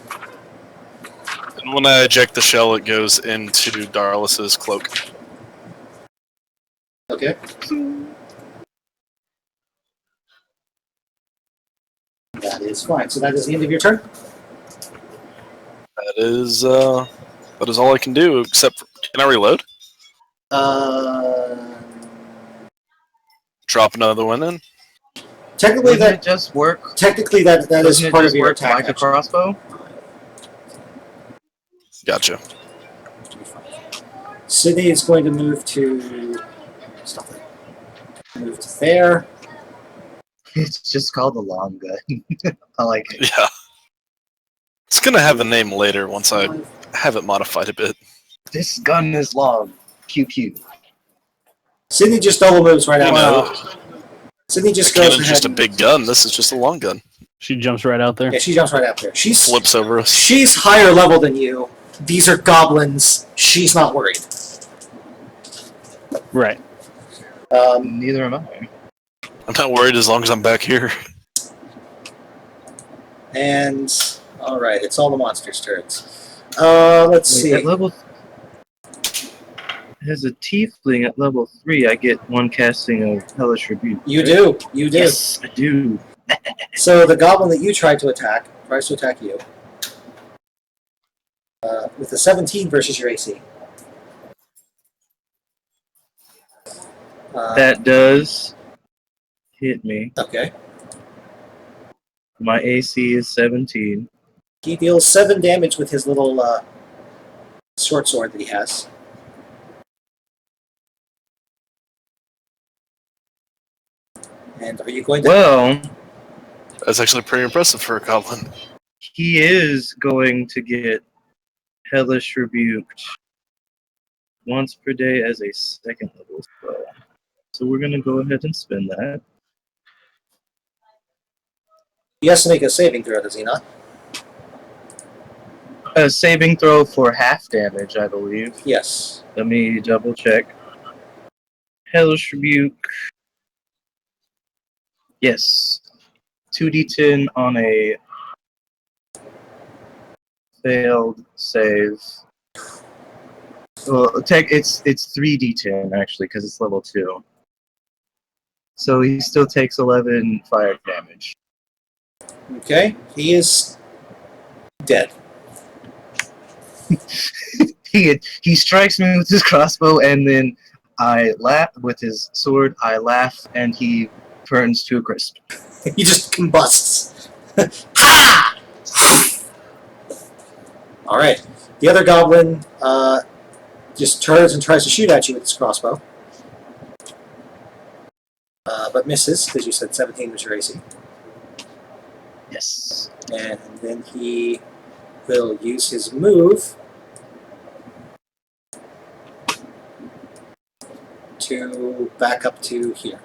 And when I eject the shell, it goes into Darlis's cloak. Okay. That is fine. So that is the end of your turn? That is all I can do. Except, can I reload? Drop another one in. Technically, Doesn't it that just work? technically that is Doesn't it part just of your work attack like a action. crossbow? Gotcha. Sydney is going to move to. Stop it. Move to there. It's just called a long gun. I like it. Yeah. It's gonna have a name later once I have it modified a bit. This gun is long. QQ. Sydney just double moves right You out. know, Sydney the just goes cannon's ahead. just a big gun. This is just a long gun. She jumps right out there. Yeah, she jumps right out there. Flips over us. She's higher level than you. These are goblins. She's not worried. Right. Neither am I. I'm not worried as long as I'm back here. And all right, it's all the monsters' turns. Let's see. At level. As a tiefling at level 3, I get one casting of Hellish Rebuke. You right? do. You do. Yes, I do. So the goblin that you tried to attack tries to attack you with a 17 versus your AC. That does hit me. Okay. My AC is 17. He deals 7 damage with his little short sword that he has. And are you going to? Well, That's actually pretty impressive for a goblin. he is going to get Hellish Rebuked once per day as a second level spell. So we're going to go ahead and spin that. He has to make a saving throw, does he not? A saving throw for half damage, I believe. Yes. Let me double check. Hellish Rebuke. Yes. 2d10 on a failed save. Well, it's 3d10 actually because it's level 2. So he still takes 11 fire damage. Okay. He is dead. He strikes me with his crossbow, and then I laugh with his sword. I laugh, and he turns to a crisp. He just combusts. Ha! All right. The other goblin just turns and tries to shoot at you with his crossbow, but misses because you said 17 was your AC. Yes. And then he will use his move to back up to here.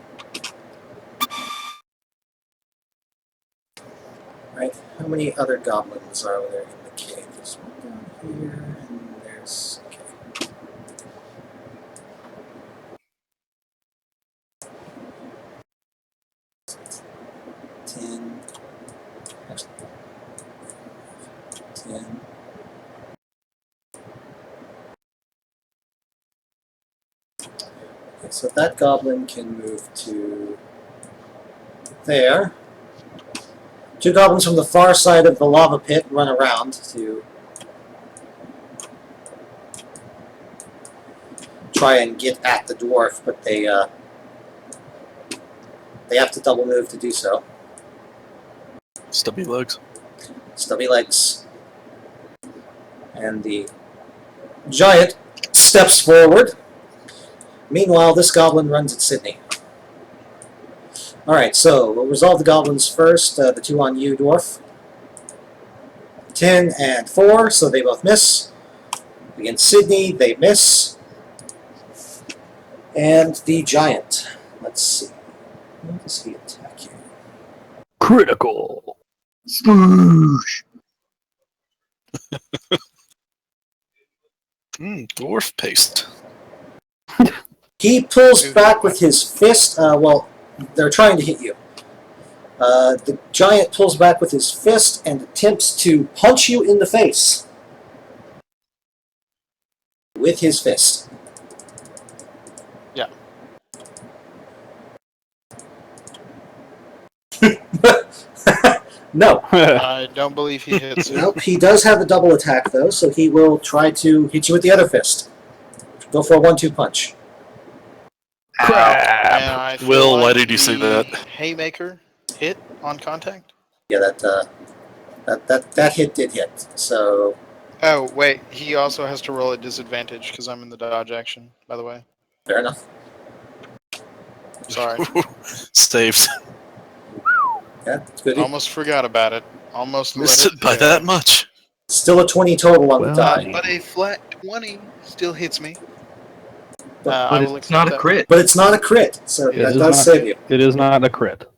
Right? How many other goblins are there in the cave? There's one down here, and there's... Okay. Ten. Actually, 10. Okay, so that goblin can move to there. 2 goblins from the far side of the lava pit run around to try and get at the dwarf, but they have to double move to do so. Stubby legs. Stubby legs. And the giant steps forward. Meanwhile, this goblin runs at Sydney. Alright, so we'll resolve the goblins first. The 2 on you, dwarf. 10 and 4, so they both miss. Against Sydney, they miss. And the giant. Let's see. What does he attack here? Critical. Spoosh! Dwarf paste. He pulls back with his fist. Well, they're trying to hit you. The giant pulls back with his fist and attempts to punch you in the face. with his fist. Yeah. No. I don't believe he hits it. Nope, he does have the double attack, though, so he will try to hit you with the other fist. Go for a 1-2 punch. And I feel Will, like why did you say the that? Haymaker hit on contact? Yeah, that hit did hit. So, Oh, wait. He also has to roll at disadvantage because I'm in the dodge action, by the way. fair enough. Sorry. Saved. Yeah, it's good. Almost forgot about it. Almost Missed let it by that much. Still a 20 total on the Well, die. But a flat 20 still hits me. But I will It's not a accept crit. But it's not a crit, so It that is does not- save you. It is not a crit.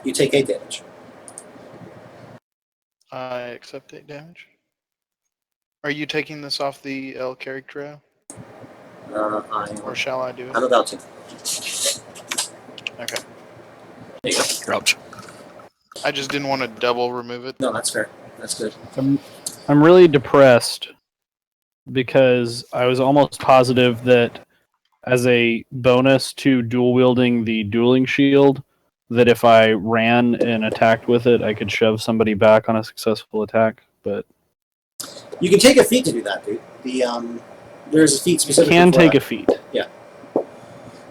You take 8 damage. that. I accept 8 damage. Are you taking this off the L character, or shall I do it? I'm about to. Okay. There you go. Ouch. I just didn't want to double remove it. No, that's fair. That's good. I'm really depressed because I was almost positive that as a bonus to dual wielding the dueling shield, that if I ran and attacked with it, I could shove somebody back on a successful attack. But You can take a feat to do that, dude. There's a feat you specifically can for take that. a feat.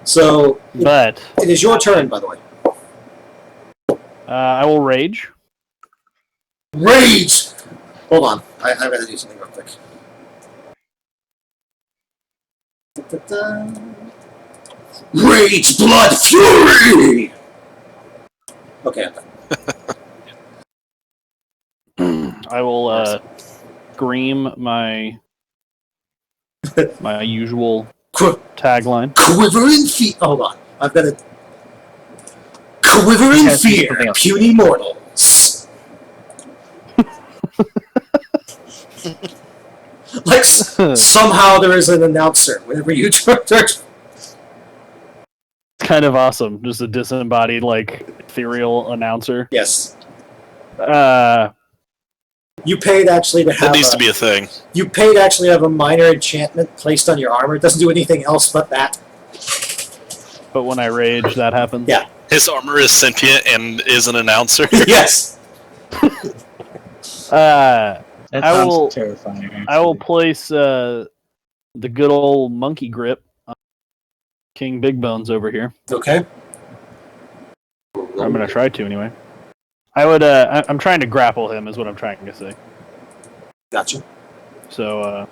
So, But it is your turn, by the way. I will rage. Rage! Hold on. I've got to do something real quick. Da-da-da. Rage, blood, fury! Okay, I'm done. I will scream my usual tagline. Quivering fear. Hold on. I've got to. Quivering Yes, fear, something else. puny mortals. Like, somehow there is an announcer whenever you turn. Kind of awesome. Just a disembodied, like, ethereal announcer. Yes. You paid actually to have. That needs to be a thing. You paid actually to have a minor enchantment placed on your armor. It doesn't do anything else but that. But when I rage, that happens. Yeah. His armor is sentient and is an announcer. Yes. That I sounds will- terrifying. I will place the good old monkey grip on King Big Bones over here. Okay. I'm gonna try to anyway. I would. I'm trying to grapple him, is what I'm trying to say. Gotcha. So.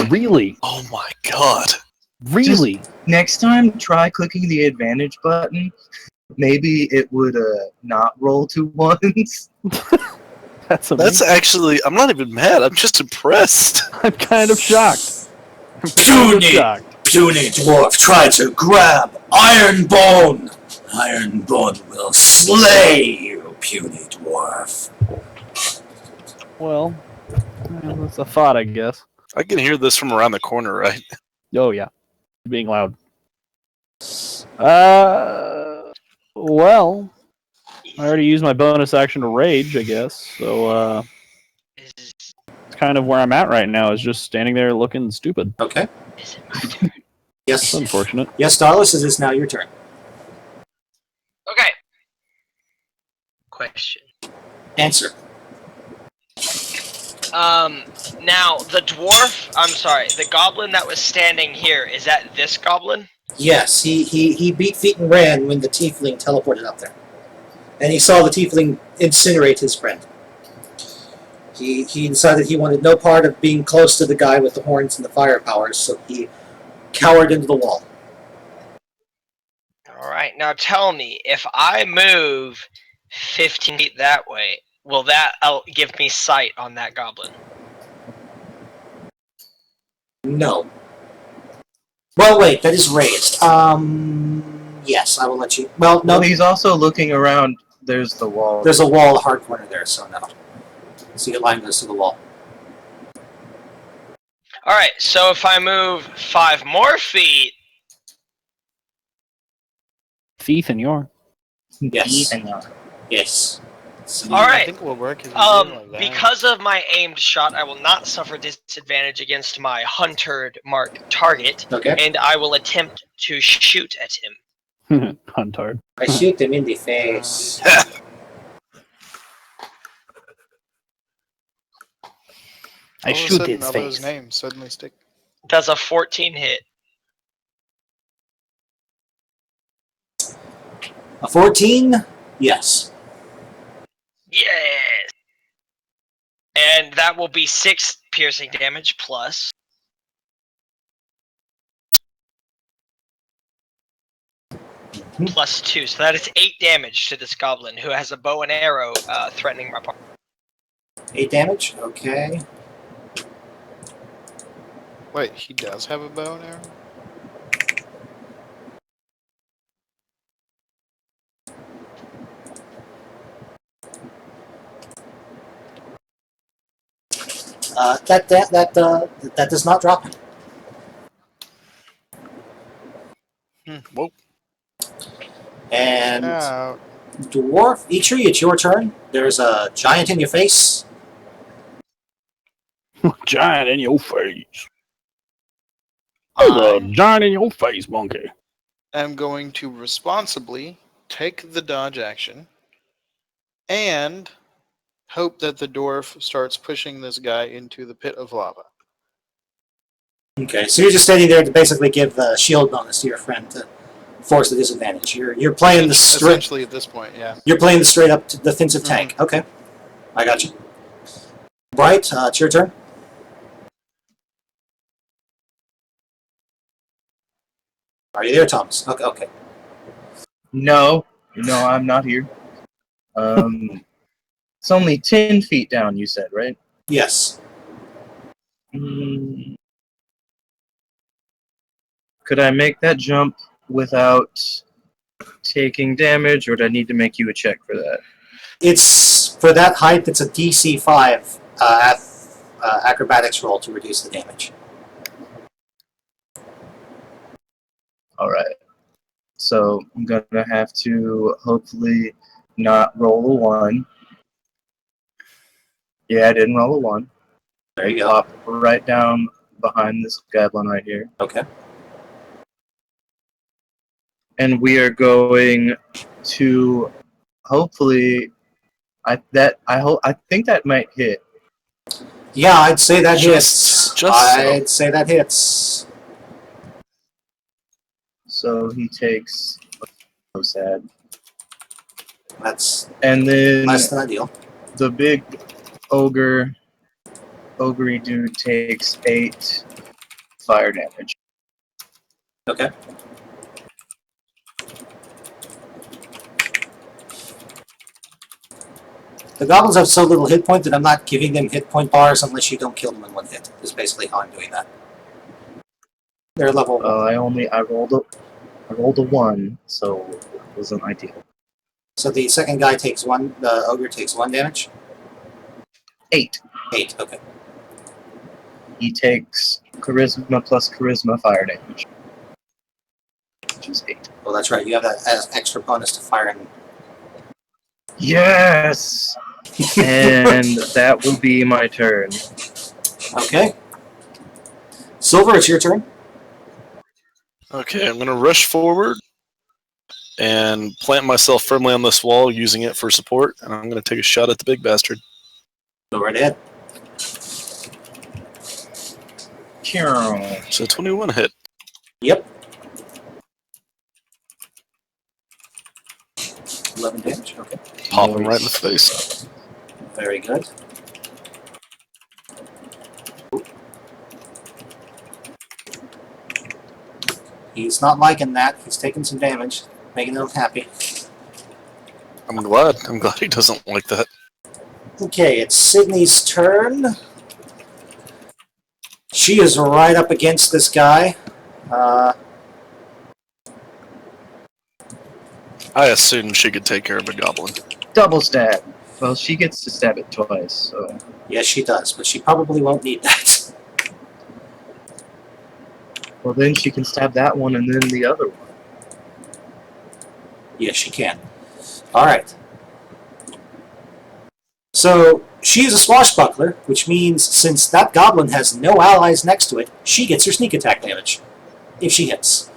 Really, Oh my god. really. Next time, try clicking the advantage button. Maybe it would not roll 2 ones. That's amazing. That's actually, I'm not even mad. I'm just impressed. I'm kind of shocked. Puny, puny dwarf, try to grab Ironbone. Ironbone will slay you, puny dwarf. Well, that's a thought, I guess. I can hear this from around the corner, right? Oh yeah, being loud. Well, I already used my bonus action to rage, I guess. So it's kind of where I'm at right now. Is just standing there looking stupid. Okay. Is it my turn? Yes. It's unfortunate. Yes, Darlis, it is now your turn. Okay. Question. Answer. Now the the goblin that was standing here, is that this goblin? Yes, he beat feet and ran when the tiefling teleported up there. And he saw the tiefling incinerate his friend. He decided he wanted no part of being close to the guy with the horns and the fire powers, so he cowered into the wall. Alright, now tell me, if I move 15 feet that way, will that give me sight on that goblin? No. Well, wait, that is raised. Yes, I will let you. Well, no, Well, he's also looking around. There's the wall. there's a wall, a hard corner there, so no. So your line goes to the wall. Alright, so if I move 5 more feet, Thief and your. Yes. And, Yes. See, All I right. think what will work is we do it like that. Because of my aimed shot, I will not suffer disadvantage against my hunter mark target, Okay. and I will attempt to shoot at him. Huntard. I shoot him in the face. I All of a shoot sudden, its all those face. names suddenly stick. Does a 14 hit? A 14? Yes. Yes! And that will be 6 piercing damage plus. Plus 2, so that is 8 damage to this goblin who has a bow and arrow threatening my partner. 8 damage? Okay. Wait, he does have a bow and arrow? That does not drop him. Whoa. And Out. dwarf, Eitri, it's your turn. There's a giant in your face. Giant in your face. There's a giant in your face, monkey. I'm going to responsibly take the dodge action and hope that the dwarf starts pushing this guy into the pit of lava. Okay, so you're just standing there to basically give the shield bonus to your friend to force the disadvantage. You're playing the straight. Essentially, at this point, yeah. You're playing the straight up defensive tank. Okay, I got you. Bright, it's your turn. Are you there, Thomas? Okay. Okay. No, I'm not here. It's only 10 feet down, you said, right? Yes. Could I make that jump without taking damage, or do I need to make you a check for that? It's for that height. It's a DC 5 acrobatics roll to reduce the damage. All right. So I'm gonna have to hopefully not roll a 1. Yeah, I didn't roll a 1. There you go. Pop right down behind this goblin right here. Okay. And we are going to hopefully I think that might hit. Yeah, I'd say that Just hits. I'd say that hits. So he takes so sad. That's And then less than ideal. the big ogre dude takes 8 fire damage. Okay. The goblins have so little hit point that I'm not giving them hit point bars unless you don't kill them in one hit. Is basically how I'm doing that. They're level 1. I rolled a 1, so it wasn't ideal. So the second guy takes 1. The ogre takes 1 damage. 8. 8. Okay. He takes charisma plus charisma fire damage, which is 8. Well, that's right. You have that as extra bonus to firing. Yes. And that will be my turn. Okay. Silver, it's your turn. Okay, I'm going to rush forward and plant myself firmly on this wall, using it for support, and I'm going to take a shot at the big bastard. Go right ahead. So 21 hit. Yep. 11 damage. Okay. Pop him right in the face. Very good. He's not liking that. He's taking some damage, making him happy. I'm glad. I'm glad he doesn't like that. Okay, it's Sydney's turn. She is right up against this guy. I assumed she could take care of a goblin. Double stab. Well, she gets to stab it twice, so. Yes, she does, but she probably won't need that. Well, then she can stab that one and then the other one. Yes, she can. All right. So she is a swashbuckler, which means since that goblin has no allies next to it, she gets her sneak attack damage if she hits.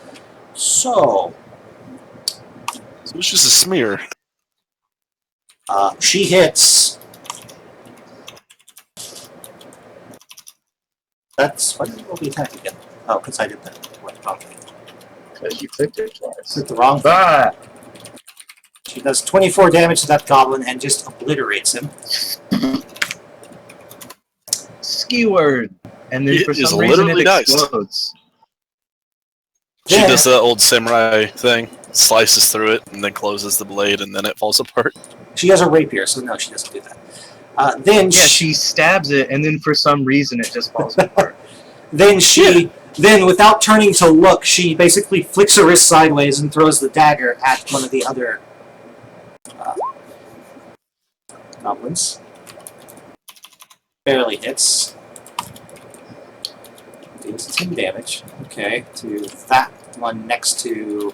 So So it's just a smear. she hits. That's why did it roll the attack again? Oh, because I did that. What? Okay. Because you clicked it twice. Is it the wrong thing? Ah! She does 24 damage to that goblin and just obliterates him. Skewered! And then It for is some reason it literally diced. explodes. She Yeah. does that old samurai thing, slices through it, and then closes the blade, and then it falls apart. She has a rapier, so no, she doesn't do that. Then Yeah, she stabs it, and then for some reason it just falls apart. Then without turning to look, she basically flicks her wrist sideways and throws the dagger at one of the other goblins. Barely hits. Deals 10 damage. Okay, to that one next to...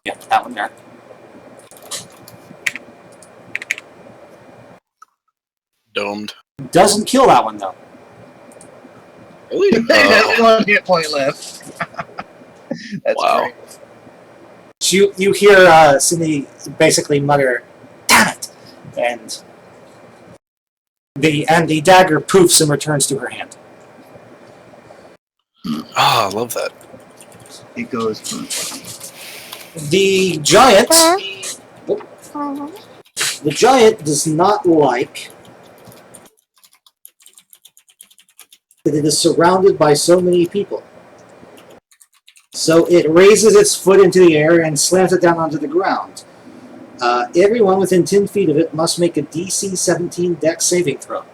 Yeah, that one there. Domed. Doesn't kill that one, though. Really? It has 1 hit point left. That's Wow. great. You hear Cindy basically mutter, "Damn it!" and the dagger poofs and returns to her hand. Ah, I love that. It goes. The giant does not like that it is surrounded by so many people. So it raises its foot into the air and slams it down onto the ground. Everyone within 10 feet of it must make a DC 17 Dex saving throw.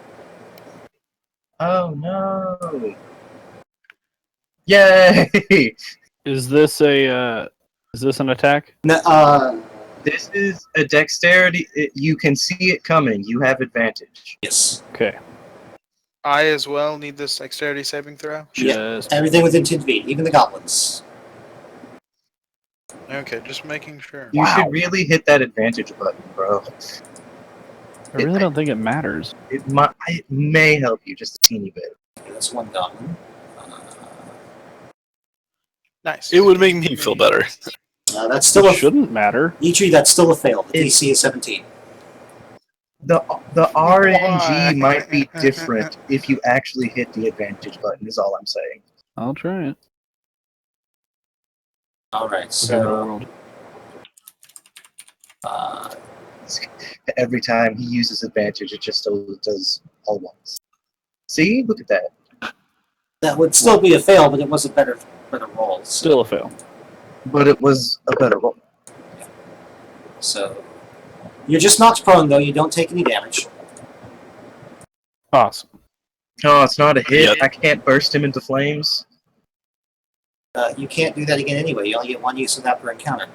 Oh no! Yay! Is this an attack? This is a dexterity. You can see it coming. You have advantage. Yes. Okay. I as well need this dexterity saving throw. Just Everything within 10 feet, even the goblins. Okay, just making sure. You should really hit that advantage button, bro. I really don't think it matters. It may help you just a teeny bit. Okay, that's one goblin. Nice. It would make me feel better. That's still It a shouldn't matter. Ichi, that's still a fail. The It's- DC is 17. The RNG might be different if you actually hit the advantage button. Is all I'm saying. I'll try it. All right, Better so world. Every time he uses advantage, it just does all once. See, look at that. that would still be a fail, but it was a better roll. So, Still a fail. But it was a better roll. so you're just knocked prone, though. You don't take any damage. Awesome. No, it's not a hit. Yep. I can't burst him into flames. You can't do that again anyway. You only get one use of that per encounter.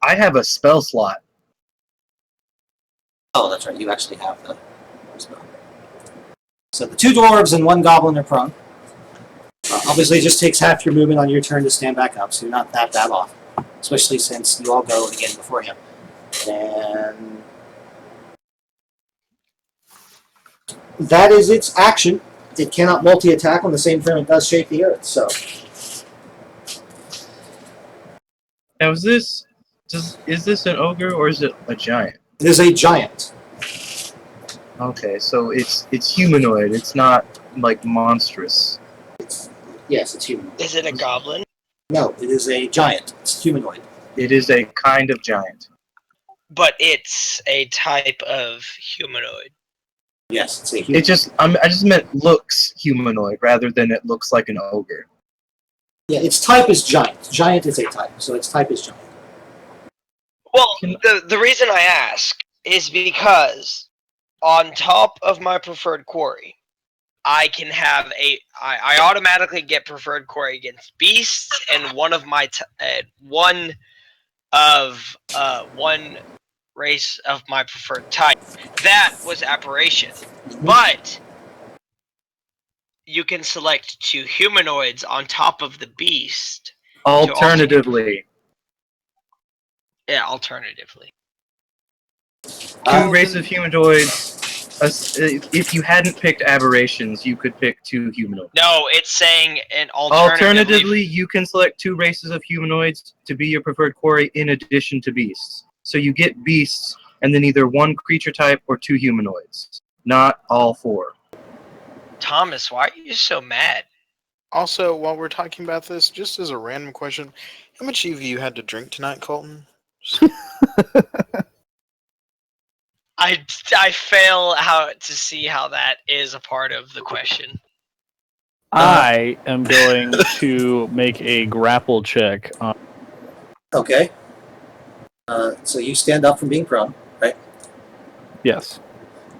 I have a spell slot. Oh, that's right. You actually have the spell. So the two dwarves and one goblin are prone. Obviously, it just takes half your movement on your turn to stand back up, so you're not that bad off. Especially since you all go again before him. And that is its action. It cannot multi-attack on the same turn it does shake the earth, so... Now, is this an ogre or is it a giant? It is a giant. Okay, so it's humanoid. It's not like monstrous. Yes, it's human. Is it a goblin? No, it is a giant. It's humanoid. It is a kind of giant. But it's a type of humanoid. Yes, it's a human. It just I just meant looks humanoid rather than it looks like an ogre. Yeah, its type is giant. Giant is a type, so its type is giant. Well, the reason I ask is because on top of my preferred quarry, I can have I automatically get preferred quarry against beasts, and one race of my preferred type. That was Apparition, but you can select 2 humanoids on top of the beast. Alternatively, Yeah, alternatively. Two races of humanoids. If you hadn't picked aberrations, you could pick two humanoids. No, it's saying an Alternatively, you can select two races of humanoids to be your preferred quarry in addition to beasts. So you get beasts and then either one creature type or two humanoids. Not all four. Thomas, why are you so mad? Also, while we're talking about this, just as a random question, how much have you had to drink tonight, Colton? I fail to see how that is a part of the question. I am going to make a grapple check. Okay. So you stand up from being prone, right? Yes.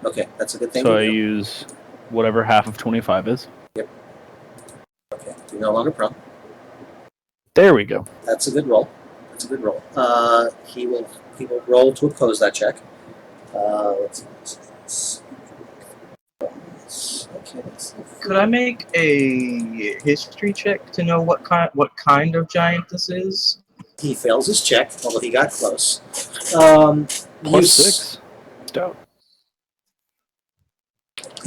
Okay, that's a good thing So to I do. use whatever half of 25 is. Okay, you're no longer prone. There we go. That's a good roll. That's a good roll. He will roll to oppose that check. Let's see. Okay, let's see. Could I make a history check to know what kind of giant this is? He fails his check, although he got close. Plus 6. Stout.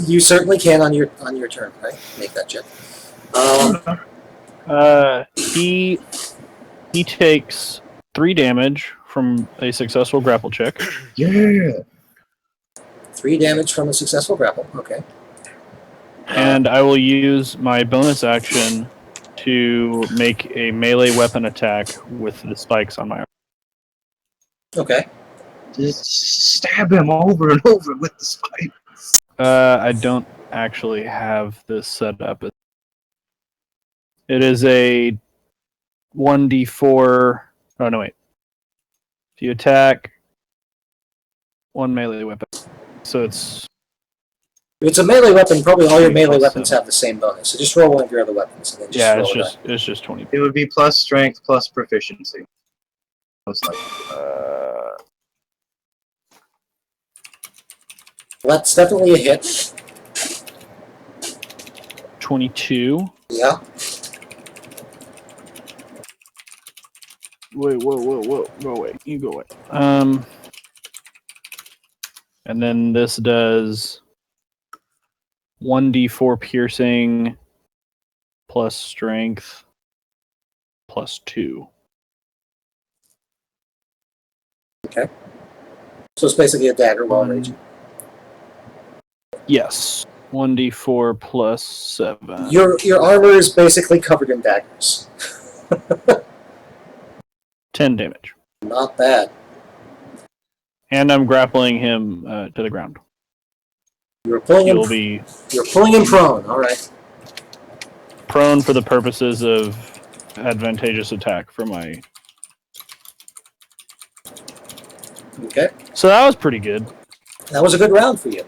You certainly can on your turn, right? Make that check. He takes 3 damage from a successful grapple check. Yeah. 3 damage from a successful grapple. Okay. And I will use my bonus action to make a melee weapon attack with the spikes on my arm. Okay. Just stab him over and over with the spike. I don't actually have this set up. It is a 1d4. Oh, no, wait. If you attack, 1 melee weapon. So it's. If it's a melee weapon, probably all your 3 melee plus weapons 7. have the same bonus. So just roll one of your other weapons. And then just Yeah, roll it's just 20. It would be plus strength plus proficiency. Most likely. That's definitely a hit. 22. Yeah. Wait, whoa. Go away. You go away. And then this does 1d4 piercing plus strength plus 2. Okay. So it's basically a dagger while raging. Yes. 1d4 plus 7. Your armor is basically covered in daggers. 10 damage. Not bad. And I'm grappling him to the ground. You're pulling him. He'll be You're pulling him prone. All right. prone for the purposes of advantageous attack for my. Okay. So that was pretty good. That was a good round for you.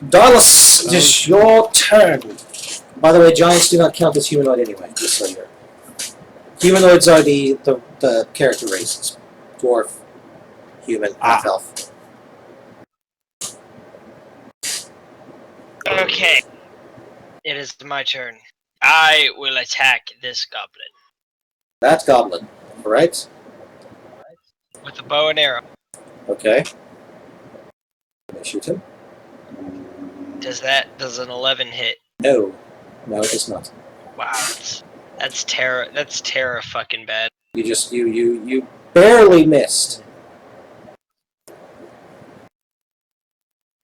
Darlis, it is your turn. By the way, giants do not count as humanoid anyway, just so you're. Humanoids are the character races. Dwarf, human, half-elf. Okay. It is my turn. I will attack this goblin That goblin, alright? with a bow and arrow. Okay. Can I shoot him? Does an 11 hit? No. No, it does not. Wow, that's terror fucking bad. You barely missed.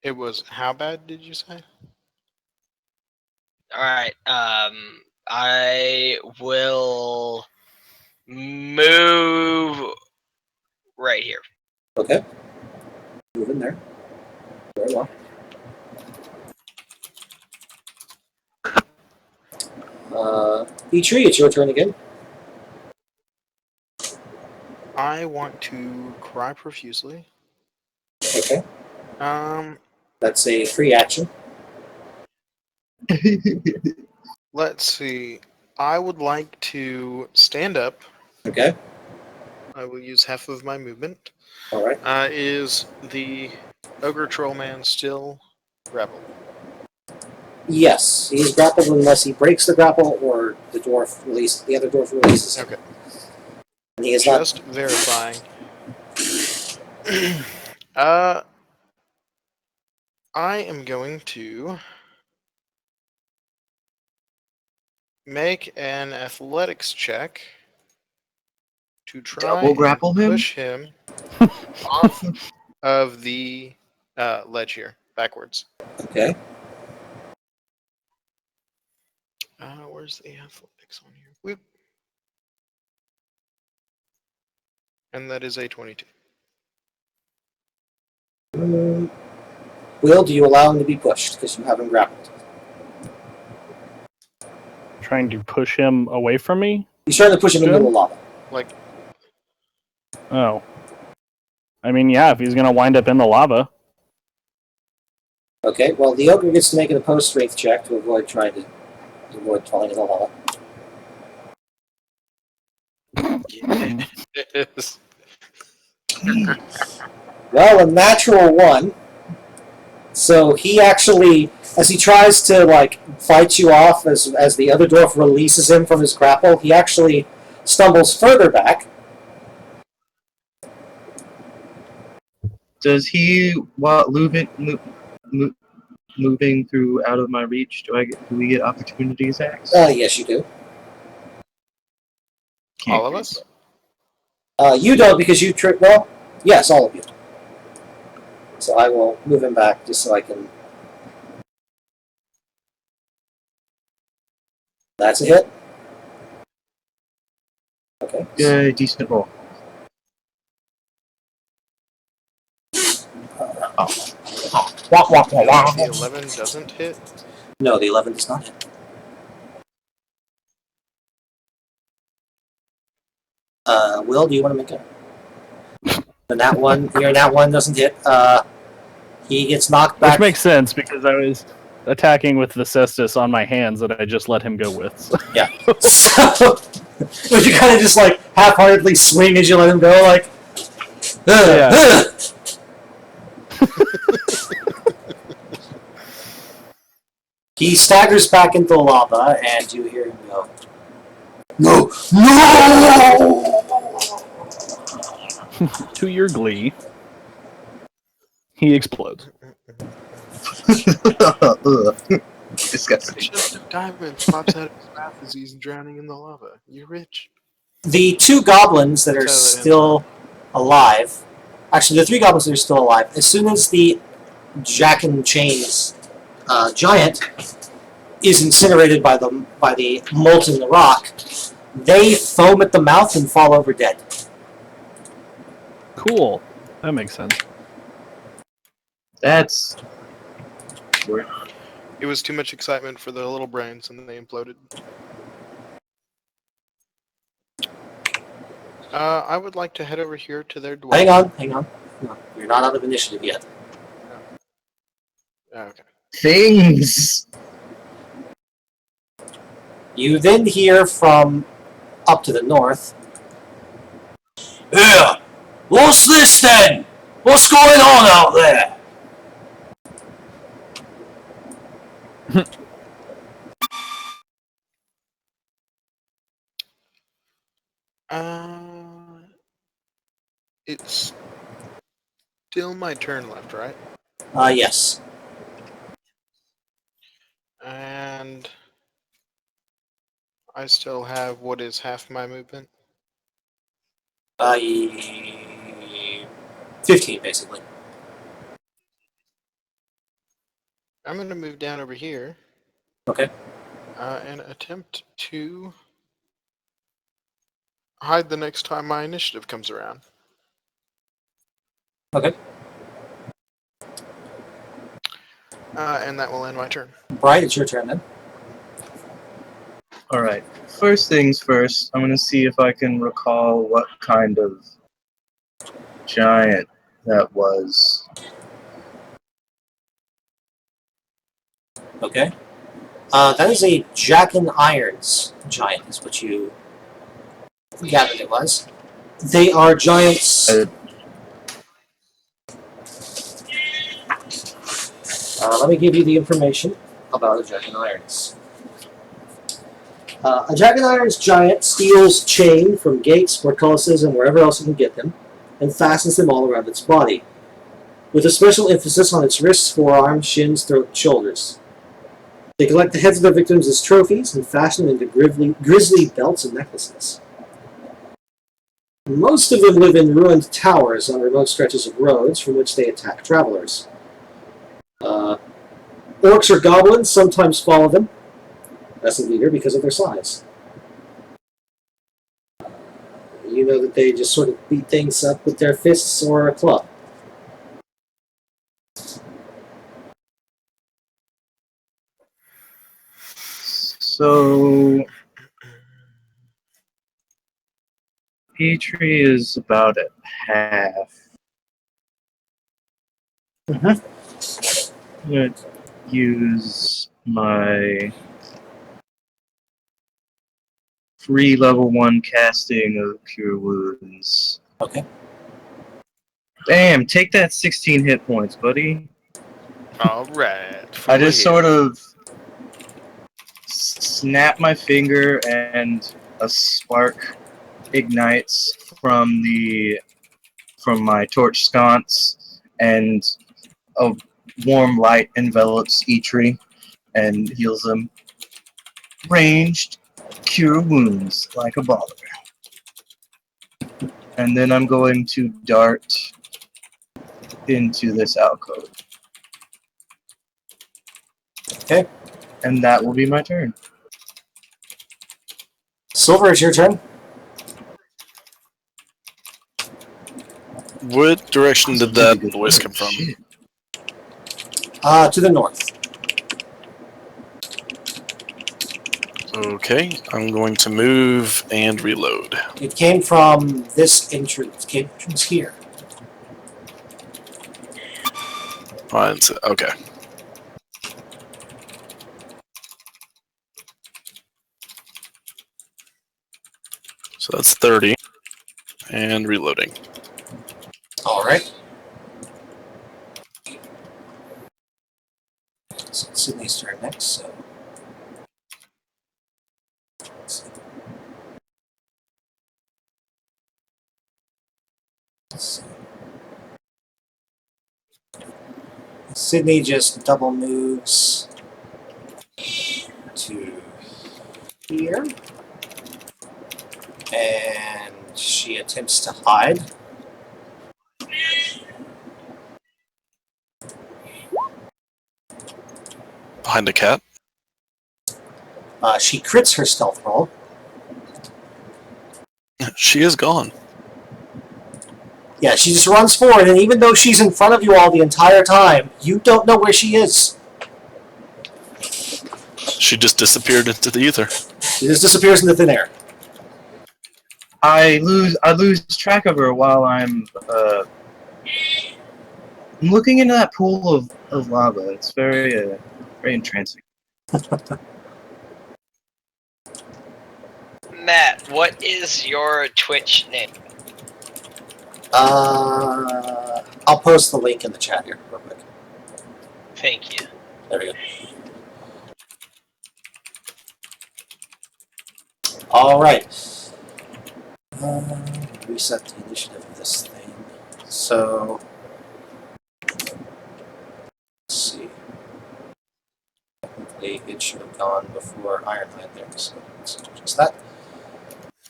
It was how bad did you say? Alright, I will move right here. Okay. Move in there. Very well. Petrie, it's your turn again. I want to cry profusely. Okay. That's a free action. Let's see. I would like to stand up. Okay. I will use half of my movement. All right. Is the ogre troll man still grappled? Yes, he's grappled unless he breaks the grapple or the other dwarf releases him. Okay. And he is Just verifying. I am going to make an athletics check to try Double grapple and him? push him off of the ledge here, backwards. Okay. Where's the athletics on here? Whoop. And that is a 22. Will, do you allow him to be pushed because you have him grappled? Trying to push him away from me? He's trying to push him into the lava. Like, Oh. I mean, yeah, if he's gonna wind up in the lava. Okay, well, the ogre gets to make an opposed strength check to avoid falling in the lava. yes. Well, a natural 1. So he actually, as he tries to fight you off, as the other dwarf releases him from his grapple, he actually stumbles further back. Does he, while moving through out of my reach, do we get opportunity attacks? Yes, you do. All of us? You don't because you trick. Well, yes, all of you. So I will move him back just so I can. That's a hit. Okay. Good, decent roll. The 11 doesn't hit. No, the 11 does not hit. Will, do you want to make a? The nat 1, your nat 1 doesn't hit. He gets knocked back. Which makes sense because I was attacking with the cestus on my hands that I just let him go with. So. Yeah. So, but you kind of just half-heartedly swing as you let him go, Yeah. He staggers back into the lava, and you hear him go, "No! No!" To your glee, he explodes. Disgusting. Chest of diamonds pops out of his mouth as he's drowning in the lava. You're rich. The 2 goblins that are still alive, actually the 3 goblins that are still alive, as soon as the Jack and Chains giant is incinerated by the molten rock, they foam at the mouth and fall over dead. Cool. That makes sense. That's weird. It was too much excitement for the little brains, and they imploded. I would like to head over here to their dwelling. Hang on. No, you're not out of initiative yet. Okay. Things. You then hear from up to the north. Yeah! What's this then? What's going on out there? It's still my turn left, right? Yes. And I still have what is half my movement. 15, basically. I'm going to move down over here. Okay. And attempt to hide the next time my initiative comes around. Okay. And that will end my turn. Brian, it's your turn then. Alright. First things first, I'm gonna see if I can recall what kind of giant that was. Okay. That is a Jack and Irons giant, is what you gathered it was. They are giants. Let me give you the information about a Jack and Irons. A Jack and Irons giant steals chain from gates, portcullises, and wherever else you can get them, and fastens them all around its body. with a special emphasis on its wrists, forearms, shins, throat, and shoulders. They collect the heads of their victims as trophies and fashion them into grisly belts and necklaces. Most of them live in ruined towers on remote stretches of roads from which they attack travelers. Orcs or goblins sometimes follow them as a leader because of their size. You know that they just sort of beat things up with their fists or a club. So Petrie is about at half. I'm gonna use my free level 1 casting of Cure Wounds. Okay. Bam! Take that 16 hit points, buddy. All right. I just sort of snap my finger and a spark ignites from my torch sconce, and a warm light envelops Eitri and heals him. Ranged Cure Wounds like a baller. And then I'm going to dart into this alcove. Okay. And that will be my turn. Silver, it's your turn. What direction did that voice come from? To the north. Okay, I'm going to move and reload. It came from this entrance. Entrance here. Okay. So that's 30. And reloading. All right. So it's Sydney's turn next. So. Sydney just double moves to here, and she attempts to hide. Behind a cat? She crits her stealth roll. She is gone. Yeah, she just runs forward, and even though she's in front of you all the entire time, you don't know where she is. She just disappeared into the ether. She just disappears into thin air. I lose track of her while I'm looking into that pool of lava. It's very entrancing. Matt, what is your Twitch name? I'll post the link in the chat here real quick. Thank you. There we go. All right. Reset the initiative of this thing. So, let's see. Technically, it should have gone before Ironhide there, so let's adjust that.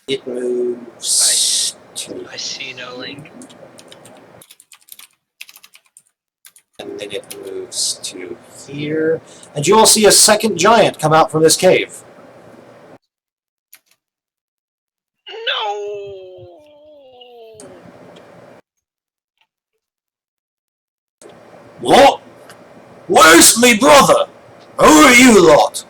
It moves to... I see no link. And then it moves to here. And you will see a second giant come out from this cave. No. What? Where's me brother? Who are you lot?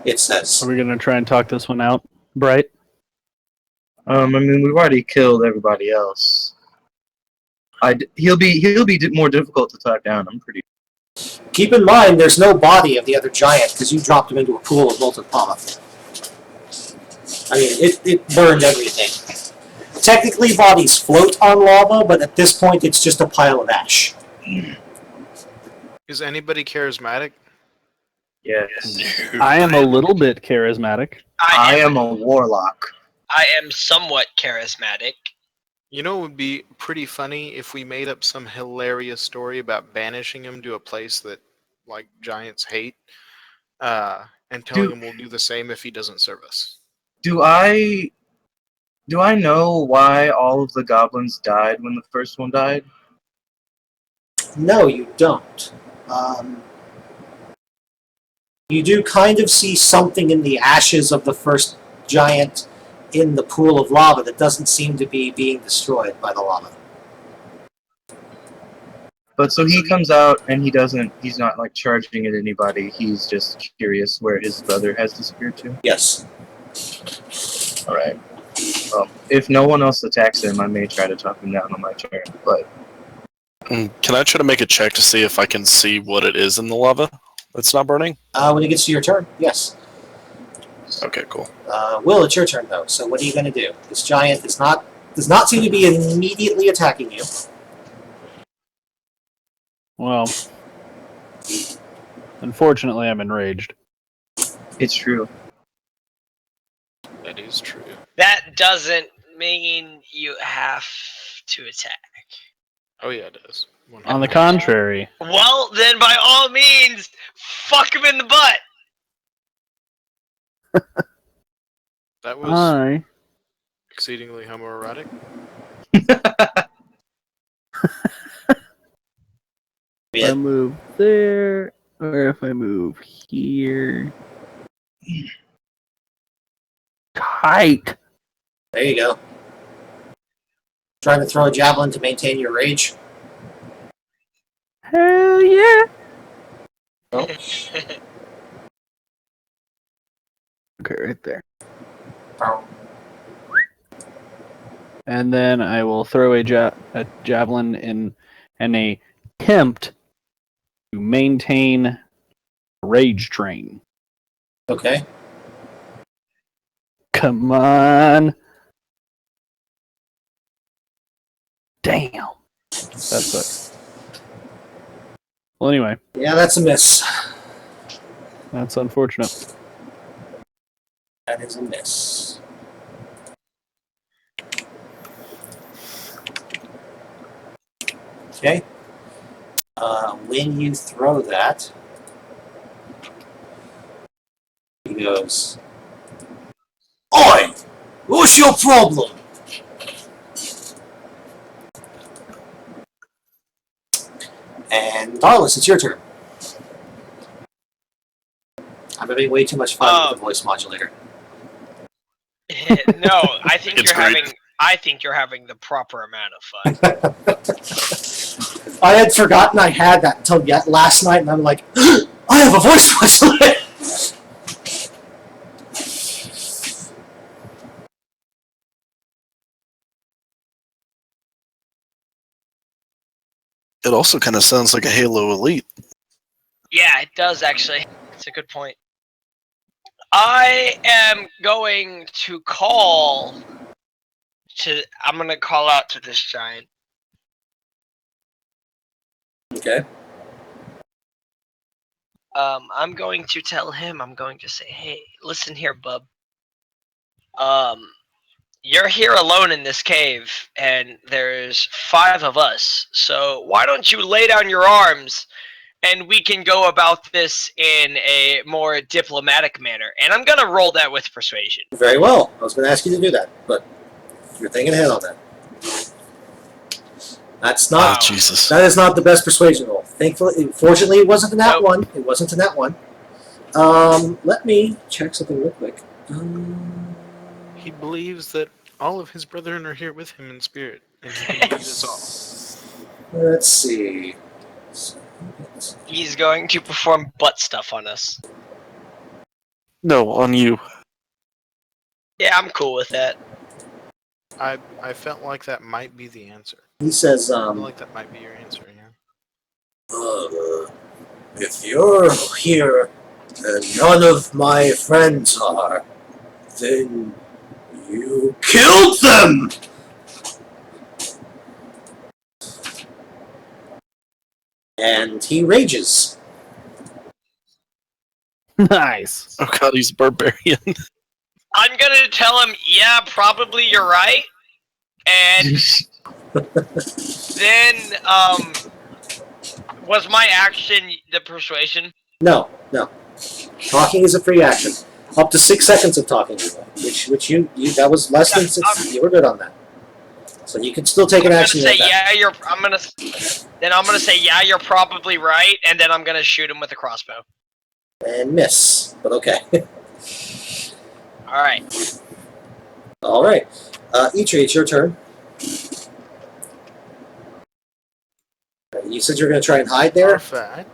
It says. Are we gonna try and talk this one out, Bright? I mean, we've already killed everybody else. He'll be more difficult to talk down. I'm pretty. Keep in mind, there's no body of the other giant because you dropped him into a pool of molten lava. I mean, it burned everything. Technically, bodies float on lava, but at this point, it's just a pile of ash. Is anybody charismatic? Yes. I am a little bit charismatic. I am a warlock. I am somewhat charismatic. You know, it would be pretty funny if we made up some hilarious story about banishing him to a place that, like, giants hate, and telling him we'll do the same if he doesn't serve us. Do I know why all of the goblins died when the first one died? No, you don't. You do kind of see something in the ashes of the first giant in the pool of lava that doesn't seem to be being destroyed by the lava. But so he comes out and he's not like charging at anybody. He's just curious where his brother has disappeared to. Yes. Alright. If no one else attacks him, I may try to talk him down on my turn. But Can I try to make a check to see if I can see what it is in the lava that's not burning? When it gets to your turn, yes. Okay, cool. Will, it's your turn though. So what are you going to do? This giant does not seem to be immediately attacking you. Well, unfortunately, I'm enraged. it's true. That is true. That doesn't mean you have to attack. Oh yeah, it does. On the contrary, Well, then by all means, fuck him in the butt. That was I exceedingly homoerotic. if I move there, or if I move here. Tight. There you go. Trying to throw a javelin to maintain your rage. Hell yeah. Okay, right there. And then I will throw a javelin in an attempt to maintain rage train. Okay. Come on. Damn. That sucks. Well, anyway, Yeah, that's a miss. that's unfortunate. That is a miss. Okay. When you throw that, he goes, "Oi! What's your problem?" And Darlis, it's your turn. I'm having way too much fun with the voice modulator. No, I think It's you're great. having. I think you're having the proper amount of fun. I had forgotten I had that until last night, and I'm like, I have a voice modulator. It also kind of sounds like a Halo Elite. Yeah, it does actually. It's a good point. I am going to call to. I'm going to call out to this giant. Okay. I'm going to tell him. I'm going to say, "Hey, listen here, bub. You're here alone in this cave, and there's 5 of us. So why don't you lay down your arms, and we can go about this in a more diplomatic manner." And I'm gonna roll that with persuasion. Very well. I was going to ask you to do that, but you're thinking ahead on that. That's Oh, not. Jesus. That is not the best persuasion roll. Fortunately, it wasn't in that Nope. one. It wasn't in that one. Let me check something real quick. He believes that all of his brethren are here with him in spirit, and he can lead us all. Let's see. He's going to perform butt stuff on us. No, on you. Yeah, I'm cool with that. I felt like that might be the answer. He says, I feel like that might be your answer, yeah. if you're here and none of my friends are, then you killed them! And he rages. Nice. Oh god, he's a barbarian. I'm gonna tell him, yeah, probably you're right. And then, was my action the persuasion? No. Talking is a free action. Up to 6 seconds of talking, which you that was less than 6. You were good on that. So you can still take an action. I'm gonna say yeah, you're probably right, and then I'm gonna shoot him with a crossbow. And miss, but okay. All right. All right. Eitri, it's your turn. You said you were going to try and hide there? Perfect.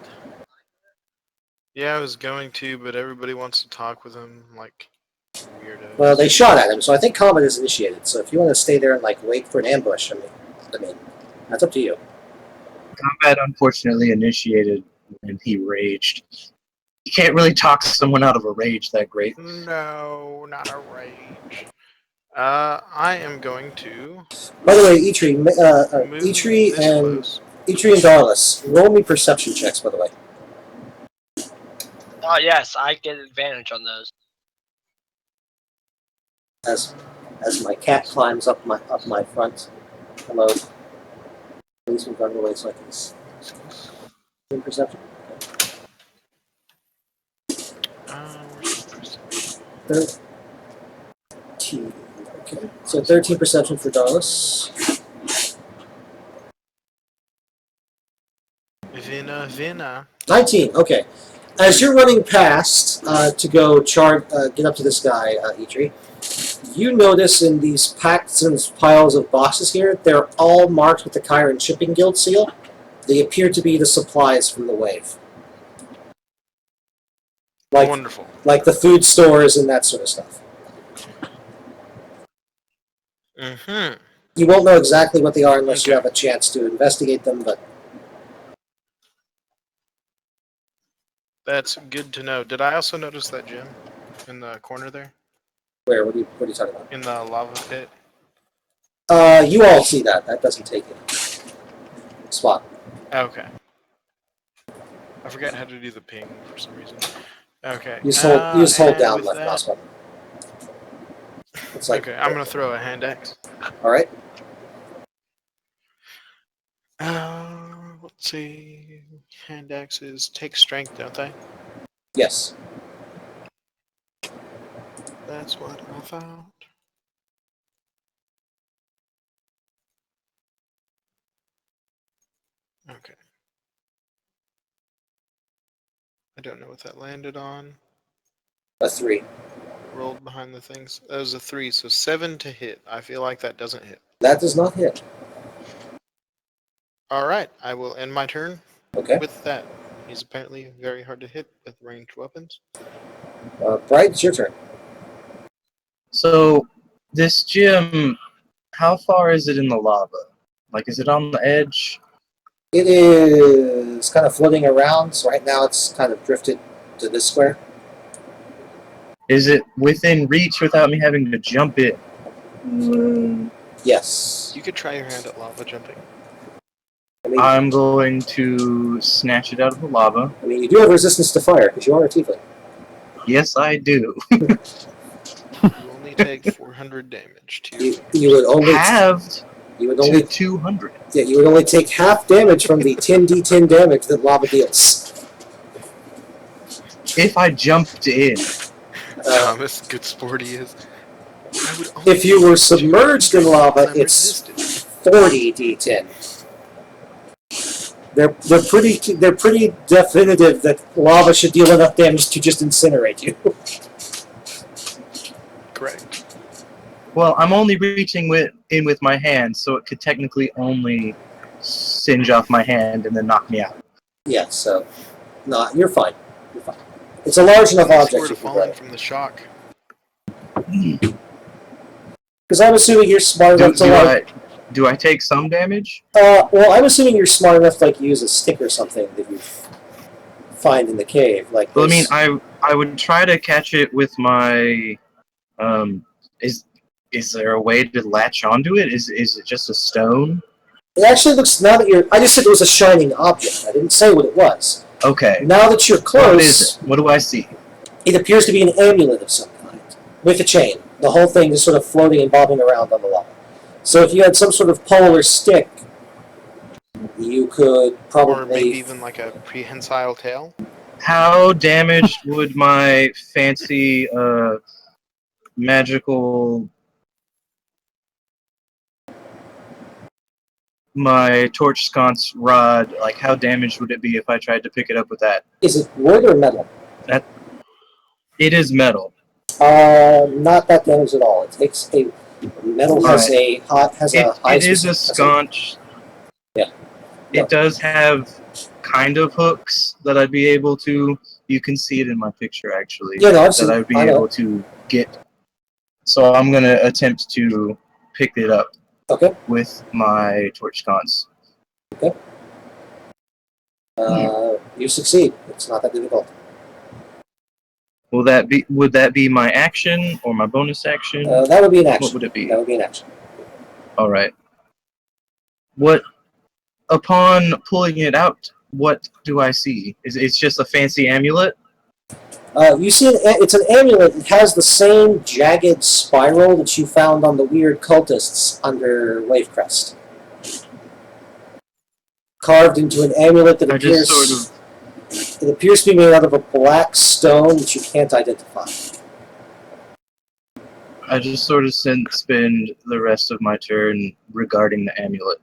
Yeah, I was going to, but everybody wants to talk with him, like weirdos. Well, they shot at him, so I think combat is initiated. So if you want to stay there and like wait for an ambush, I mean, that's up to you. Combat unfortunately initiated when he raged. You can't really talk someone out of a rage that great. No, not a rage. I am going to. By the way, Eitri, move Eitri this and close. Eitri and Darlis, roll me perception checks. By the way. Oh yes, I get advantage on those. As my cat climbs up my front. Hello. Please move out of the way so I can see perception. Where's the perception? 13. Okay. So 13 perception for Darlis. Vina. 19. Okay. As you're running past to go get up to this guy, Eitri, you notice in these packs and piles of boxes here, they're all marked with the Chiron Shipping Guild seal. They appear to be the supplies from the wave. Wonderful. Like the food stores and that sort of stuff. Mm-hmm. You won't know exactly what they are unless you have a chance to investigate them, but That's good to know. Did I also notice that gem in the corner there? where? What are you talking about? In the lava pit? You all see that. That doesn't take it. Spot. Okay. I forgot how to do the ping for some reason. Okay. You just hold and down with left that- mouse button. It's like, Okay, I'm gonna throw a hand axe. Alright. Let's see. Hand axes take strength, don't they? Yes. That's what I found. Okay. I don't know what that landed on. A 3. Rolled behind the things. That was a 3, so 7 to hit. I feel like that doesn't hit. That does not hit. Alright, I will end my turn Okay. with that. He's apparently very hard to hit with ranged weapons. Bright, it's your turn. So, this gym, how far is it in the lava? Like, is it on the edge? It is kind of floating around, so right now it's kind of drifted to this square. Is it within reach without me having to jump in? Yes. You could try your hand at lava jumping. I'm going to snatch it out of the lava. I mean, you do have resistance to fire because you are a tiefling. Yes, I do. You only take 400 damage to You would only Halved you would to only 200. you would only take half damage from the 10d10 damage that lava deals. If I jumped in. Thomas, good sport he is. I would only If you were take submerged in lava, I'm it's resistant. 40 d10. They're pretty definitive that lava should deal enough damage to just incinerate you. Correct. Well, I'm only reaching in with my hand, so it could technically only singe off my hand and then knock me out. Yeah, so no, you're fine. You're fine. It's a large enough Unless object you were you to can fall in grab. from the shock. Because I'm assuming you're smart enough to Do I take some damage? well, I'm assuming you're smart enough to use a stick or something that you find in the cave. Like, Well, I this. mean, I would try to catch it with my. Is there a way to latch onto it? Is it just a stone? It actually looks, now that you're, I just said it was a shining object. I didn't say what it was. Okay. Now that you're close, What is it? What do I see? it appears to be an amulet of some kind with a chain. The whole thing is sort of floating and bobbing around on the lava. So if you had some sort of pole or stick, you could probably... Or maybe even like a prehensile tail. How damaged would my fancy magical my torch sconce rod, like how damaged would it be if I tried to pick it up with that? Is it wood or metal? It is metal. Not that damaged at all. It takes a... Metal has a high... It is a sconce. Yeah. It does have kind of hooks that I'd be able to... You can see it in my picture, actually. Yeah, no, I've seen that it. I'd be I know. able to get. So I'm going to attempt to pick it up Okay. with my torch sconce. You succeed. It's not that difficult. Would that be my action or my bonus action? That would be an action. What would it be? That would be an action. All right. Upon pulling it out, what do I see? It's just a fancy amulet? You see, it's an amulet. It has the same jagged spiral that you found on the weird cultists under Wavecrest. Carved into an amulet that it appears to be made out of a black stone that you can't identify. I just sort of spend the rest of my turn regarding the amulet.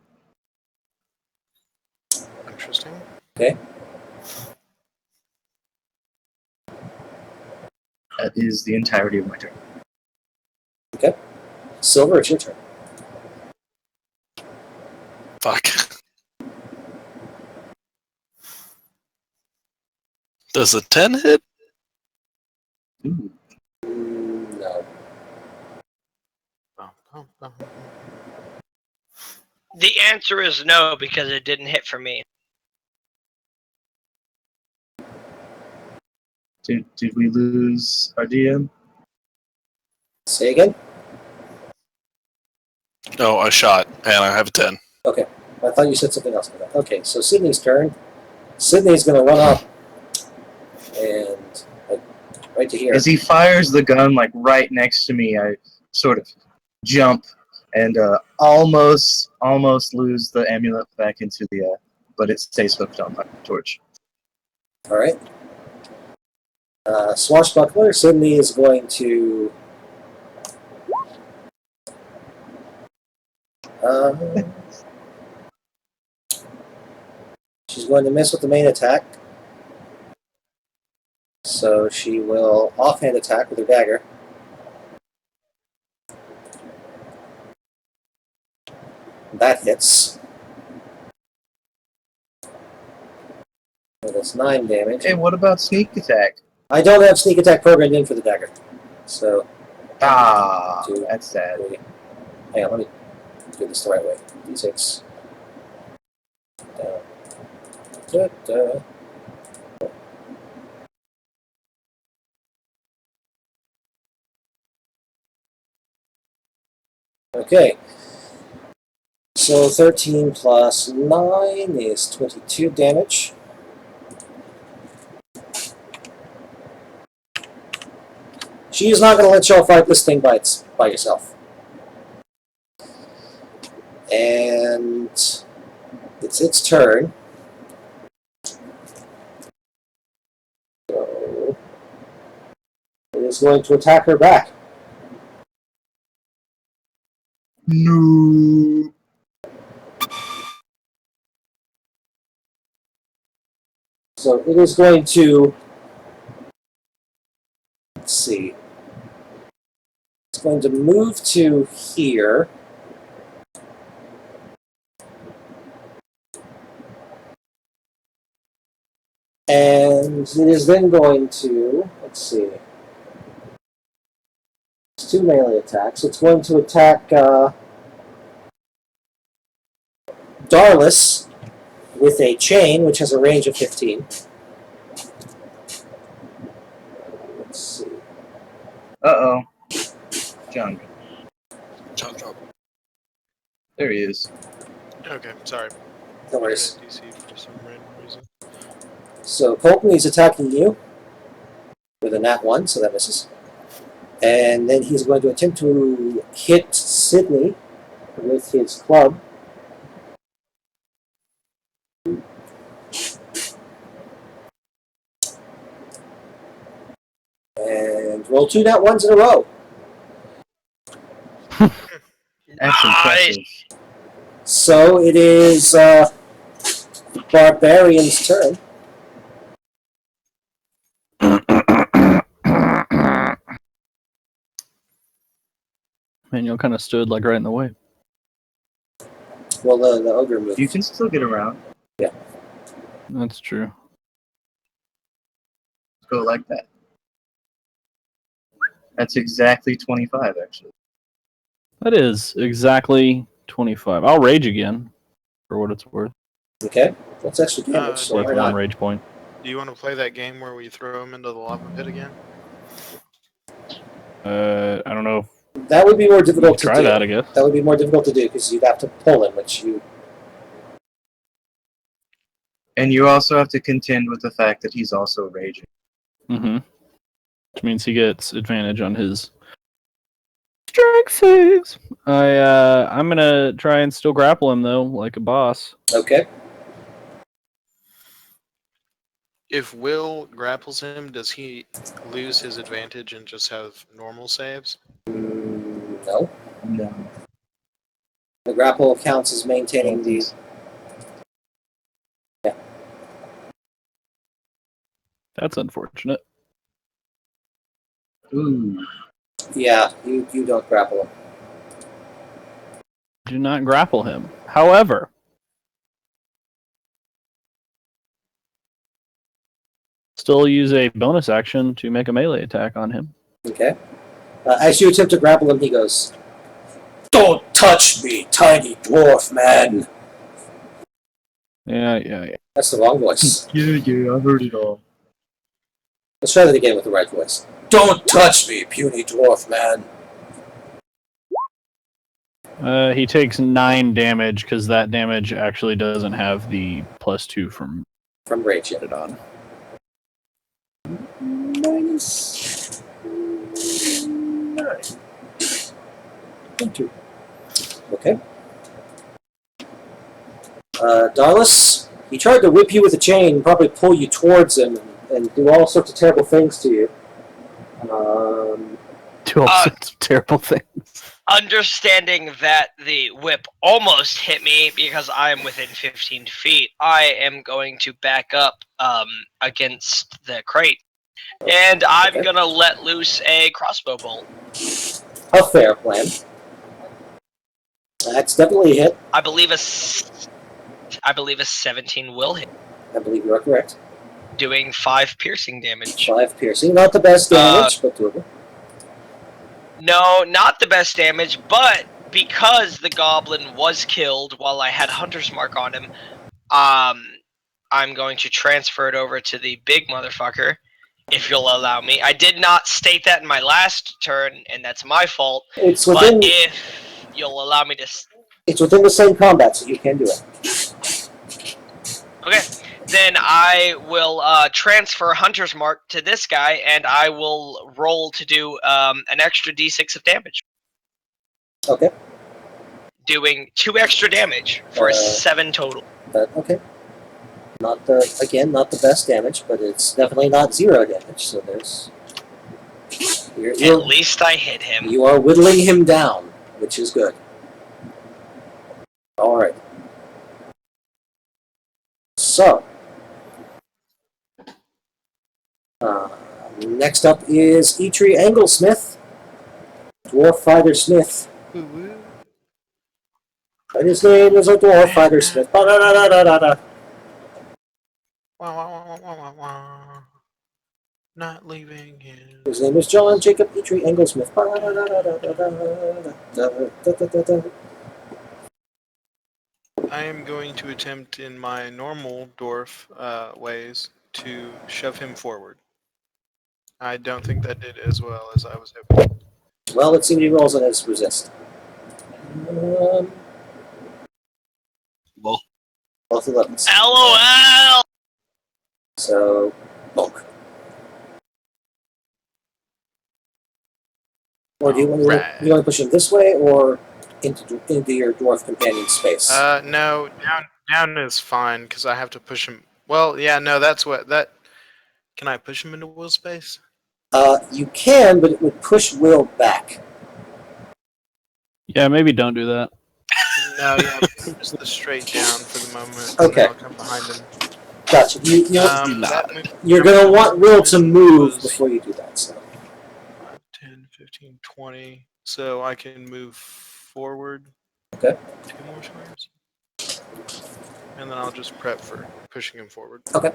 Interesting. Okay. That is the entirety of my turn. Okay. Silver, it's your turn. Fuck. Does a 10 hit? Ooh. No. The answer is no, because it didn't hit for me. Did we lose our DM? Say again? No, I shot, and I have a 10. Okay. I thought you said something else. Okay, so Sydney's turn. Sydney's going to run up and right to here. As he fires the gun like right next to me, I sort of jump and almost lose the amulet back into the but it stays hooked on my torch. All right. Swashbuckler, Sydney is going to... she's going to miss with the main attack. So she will offhand attack with her dagger. That hits. So that's 9 damage. Hey, what about sneak attack? I don't have sneak attack programmed in for the dagger. So, That's sad. hang on, let me do this the right way. D6. Okay. So 13 plus 9 is 22 damage. She is not going to let y'all fight this thing by yourself. And it's its turn. So it is going to attack her back. No. So it is going to... Let's see. It's going to move to here. And it is then going to, let's see. It's 2 melee attacks. It's going to attack Darlis with a chain, which has a range of 15. Let's see. Uh-oh. John. Chop, chop. There he is. Okay, sorry. No worries. DC for some random reason. So Colton, he's attacking you with a nat 1, so that misses. And then he's going to attempt to hit Sydney with his club. And roll 2 nat ones in a row. That's impressive. So it is Barbarian's turn. Manuel kind of stood like right in the way. Well, the ogre moved. You can still get around. That's true. Go like that. That's exactly 25, actually. That is exactly 25. I'll rage again, for what it's worth. Okay, that's extra damage. So Worth why one not? rage point. Do you want to play that game where we throw him into the lava pit again? I don't know. That would be more If difficult to try do. that, I guess. That would be more difficult to do because you'd have to pull him, which you. And you also have to contend with the fact that he's also raging. Mm-hmm. Which means he gets advantage on his strength saves. I'm gonna try and still grapple him though, like a boss. Okay. If Will grapples him, does he lose his advantage and just have normal saves? No. No. The grapple counts as maintaining the. Yeah. That's unfortunate. Ooh. Yeah, you don't grapple him. Do not grapple him. However, still use a bonus action to make a melee attack on him. Okay. As you attempt to grapple him, he goes, "Don't touch me, tiny dwarf man." Yeah. That's the wrong voice. Yeah, I heard it all. Let's try that again with the right voice. Don't touch me, puny dwarf man. He takes 9 damage because that damage actually doesn't have the +2 from Rage, yeah. it on. Minus 9. Okay. Darlis, he tried to whip you with a chain, probably pull you towards him, and do all sorts of terrible things to you. Do all sorts of terrible things. Understanding that the whip almost hit me because I am within 15 feet, I am going to back up against the crate. And I'm Okay. going to let loose a crossbow bolt. A fair plan. That's definitely a hit. I believe a 17 will hit, I believe you are correct. doing 5 piercing damage. 5 piercing. Not the best damage, but doable. No, not the best damage, but because the goblin was killed while I had Hunter's Mark on him, I'm going to transfer it over to the big motherfucker, if you'll allow me. I did not state that in my last turn, and that's my fault. It's But within if you'll allow me to... it's within the same combat, so you can do it. Okay, then I will transfer Hunter's Mark to this guy, and I will roll to do an extra d6 of damage. Okay. Doing 2 extra damage for a 7 total. But okay. Not the best damage, but it's definitely not 0 damage. So there's. At least I hit him. You are whittling him down, which is good. All right. So. Next up is Eitri Anglesmith, Dwarf Fighter Smith. Woo-woo. And his name is a Dwarf Fighter Smith. Ba-da-da-da-da-da. Wah, wah, wah, wah, wah, wah. Not leaving him. His name is John Jacob Eitri Anglesmith. Ba-da-da-da-da-da-da-da-da-da-da-da. I am going to attempt in my normal dwarf ways to shove him forward. I don't think that did as well as I was hoping. Well, it seems he rolls on his resist. Well, Both 11s. LOL! So, bulk. Or do you want Alright. to push him this way, or into your dwarf companion space. No, down is fine because I have to push him. Well, yeah, no, that's what that. Can I push him into will space? You can, but it would push Will back. Yeah, maybe don't do that. No, yeah, just the straight down for the moment. Okay. And I'll come behind him. Gotcha. That You're going to want Will to move was before you do that. So 10, 15, 20. So I can move forward. Okay. 2 more squares. And then I'll just prep for pushing him forward. Okay.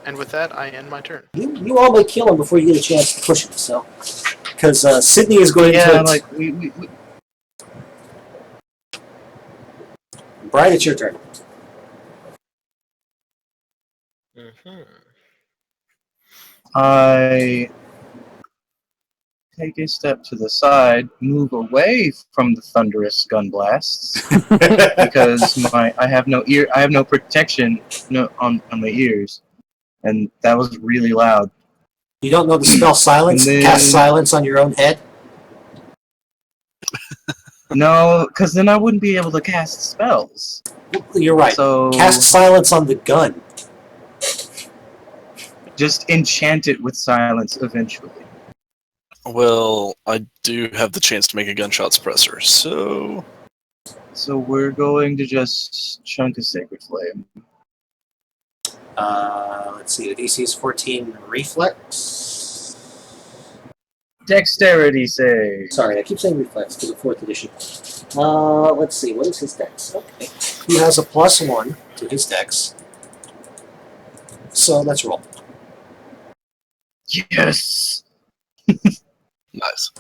And with that, I end my turn. you all may kill him before you get a chance to push him. So because Sydney is going Yeah, to. like we Brian, it's your turn. Mm-hmm. I take a step to the side, move away from the thunderous gun blasts because I have no protection on my ears, and that was really loud. You don't know the spell silence? And then- Cast silence on your own head? No, because then I wouldn't be able to cast spells. You're right. So Cast silence on the gun. just enchant it with silence eventually. Well, I do have the chance to make a gunshot suppressor, so So we're going to just chunk a sacred flame. Let's see. The DC is 14 reflex. Dexterity save. Sorry, I keep saying reflex because of 4th edition. Let's see. What is his dex? Okay. He has a +1 to his dex. So let's roll. Yes. nice.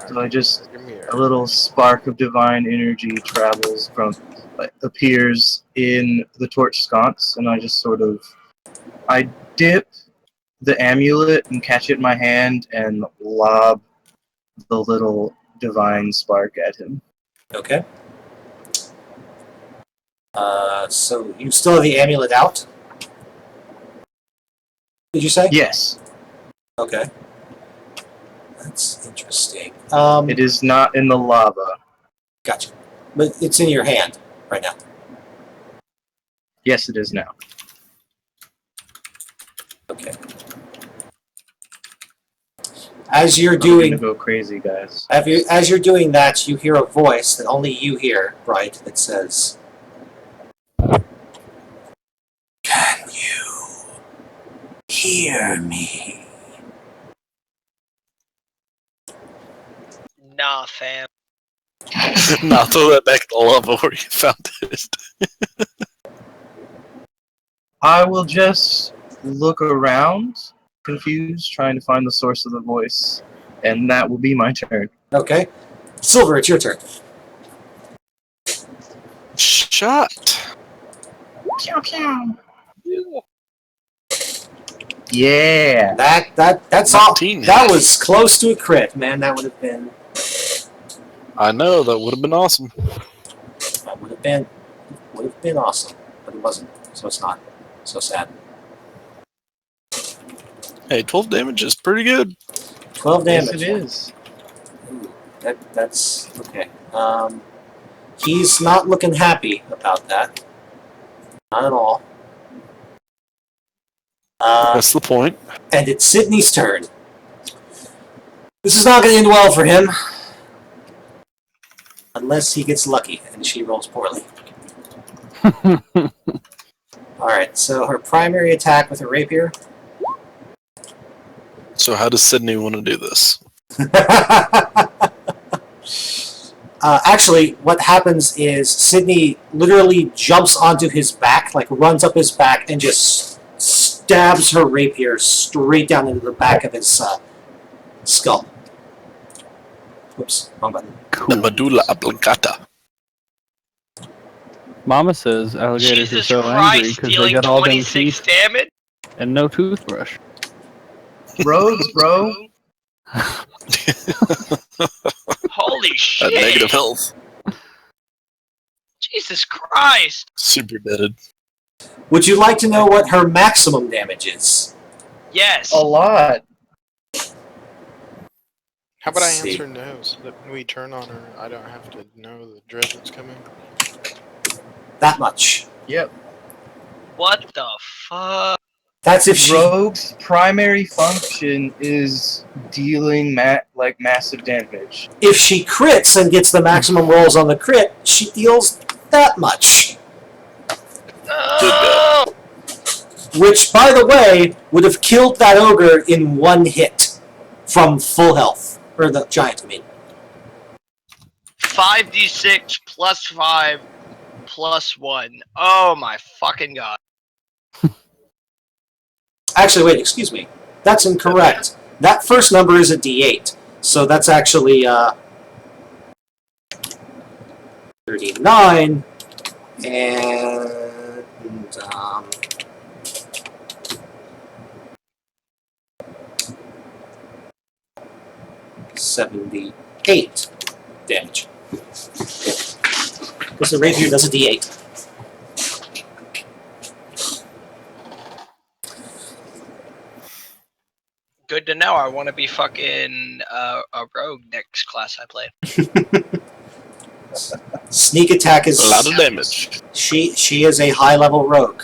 So I just Give me a little spark of divine energy travels appears in the torch sconce, and I just I dip the amulet and catch it in my hand and lob the little divine spark at him. Okay. So you still have the amulet out? Did you say? Yes, Okay. That's interesting. it is not in the lava. Gotcha. But it's in your hand right now. Yes, it is now. Okay. As you're I'm doing gonna go crazy, guys. as you're doing that, you hear a voice that only you hear, Bright, that says, "Can you hear me?" Nah, fam. Now throw that back in the lava where you found it. I will just look around, confused, trying to find the source of the voice, and that will be my turn. Okay. Silver, it's your turn. Shot. Pew pew. Yeah. That's all. 19. That was close to a crit, man. That would have been. I know, that would have been awesome. That would have been awesome, but it wasn't. So it's not. So sad. Hey, 12 damage is pretty good. 12 Yes, damage. it is. Ooh, that's okay. He's not looking happy about that. Not at all. That's the point. And it's Sydney's turn. This is not going to end well for him. Unless he gets lucky and she rolls poorly. Alright, so her primary attack with her rapier. So how does Sydney want to do this? Actually, what happens is Sydney literally jumps onto his back, like runs up his back, and just stabs her rapier straight down into the back of his skull. Whoops, wrong button. The medulla oblongata. Mama says alligators Jesus are so angry Christ, because they dealing got all them 26 teeth damage? and no toothbrush. Roads, bro. Holy At shit. negative health. Jesus Christ. Super deaded. Would you like to know what her maximum damage is? Yes. A lot. How about I Let's see. answer no so that when we turn on her, I don't have to know the dread that's coming? That much. Yep. What the fuck? That's if she. Rogue's primary function is dealing massive damage. If she crits and gets the maximum rolls on the crit, she deals that much. Oh! Which, by the way, would have killed that ogre in one hit from full health. Or the giant, I mean. 5d6 plus 5 plus 1. Oh my fucking god. Actually, wait, excuse me. That's incorrect. That first number is a d8. So that's actually 39 and 78 damage. Because the rapier does a d8. Good to know. I want to be fucking a rogue next class I play. Sneak attack is A lot of damage. she is a high level rogue.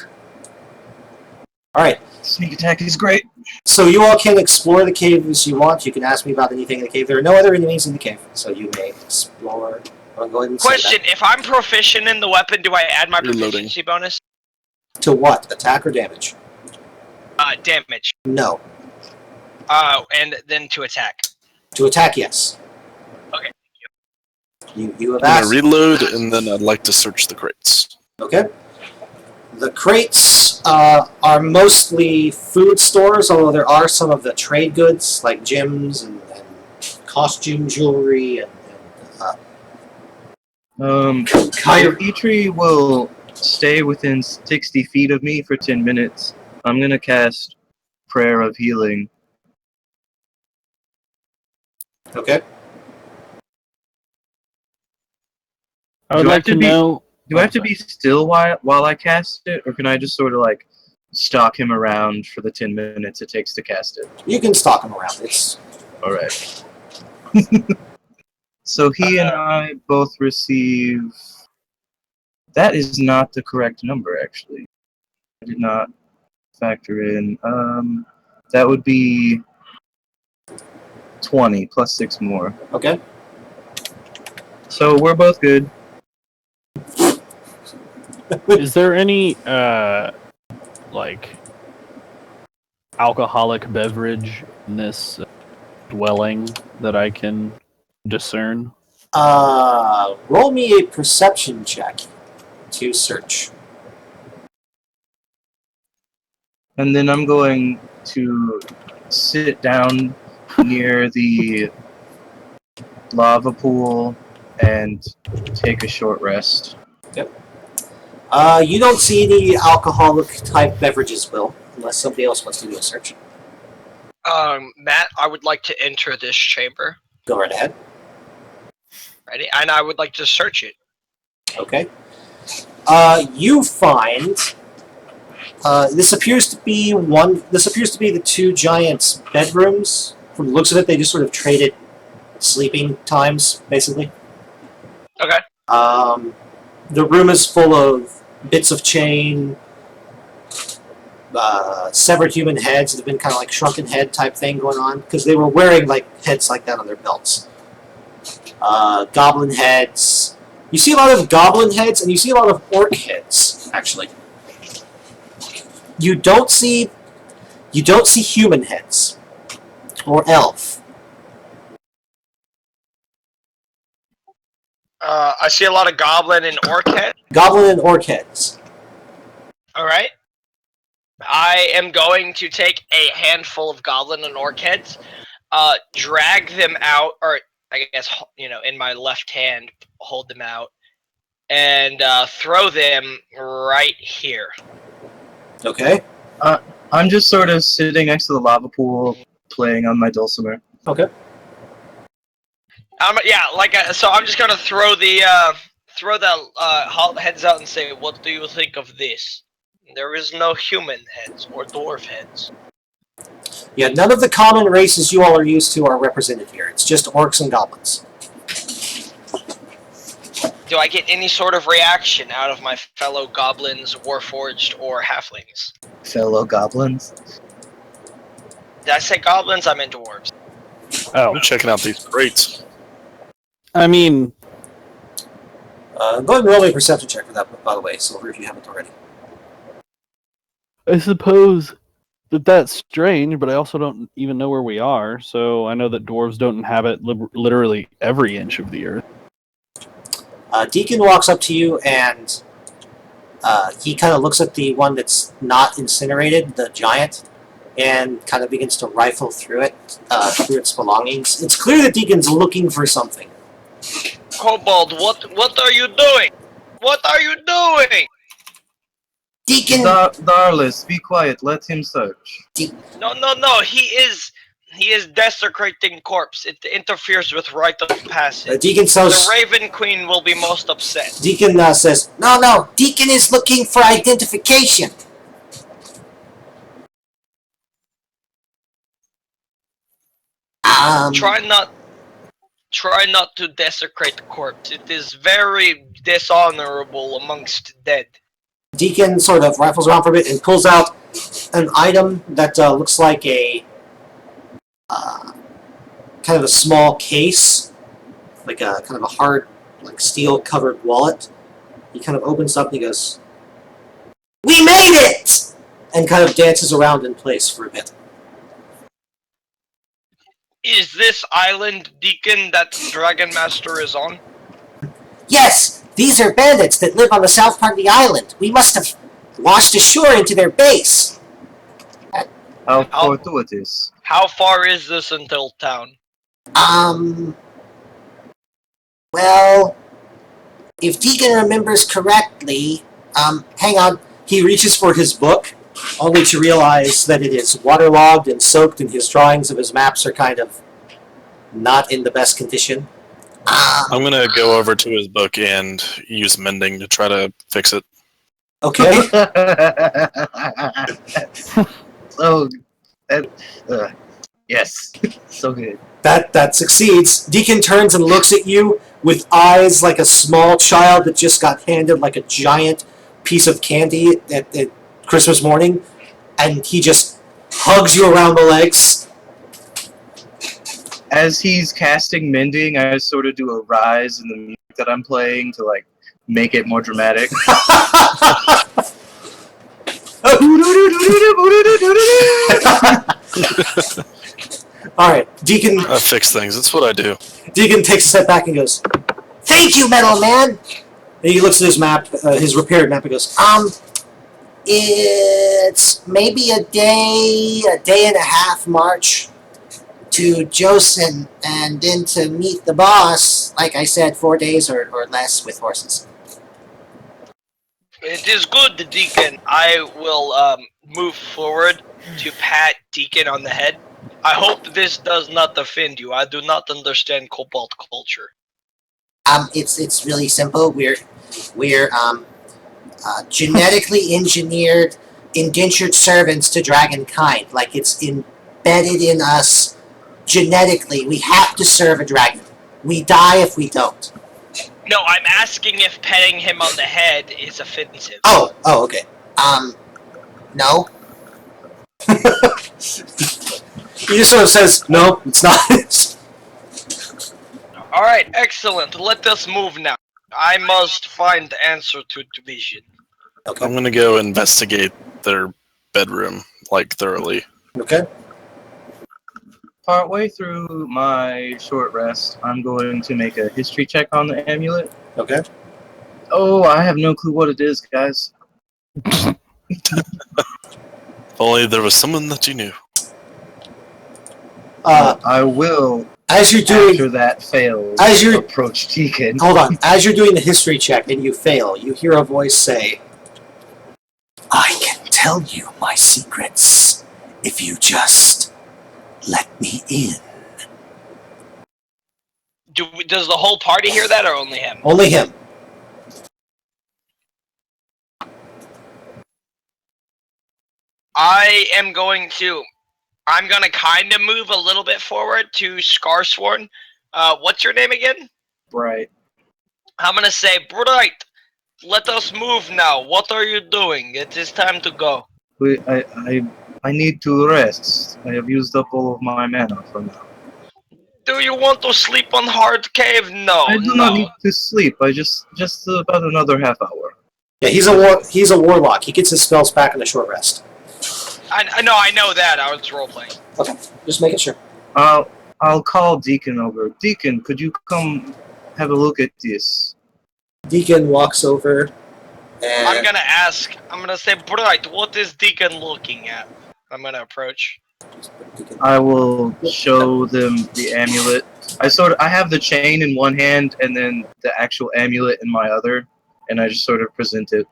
Alright, Sneak attack is great. so you all can explore the cave as you want. You can ask me about anything in the cave. There are no other enemies in the cave, so you may explore. I'll go ahead and say Question: if I'm proficient in the weapon, do I add my Reloading. proficiency bonus? that. To what? Attack or damage? Damage. No. And then to attack. To attack, yes. Okay. You have I'm asked. gonna reload, and then I'd like to search the crates. Okay. The crates are mostly food stores, although there are some of the trade goods like gems and costume jewelry and Eitri will stay within 60 feet of me for 10 minutes. I'm gonna cast Prayer of Healing. Okay. I would Do I like have to to be- know. Do I have to be still while I cast it, or can I just sort of like stalk him around for the 10 minutes it takes to cast it? You can stalk him around. It's All right. So he and I both receive. That is not the correct number, actually. I did not factor in. That would be 20 plus 6 more. okay. So we're both good. Is there any like alcoholic beverage in this dwelling that I can discern? Roll me a perception check to search. And then I'm going to sit down near the lava pool and take a short rest. You don't see any alcoholic type beverages, Will, unless somebody else wants to do a search. Matt, I would like to enter this chamber. Go right ahead. Ready? And I would like to search it. Okay. You find this appears to be the two giants' bedrooms. From the looks of it, they just sort of traded sleeping times, basically. Okay. The room is full of bits of chain, severed human heads that have been kind of like shrunken head type thing going on because they were wearing like heads like that on their belts. Goblin heads. You see a lot of goblin heads, and you see a lot of orc heads. Actually, you don't see human heads or elf. I see a lot of goblin and orc head. Goblin and orc heads. All right. I am going to take a handful of goblin and orc heads, drag them out, or I guess, in my left hand, hold them out, and throw them right here. Okay. I'm just sort of sitting next to the lava pool, playing on my dulcimer. Okay. So I'm just gonna throw the heads out and say, "What do you think of this?" There is no human heads or dwarf heads. Yeah, none of the common races you all are used to are represented here. It's just orcs and goblins. Do I get any sort of reaction out of my fellow goblins, warforged, or halflings? Fellow goblins. Did I say goblins? I meant dwarves. Oh, I'm checking out these crates. I mean, Go ahead and roll me a perception check for that, by the way, Silver, if you haven't already. I suppose that that's strange, but I also don't even know where we are. So I know that dwarves don't inhabit literally every inch of the earth. Deacon walks up to you and he kind of looks at the one that's not incinerated, the giant, and kind of begins to rifle through it, through its belongings. It's clear that Deacon's looking for something. Kobold, what are you doing? What are you doing? Deacon! Darlis, be quiet. Let him search. No, he is desecrating corpse. It interferes with rite of passage. Deacon says... The Raven Queen will be most upset. Deacon says, No, Deacon is looking for identification. Try not to desecrate the corpse. It is very dishonorable amongst dead. Deacon sort of rifles around for a bit and pulls out an item that looks like a kind of a small case, like a kind of a hard, like steel-covered wallet. He kind of opens up and he goes, "We made it!" and kind of dances around in place for a bit. Is this island, Deacon, that Dragon Master is on? Yes, these are bandits that live on the south part of the island. We must have washed ashore into their base. How fortuitous. How far is this until town? Well, if Deacon remembers correctly, hang on. He reaches for his book, only to realize that it is waterlogged and soaked, and his drawings of his maps are kind of not in the best condition. I'm gonna go over to his book and use mending to try to fix it. Okay. Yes, so good. That succeeds. Deacon turns and looks at you with eyes like a small child that just got handed like a giant piece of candy at Christmas morning, and he just hugs you around the legs. As he's casting mending, I sort of do a rise in the music that I'm playing to like make it more dramatic. Alright, Deacon... I fix things. That's what I do. Deacon takes a step back and goes, "Thank you, Metal Man!" And he looks at his map, his repaired map, and goes, it's maybe a day and a half march to Josen, and then to meet the boss, like I said, 4 days or less with horses. It is good, Deacon. I will move forward to pat Deacon on the head. I hope this does not offend you. I do not understand Cobalt culture. It's really simple. We're genetically engineered, indentured servants to dragonkind. Like, it's embedded in us genetically. We have to serve a dragon. We die if we don't. No, I'm asking if petting him on the head is offensive. Oh, okay. No. He just sort of says, "No, it's not." Alright, excellent. Let us move now. I must find the answer to division. Okay. I'm gonna go investigate their bedroom, like, thoroughly. Okay. Partway through my short rest, I'm going to make a history check on the amulet. Okay. Oh, I have no clue what it is, guys. If only there was someone that you knew. I will, As you're doing, after that fails, as you're- approach Deacon. hold on. As you're doing the history check and you fail, you hear a voice say, "I can tell you my secrets if you just let me in." Does the whole party hear that, or only him? Only him. I'm gonna kind of move a little bit forward to Scarsworn. What's your name again? Right. I'm gonna say, Bright, let us move now. What are you doing? It is time to go. I need to rest. I have used up all of my mana for now. Do you want to sleep on Hard Cave? No, I do no. not need to sleep. I just about another half hour. Yeah, he's a warlock. He gets his spells back in a short rest. I know that. I was role playing. Okay, just making sure. I'll call Deacon over. Deacon, could you come have a look at this? Deacon walks over, and I'm gonna say, Bright, what is Deacon looking at? I'm gonna approach. I will show them the amulet. I have the chain in one hand and then the actual amulet in my other, and I just sort of present it.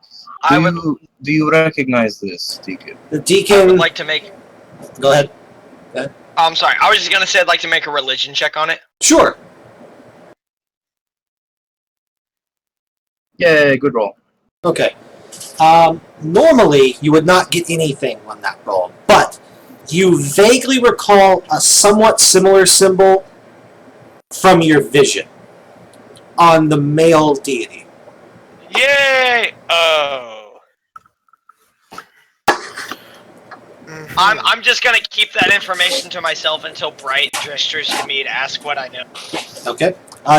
Do you recognize this, Deacon? The I deacon. would like to make. Go ahead. I'm sorry. I was just gonna say I'd like to make a religion check on it. Sure. Yeah, good roll. Okay. Normally, you would not get anything on that roll, but you vaguely recall a somewhat similar symbol from your vision on the male deity. Yay! Oh. I'm just gonna keep that information to myself until Bright gestures to me to ask what I know. Okay.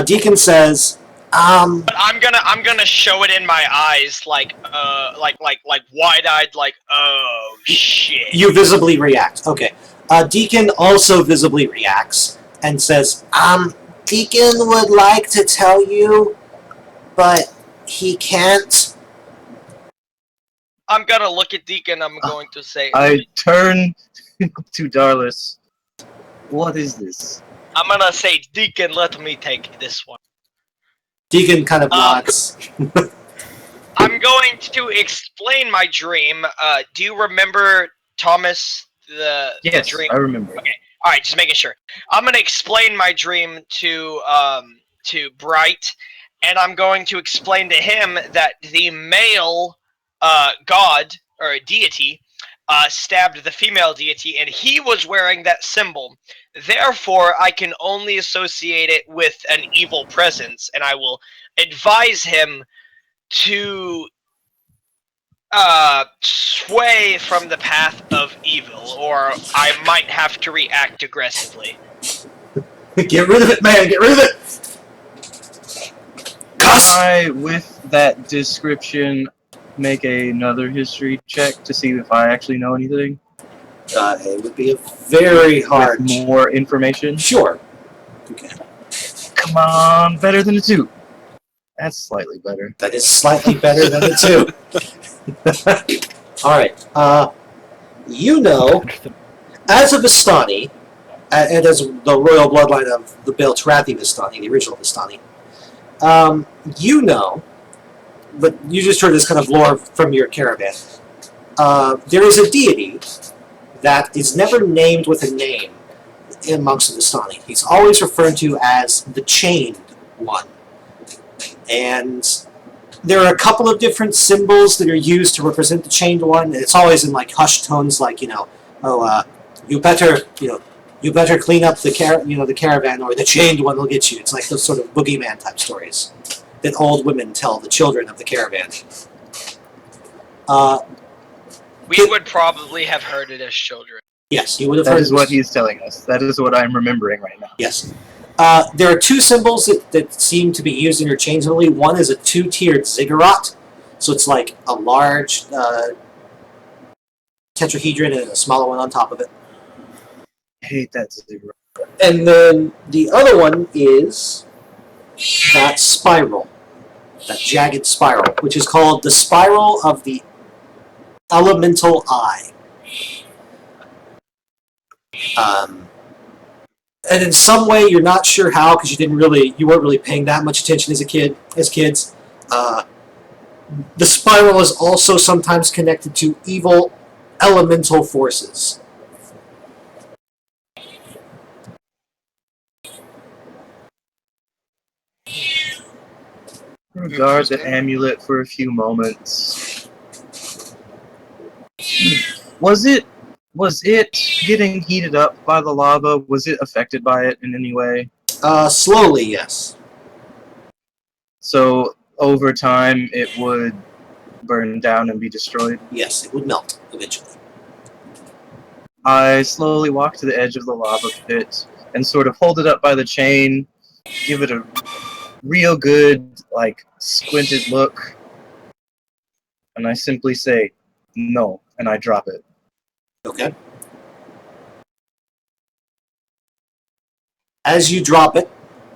Deacon says, But I'm gonna show it in my eyes, like wide-eyed, like, oh shit. you visibly react. Okay. Deacon also visibly reacts and says, Deacon would like to tell you, but he can't. I'm gonna look at Deacon. I'm going to say. I turn to Darlis. What is this? I'm gonna say, Deacon, let me take this one. Deacon kind of nods. I'm going to explain my dream. Do you remember Thomas the Yes, dream? I remember. Okay. All right, just making sure. I'm gonna explain my dream to Bright, and I'm going to explain to him that the male god or deity stabbed the female deity, and he was wearing that symbol. Therefore, I can only associate it with an evil presence, and I will advise him to sway from the path of evil, or I might have to react aggressively. Get rid of it, man! Get rid of it! Cuss! I, with that description, make another history check to see if I actually know anything. It would be a very hard. With more information. Sure. Okay. Come on, better than a 2. That's slightly better. That is slightly better than the 2. Alright. You know, as a Vistani, and as the royal bloodline of the Beltrathi Vistani, the original Vistani, you know, but you just heard this kind of lore from your caravan. There is a deity that is never named with a name amongst the Vistani. He's always referred to as the Chained One. And there are a couple of different symbols that are used to represent the Chained One. It's always in like hushed tones, like, you better clean up the caravan, or the Chained One will get you. It's like those sort of boogeyman type stories that old women tell the children of the caravan. We would probably have heard it as children. Yes, you would have That heard is this. what he's telling us. That is what I'm remembering right now. Yes. There are two symbols that seem to be used interchangeably. One is a two-tiered ziggurat, so it's like a large tetrahedron and a smaller one on top of it. I hate that ziggurat. And then the other one is that spiral, that jagged spiral, which is called the Spiral of the Elemental Eye. And in some way, you're not sure how, because you weren't really paying that much attention as kids. The spiral is also sometimes connected to evil elemental forces. Regard the amulet for a few moments. Was it getting heated up by the lava? Was it affected by it in any way? Slowly, yes. So over time, it would burn down and be destroyed. Yes, it would melt eventually. I slowly walk to the edge of the lava pit and sort of hold it up by the chain, give it a real good, like, squinted look, and I simply say, no, and I drop it. Okay. As you drop it,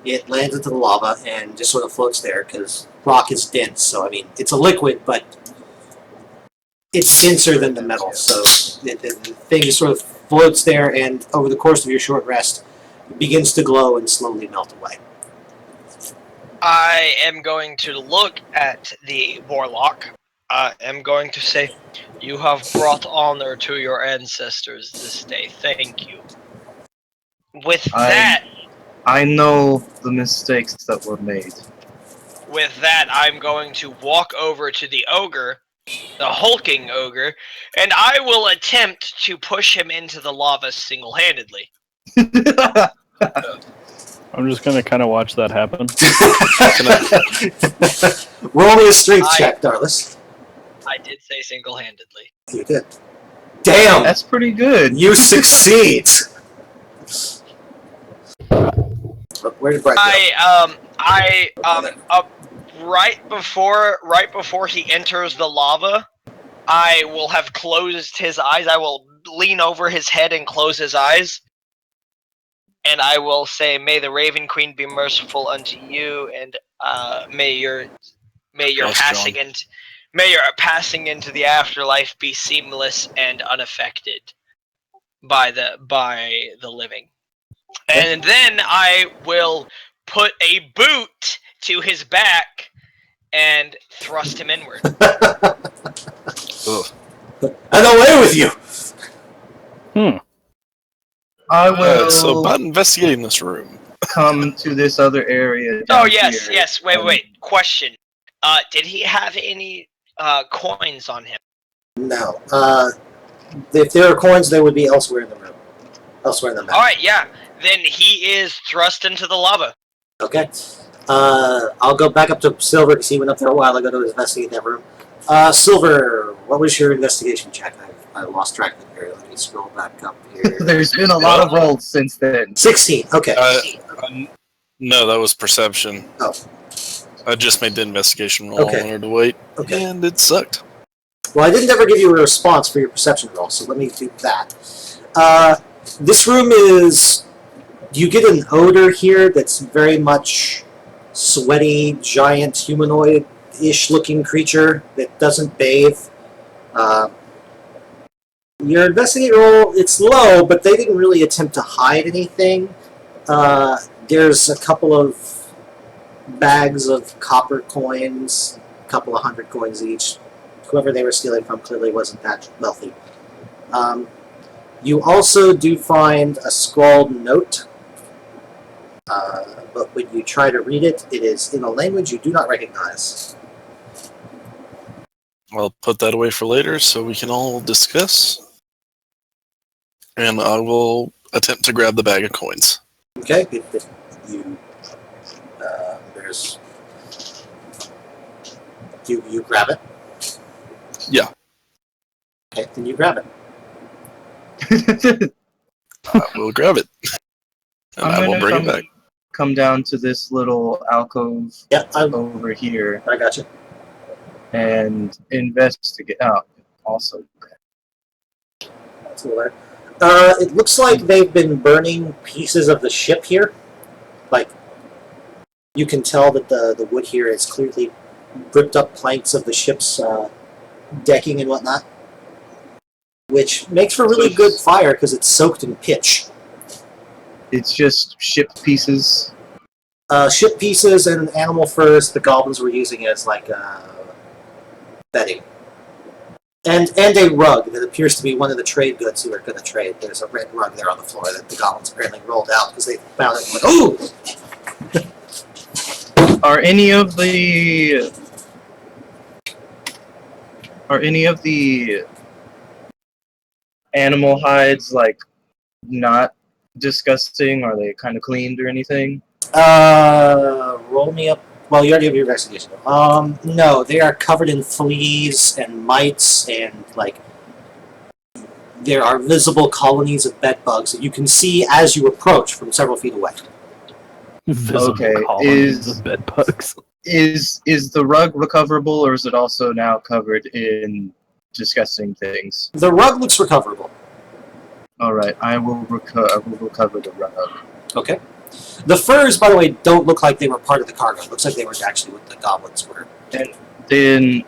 it lands into the lava and just sort of floats there because rock is dense. So, I mean, it's a liquid, but it's denser than the metal. So the thing just sort of floats there, and over the course of your short rest, it begins to glow and slowly melt away. I am going to look at the warlock. I am going to say, you have brought honor to your ancestors this day. Thank you. With that, I know the mistakes that were made. I'm going to walk over to the ogre, the hulking ogre, and I will attempt to push him into the lava single-handedly. I'm just gonna kind of watch that happen. Roll me a strength check, Darlis. I did say single-handedly. You did. Damn! That's pretty good. You succeed! Where did Brett go? Right before he enters the lava, I will have closed his eyes. I will lean over his head and close his eyes. And I will say, "May the Raven Queen be merciful unto you, and may your passing into the afterlife be seamless and unaffected by the living." And then I will put a boot to his back and thrust him inward. And away with you! I will So about investigating this room. come to this other area. Oh, down yes, here. yes. Wait. Question. Did he have any coins on him? No. If there are coins, they would be elsewhere in the room. Elsewhere in the map. Alright, yeah. Then he is thrust into the lava. Okay. I'll go back up to Silver because he went up there a while ago to investigate that room. Silver, what was your investigation check? I lost track of it here. Let me scroll back up here. There's been a lot of rolls since then. 16. Okay. No, that was perception. Oh. I just made the investigation roll. Okay. I wanted to wait, Okay. and it sucked. Well, I didn't ever give you a response for your perception roll, so let me do that. This room is... You get an odor here that's very much sweaty, giant, humanoid-ish looking creature that doesn't bathe. Your investigator roll, it's low, but they didn't really attempt to hide anything. There's a couple of bags of copper coins, a couple of 100 coins each. Whoever they were stealing from clearly wasn't that wealthy. You also do find a scrawled note, but when you try to read it, it is in a language you do not recognize. I'll put that away for later so we can all discuss. And I will attempt to grab the bag of coins. Okay, you there's you grab it. Yeah. Okay, then you grab it. I will grab it. And I will gonna bring it back. Come down to this little alcove Yeah, over here I got you. and investigate. Oh, also. That's all right. It looks like they've been burning pieces of the ship here. Like, you can tell that the wood here is clearly ripped up planks of the ship's decking and whatnot. Which makes for really good fire because it's soaked in pitch. It's just ship pieces. Ship pieces and animal furs the goblins were using as like bedding. And a rug that appears to be one of the trade goods you were going to trade. There's a red rug there on the floor that the goblins apparently rolled out because they found it and went, ooh! Are any of the animal hides like not disgusting? Are they kind of cleaned or anything? Roll me up. Well, you already have your investigation. No, they are covered in fleas and mites, and like there are visible colonies of bed bugs that you can see as you approach from several feet away. Visible Okay, colonies of bed bugs. Is the rug recoverable, or is it also now covered in disgusting things? The rug looks recoverable. All right, I will recover the rug. Okay. The furs, by the way, don't look like they were part of the cargo. It looks like they were actually what the goblins were. Then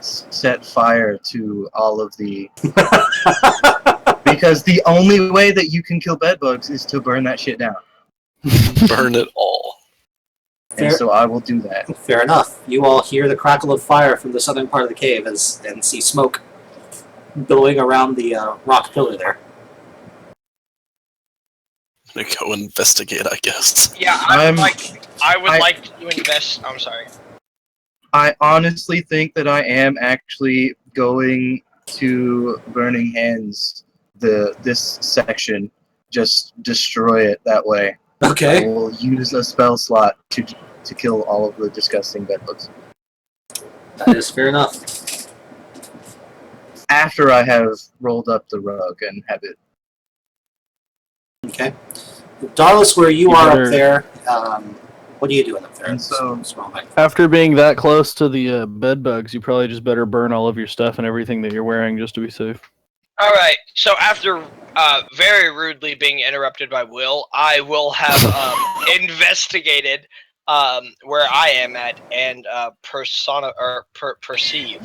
set fire to all of the because the only way that you can kill bedbugs is to burn that shit down. Burn it all. And so I will do that. Fair enough. You all hear the crackle of fire from the southern part of the cave and see smoke billowing around the rock pillar there. I'm gonna go investigate, I guess. Yeah, I would like to invest. I'm sorry. I honestly think that I am actually going to Burning Hands this section. Just destroy it that way. Okay. I will use a spell slot to kill all of the disgusting bedbugs. That is fair enough. After I have rolled up the rug and have it. Okay. Darlis, where you are up there, what are you doing up there? And so- After being that close to the bed bugs, you probably just better burn all of your stuff and everything that you're wearing just to be safe. All right. So after very rudely being interrupted by Will, I will have investigated where I am at and perceive.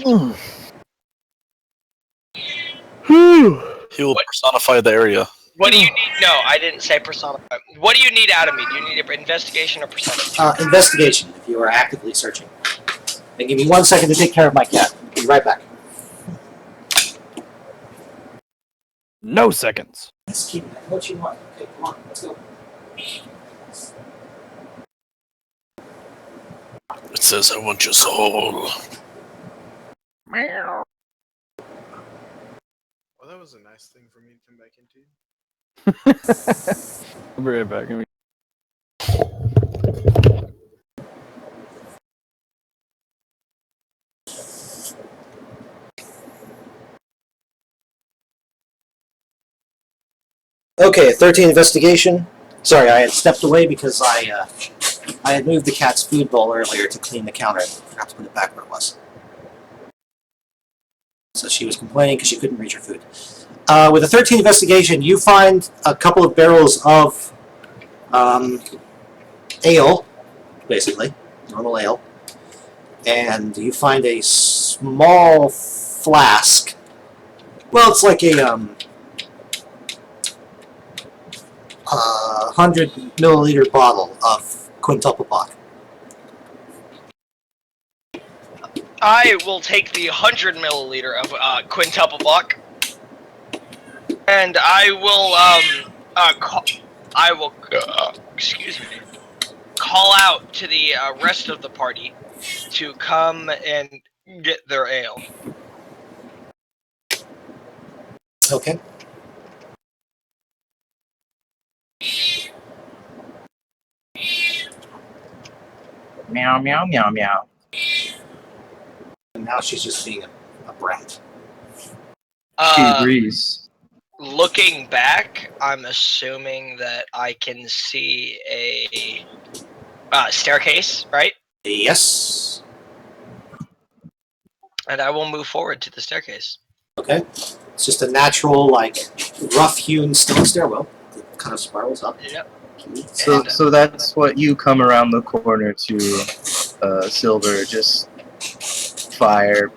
He will personify the area. What do you need? No, I didn't say personify. What do you need out of me? Do you need an investigation or perception? Investigation, if you are actively searching. And give me 1 second to take care of my cat. I'll be right back. No seconds. Let's keep it. What you want? Okay, come on, let's go. It says, I want your soul. Well, that was a nice thing for me to come back into. I'll be right back. Okay, 13 investigation. Sorry, I had stepped away because I had moved the cat's food bowl earlier to clean the counter. I forgot to put it back where it was. So she was complaining because she couldn't reach her food. With a 13 investigation, you find a couple of barrels of ale, basically, normal ale, and you find a small flask. Well, it's like a 100 milliliter bottle of quintuple bock. I will take the 100 milliliter of quintuple buck, and I will excuse me, call out to the rest of the party to come and get their ale. Okay. Meow, meow, meow, meow. And now she's just being a brat. She agrees. Looking back, I'm assuming that I can see a staircase, right? Yes. And I will move forward to the staircase. Okay. It's just a natural, like, rough-hewn stone stairwell. It kind of spirals up. Yep. So that's what you come around the corner to, Silver. Just fire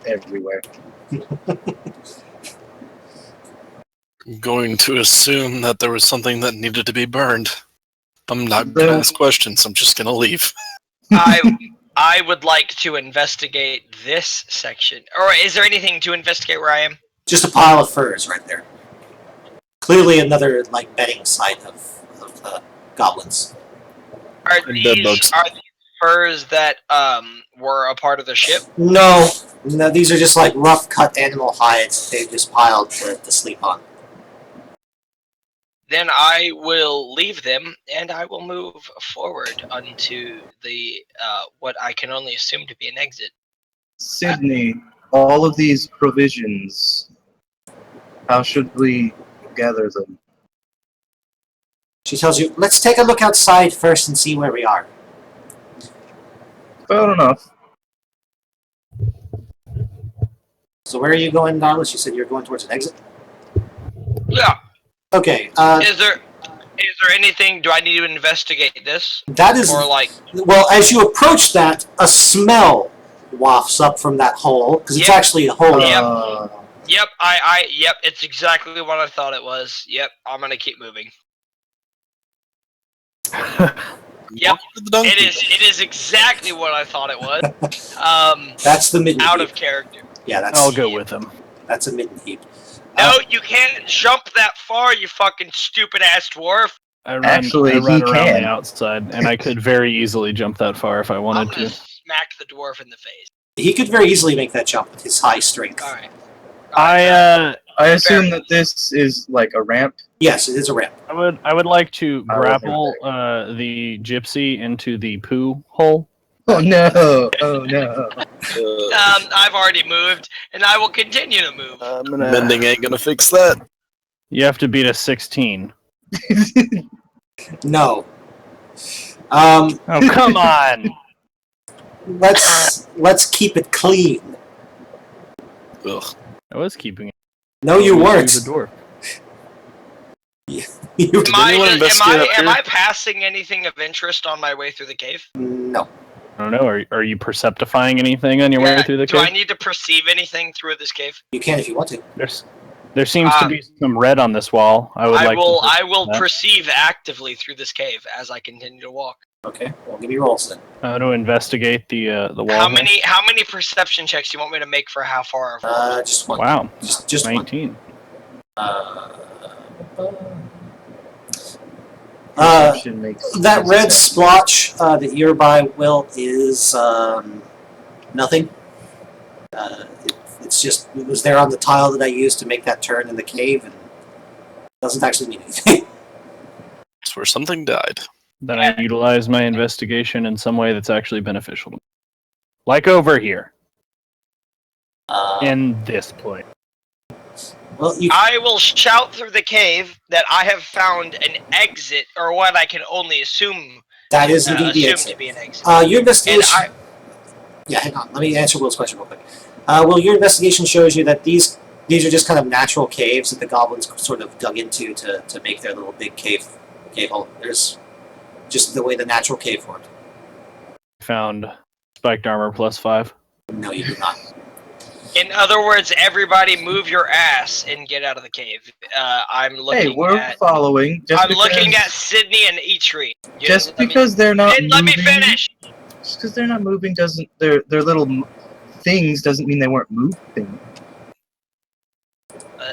everywhere. I'm going to assume that there was something that needed to be burned. I'm not going to ask questions. I'm just going to leave. I would like to investigate this section. Or is there anything to investigate where I am? Just a pile of furs right there. Clearly another, like, bedding site of goblins. Are And these bedbugs. furs that were a part of the ship? No, these are just like rough cut animal hides they've just piled to sleep on. Then I will leave them and I will move forward onto the what I can only assume to be an exit. Sydney, all of these provisions, how should we gather them? She tells you, let's take a look outside first and see where we are. Fair enough. So where are you going, Darla? She said you're going towards an exit? Yeah. Okay, Is there anything? Do I need to investigate this? that is... Or like, Well, as you approach that, a smell wafts up from that hole, because it's Yep. actually a hole. Uh, yep, yep, it's exactly what I thought it was. Yep, I'm gonna keep moving. Yep, it is exactly what I thought it was. That's the midden Out heap. of character. Yeah, that's I'll go with him. that's a midden heap. No, you can't jump that far, you fucking stupid ass dwarf. I run, Actually, I run he around can. the outside, and I could very easily jump that far if I I'm wanted gonna to. smack the dwarf in the face. He could very easily make that jump with his high strength. Alright. I assume that this is like a ramp. Yes, it is a ramp. I would like to I will grapple the gypsy into the poo hole. Oh no! Oh no! I've already moved, and I will continue to move. Mending ain't gonna fix that. You have to beat a 16. No. Oh, come on! Let's keep it clean. Ugh. I was keeping it. No, you weren't. The dwarf. You- anyone investigate up Am here? I passing anything of interest on my way through the cave? no. I don't know. Are you perceptifying anything on your way through the Do I cave? need to perceive anything through this cave? You can if you want to. There seems to be some red on this wall. I would like to. I will that. perceive actively through this cave as I continue to walk. Okay, well, give me rolls then. To investigate the wall. How here. many perception checks do you want me to make for how far I've walked? Just one. Wow, Just one. 19. Perception makes That red sense. splotch that you're by, Will, is nothing. It's just, it was there on the tile that I used to make that turn in the cave, and doesn't actually mean anything. It's where something died. Then I utilize my investigation in some way that's actually beneficial to me. Like over here, in this place. Well, you I will shout through the cave that I have found an exit, or what I can only assume that is indeed the assume exit. to be an exit. Your And investigation. Yeah, hang on. Let me answer Will's question real quick. Will, your investigation shows you that these are just kind of natural caves that the goblins sort of dug into to make their little big cave hole. There's just the way the natural cave formed. Found spiked armor +5. No, you do not. In other words, everybody move your ass and get out of the cave. I'm looking Hey, we're at. following. I'm looking at Sydney and Eitri. You Just didn't let me- because they're not didn't let me moving, finish. Just because they're not moving doesn't their little things doesn't mean they weren't moving.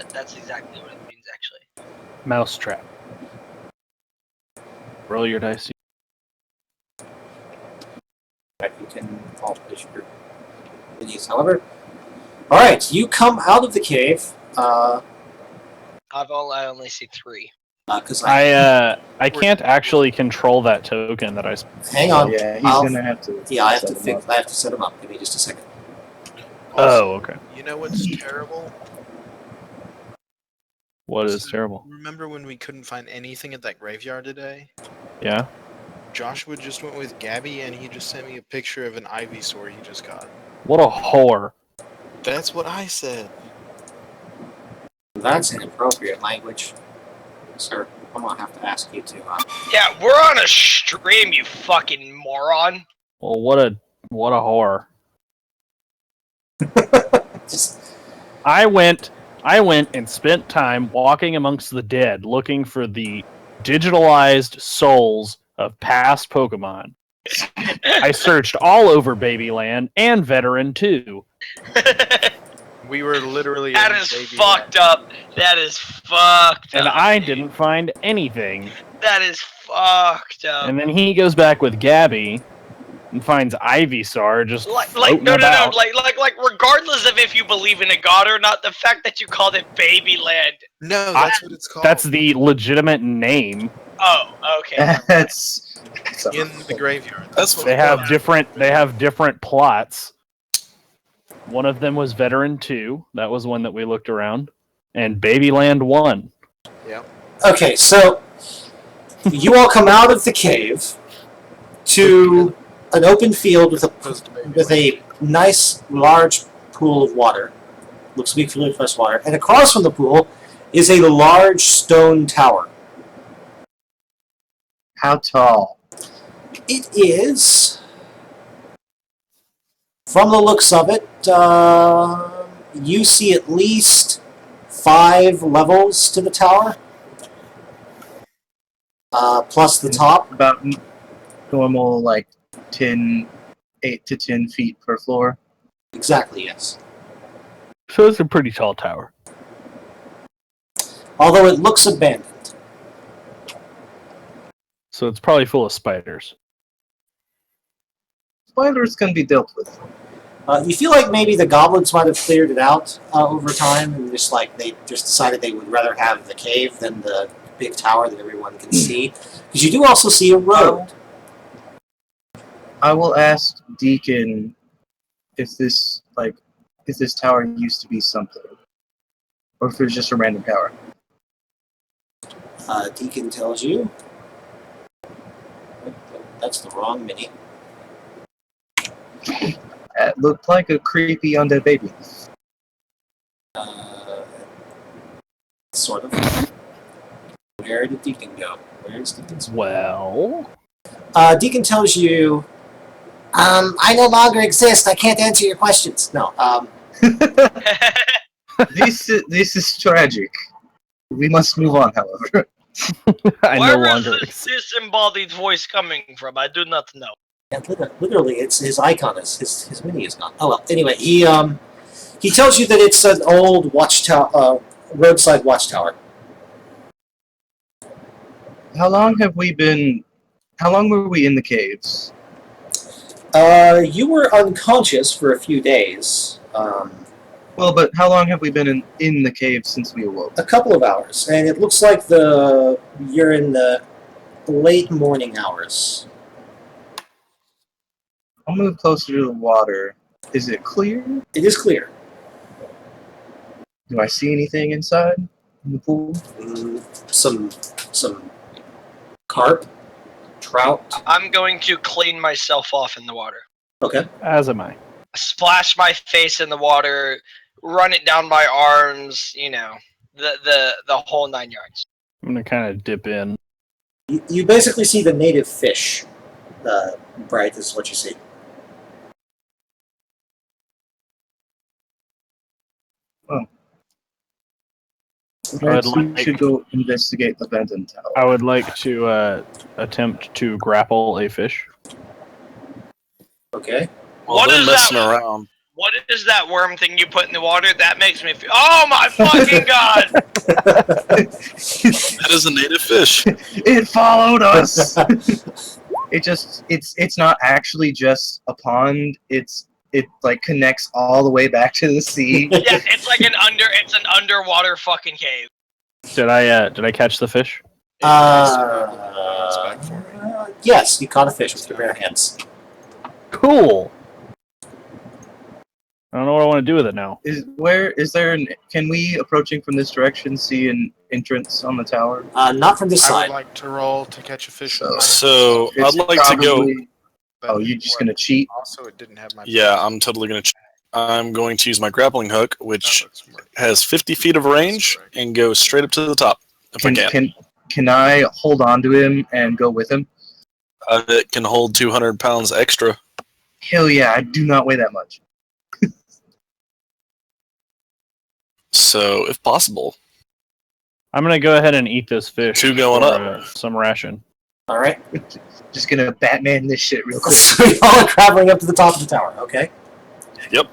That's exactly what it means, actually. Mousetrap. Roll your dice. You can all place your minis, however. Alright, you come out of the cave, I only see 3. because I can't actually control that token that I. hang on. Yeah, he's I'll- gonna have to. Yeah, I have to set them fix. up. I have to set them up. Give me just a second. Oh, okay. You know what's terrible? What is terrible? Remember when we couldn't find anything at that graveyard today? Yeah. Joshua just went with Gabby and he just sent me a picture of an Ivysaur he just got. What a whore. That's what I said. That's inappropriate language, sir. I'm gonna have to ask you to. Yeah, we're on a stream, you fucking moron. Well, what a whore. Just I went and spent time walking amongst the dead looking for the digitalized souls of past Pokemon. I searched all over Babyland and Veteran too. We were literally. That in is Baby fucked up. That is fucked And up. I dude. didn't find anything. That is fucked up. And then he goes back with Gabby and finds Ivysaur just Like floating no, about. like regardless of if you believe in a god or not, the fact that you called it Babyland. No, that's what it's called. That's the legitimate name. Oh, okay. That's in the graveyard. That's what They it's have called. different plots. One of them was Veteran 2. That was one that we looked around. And Babyland 1. Okay, so you all come out of the cave to an open field with Opposed to Baby with Land. a nice large pool of water. Looks to be fully fresh water. And across from the pool is a large stone tower. how tall? It is, from the looks of it, you see at least 5 levels to the tower, plus the top. About normal, like 8 to 10 feet per floor. Exactly, yes. So it's a pretty tall tower. Although it looks abandoned. So it's probably full of spiders. Spiders can be dealt with. You feel like maybe the goblins might have cleared it out over time, and just like they just decided they would rather have the cave than the big tower that everyone can see. Because you do also see a road. I will ask Deacon if this tower used to be something, or if it's just a random tower. Deacon tells you. That's the wrong mini. It looked like a creepy undead baby. Sort of. Where did Deacon go? Where's Deacon's? Well, Deacon tells you, I no longer exist. I can't answer your questions. No. This is tragic. We must move on, however. I no Where longer. is this disembodied voice coming from? I do not know. Yeah, literally, it's his icon. His mini is gone. Oh well. Anyway, he tells you that it's an old watchtower, roadside watchtower. How long were we in the caves? You were unconscious for a few days. Well, but how long have we been in the cave since we awoke? A couple of hours, and it looks like you're in the late morning hours. I'll move closer to the water. Is it clear? It is clear. Do I see anything inside in the pool? Some carp, trout. I'm going to clean myself off in the water. Okay. As am I. Splash my face in the water, run it down my arms, the whole 9 yards. I'm gonna kind of dip in. You basically see the native fish. Bright is what you see. Perhaps we like- should go investigate the abandoned tower. I would like to attempt to grapple a fish. Okay. Well, What they're is messing that? around. What is that worm thing you put in the water? That makes me feel. Oh my fucking god! That is a native fish. It followed us. It's not actually just a pond. It like connects all the way back to the sea. Yeah, it's like an underwater fucking cave. Did I catch the fish? It's back for me. Yes, you caught a fish with your bare hands. Cool. I don't know what I want to do with it now. Can we, approaching from this direction, see an entrance on the tower? Not from this I would side. like to roll to catch a fish. So It's I'd like to go. probably- Oh, you're just gonna cheat? Also, it didn't have my. Yeah, I'm totally gonna. I'm going to use my grappling hook, which has 50 feet of range, and go straight up to the top if I can. Can I hold on to him and go with him? It can hold 200 pounds extra. Hell yeah! I do not weigh that much. So, if possible, I'm gonna go ahead and eat this fish. Two going for, up. Some ration. All right. Just gonna Batman this shit real quick. So y'all are traveling up to the top of the tower. Okay. yep.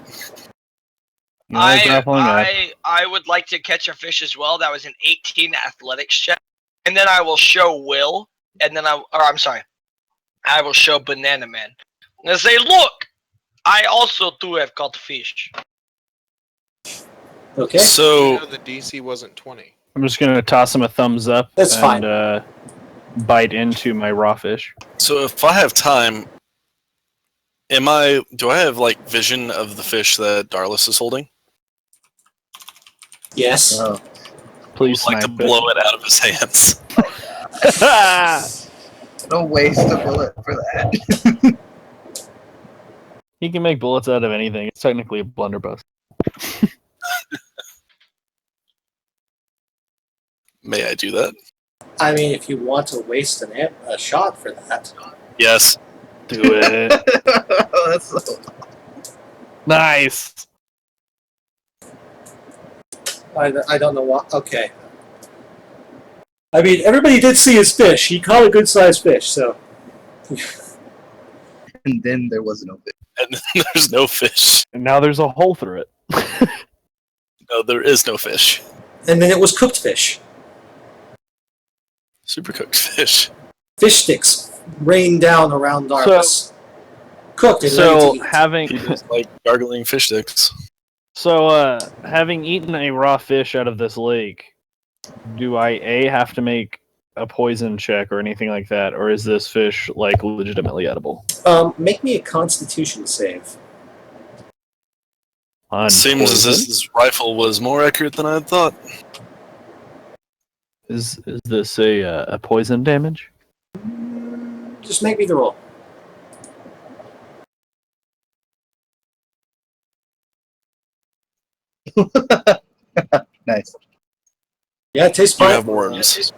You know, grappling up. I would like to catch a fish as well. That was an 18 athletics check, and then I will show Will, and then I will show Banana Man. And say, look, I also do have caught fish. Okay. You So know the DC wasn't 20. I'm just gonna toss him a thumbs up. That's fine. Bite into my raw fish. So if I have time, do I have like vision of the fish that Darlis is holding? Yes. Please I would like to snipe it. blow it out of his hands. No waste a bullet for that. He can make bullets out of anything. It's technically a blunderbuss. May I do that? I mean, if you want to waste a shot for that. Yes. Do it. That's so... Nice. I don't know what. Okay. I mean, everybody did see his fish. He caught a good-sized fish, so. And then there was no fish. And then there's no fish. And now there's a hole through it. No, there is no fish. And then it was cooked fish. Super cooked fish. Fish sticks rained down around Darvis. Cooked and ready So to eat. having He was like gargling fish sticks. having eaten a raw fish out of this lake, do I have to make a poison check or anything like that, or is this fish like legitimately edible? Make me a Constitution save. On Seems as poison? if this rifle was more accurate than I had thought. Is this a poison damage? Just make me the roll. Nice. Yeah, it tastes You fine. have worms.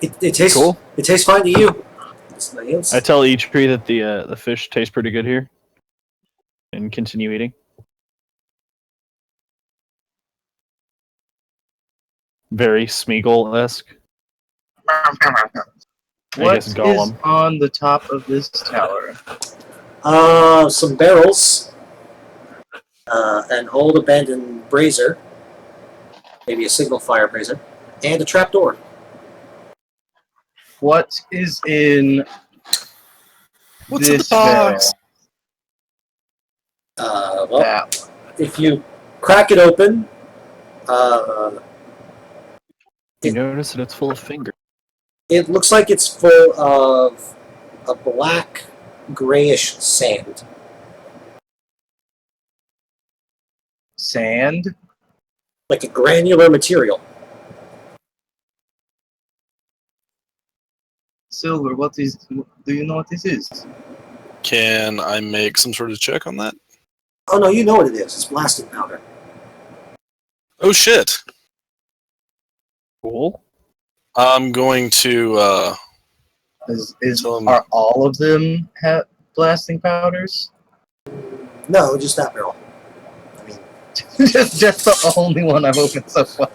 It tastes Cool. It tastes fine to you. It's I tell each tree that the fish tastes pretty good here, and continue eating. Very Smeagol-esque. What guess is Gollum. on the top of this tower? some barrels, an old abandoned brazier, maybe a single fire brazier, and a trapdoor. What is in What's in this the box? barrel? Well, That one. if you crack it open, You notice that it's full of fingers. it looks like it's full of a black, grayish sand. Sand? Like a granular material. Silver, what is... Do you know what this is? Can I make some sort of check on that? Oh no, you know what it is. It's blasting powder. Oh shit! Cool. I'm going to, Tell 'em- Are all of them have blasting powders? No, just that barrel. I mean, just the only one I've opened so far.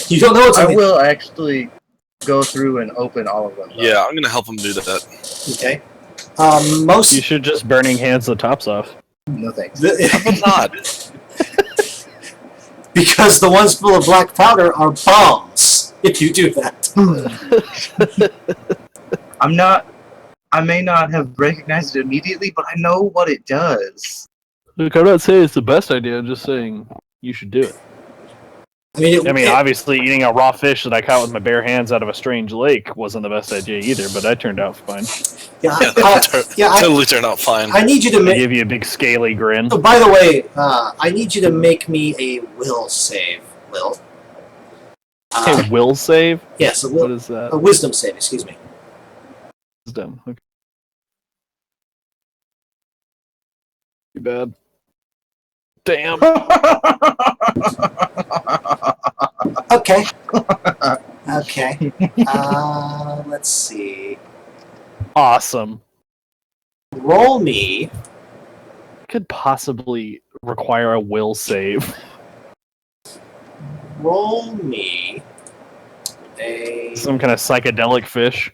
you don't know what's I in it. will actually go through and open all of them. though. yeah, I'm gonna help him do that. Okay. Most You should just burning hands the tops off. No thanks. I'm not. because the ones full of black powder are bombs. If you do that. I'm not... I may not have recognized it immediately, but I know what it does. Look, I'm not saying it's the best idea. I'm just saying you should do it. I mean, obviously, eating a raw fish that I caught with my bare hands out of a strange lake wasn't the best idea either, but that turned out fine. yeah, I Totally turned out fine. need you to They make. give you a big scaly grin. Oh, by the way, I need you to make me a will save. Will. Okay, will save? Yes, a, What will, is that? a wisdom save. Excuse me. Wisdom. Okay. Too bad. Damn. Okay. Okay. Let's see. Awesome. Roll me. Could possibly require a will save. Roll me. A. Some kind of psychedelic fish.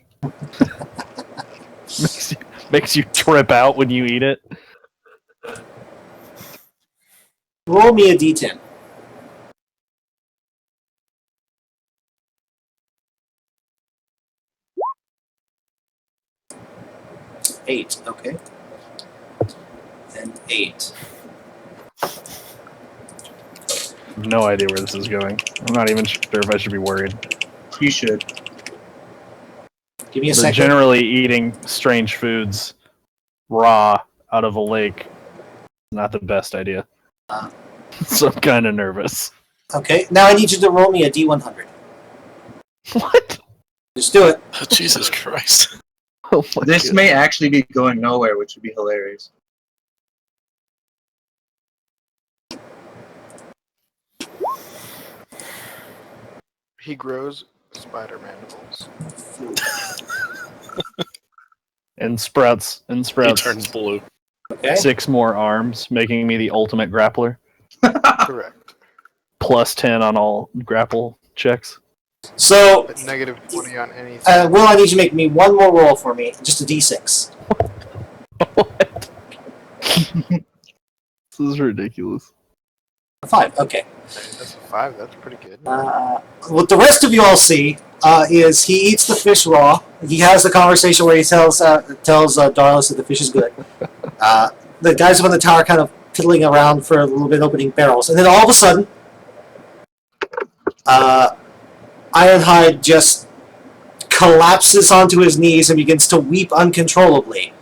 makes you trip out when you eat it. Roll me a d10. 8. Okay. And 8. No idea where this is going. I'm not even sure if I should be worried. You should. Give me a But second. generally, eating strange foods raw out of a lake not the best idea. So I'm kind of nervous. Okay, now I need you to roll me a D100. What? Just do it. Oh, Jesus Christ. Oh my This God. may actually be going nowhere, which would be hilarious. He grows spider mandibles. And sprouts He sprouts turned blue. Okay. 6 more arms, making me the ultimate grappler. Correct. Plus 10 on all grapple checks. So, But negative 20 on anything. Will, I need you to make me one more roll for me, just a D6. What? This is ridiculous. 5. Okay. That's a 5. That's pretty good. What the rest of you all see is he eats the fish raw. He has the conversation where he tells Darlis that the fish is good. The guys up on the tower kind of fiddling around for a little bit, opening barrels, and then all of a sudden, Ironhide just collapses onto his knees and begins to weep uncontrollably.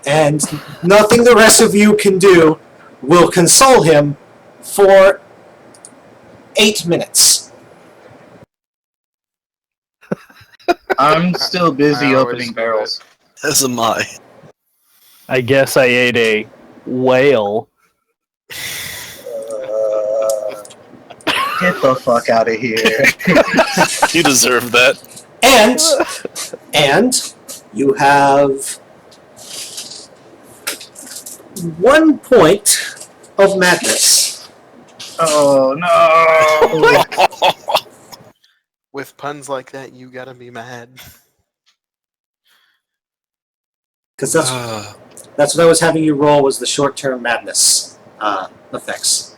And nothing the rest of you can do will console him for 8 minutes. I'm still busy I always opening do barrels. As am I. I guess I ate a whale. Get the fuck out of here. You deserve that. And you have 1 point of madness. Oh no! With puns like that, you gotta be mad. Because that's what I was having you roll, was the short-term madness effects.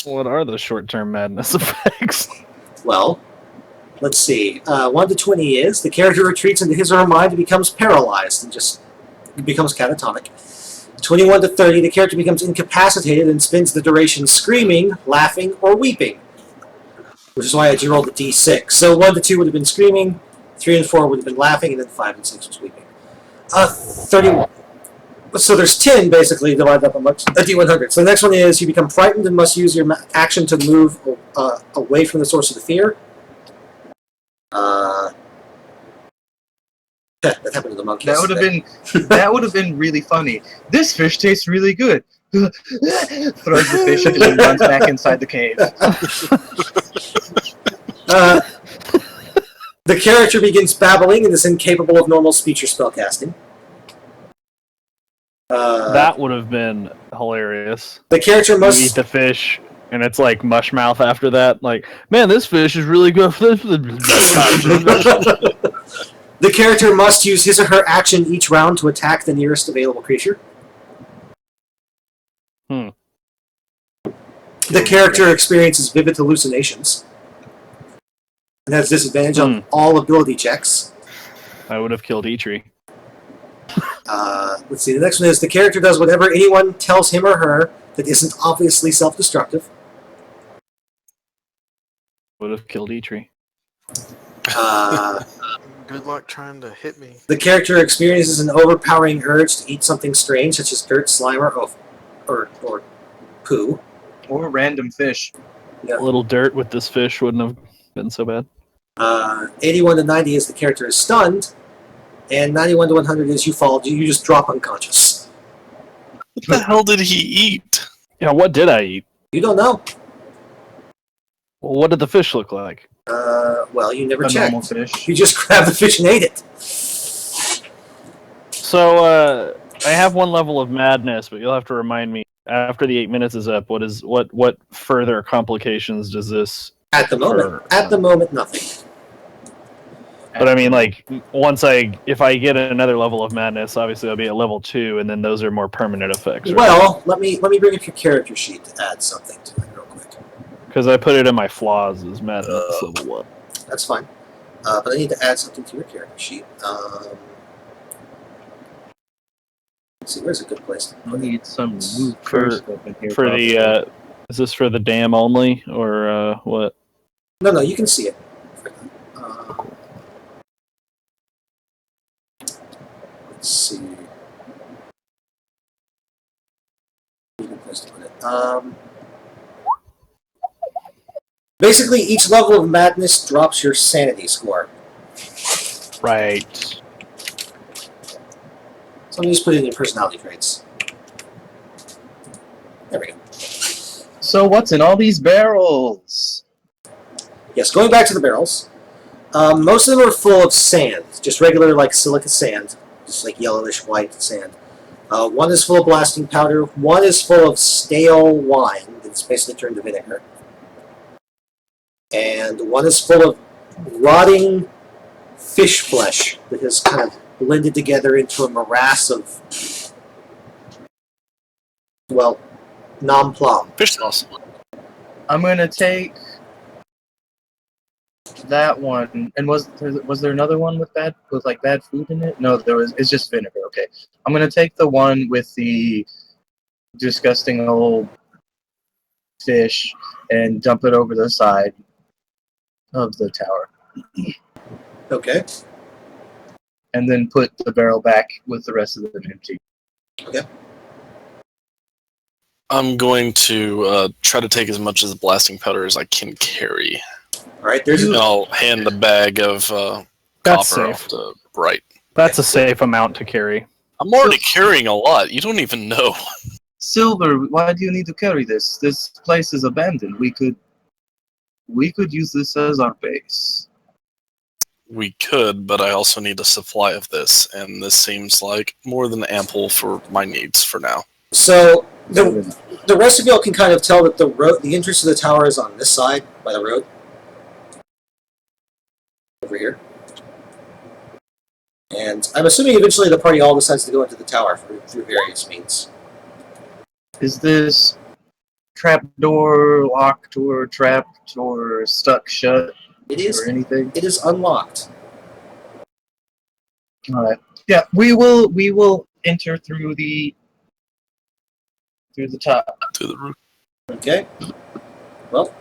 What are the short-term madness effects? Well, let's see. 1 to 20 is the character retreats into his or her mind and becomes paralyzed and just becomes catatonic. 21 to 30, the character becomes incapacitated and spends the duration screaming, laughing, or weeping. Which is why I had you roll the d6. So 1 to 2 would have been screaming, 3 and 4 would have been laughing, and then 5 and 6 was weeping. 31. So there's 10 basically divided up amongst a d100. So the next one is you become frightened and must use your action to move away from the source of the fear. That happened to the monkey. That would have been really funny. This fish tastes really good. Throws the fish and then runs back inside the cave. The character begins babbling and is incapable of normal speech or spellcasting. That would have been hilarious. The character You eat must. the fish, and it's like mush mouth after that. Like, man, this fish is really good for this. The character must use his or her action each round to attack the nearest available creature. Hmm. The character experiences vivid hallucinations and has disadvantage on all ability checks. I would have killed Eitri. Let's see. The next one is the character does whatever anyone tells him or her that isn't obviously self-destructive. Would have killed Eitri. Good luck trying to hit me. The character experiences an overpowering urge to eat something strange, such as dirt, slime, or poo. Or random fish. A little dirt with this fish wouldn't have been so bad. 81 to 90 is the character is stunned, and 91 to 100 is you fall. You just drop unconscious. What the hell did he eat? Yeah, what did I eat? You don't know. Well, what did the fish look like? Well, you never A checked. normal fish. You just grabbed the fish and ate it. So, I have 1 level of madness, but you'll have to remind me after the 8 minutes is up. What further complications does this? At the moment, nothing. But I mean, like, if I get another level of madness, obviously I'll be at level 2, and then those are more permanent effects. Right? Well, let me bring up your character sheet to add something to it real quick. Because I put it in my flaws as madness level 1. That's fine. But I need to add something to your character sheet. Let's see, where's a good place to I put it? need some remove For- curse stuff in here. For the is this for the dam only or what? No, you can see it. Let's see. Good place to put it. Basically, each level of madness drops your sanity score. Right. So let me just put it in your personality traits. There we go. So what's in all these barrels? Yes, going back to the barrels. Most of them are full of sand, just regular like silica sand, just like yellowish white sand. One is full of blasting powder. One is full of stale wine that's basically turned to vinegar. And one is full of rotting fish flesh that has kind of blended together into a morass of, well, non-plum. Fish sauce. I'm gonna take that one. And was there another one with bad food in it? No, there was. It's just vinegar. Okay, I'm gonna take the one with the disgusting old fish and dump it over the side of the tower, Okay. and then put the barrel back with the rest of them empty. I'm going to try to take as much of the blasting powder as I can carry. All right. There's And I'll hand the bag of That's copper safe. off to Bright. That's a safe amount to carry. I'm already carrying a lot. You don't even know. Silver, why do you need to carry this? This place is abandoned. We could use this as our base. We could, but I also need a supply of this, and this seems like more than ample for my needs for now. so the rest of y'all can kind of tell that the entrance to the tower is on this side by the road. Over here. And I'm assuming eventually the party all decides to go into the tower through various means. Is this trapdoor locked or trapped or stuck shut It is. or anything? It is unlocked. All right. Yeah, we will enter through the top. To the roof. Okay. Well.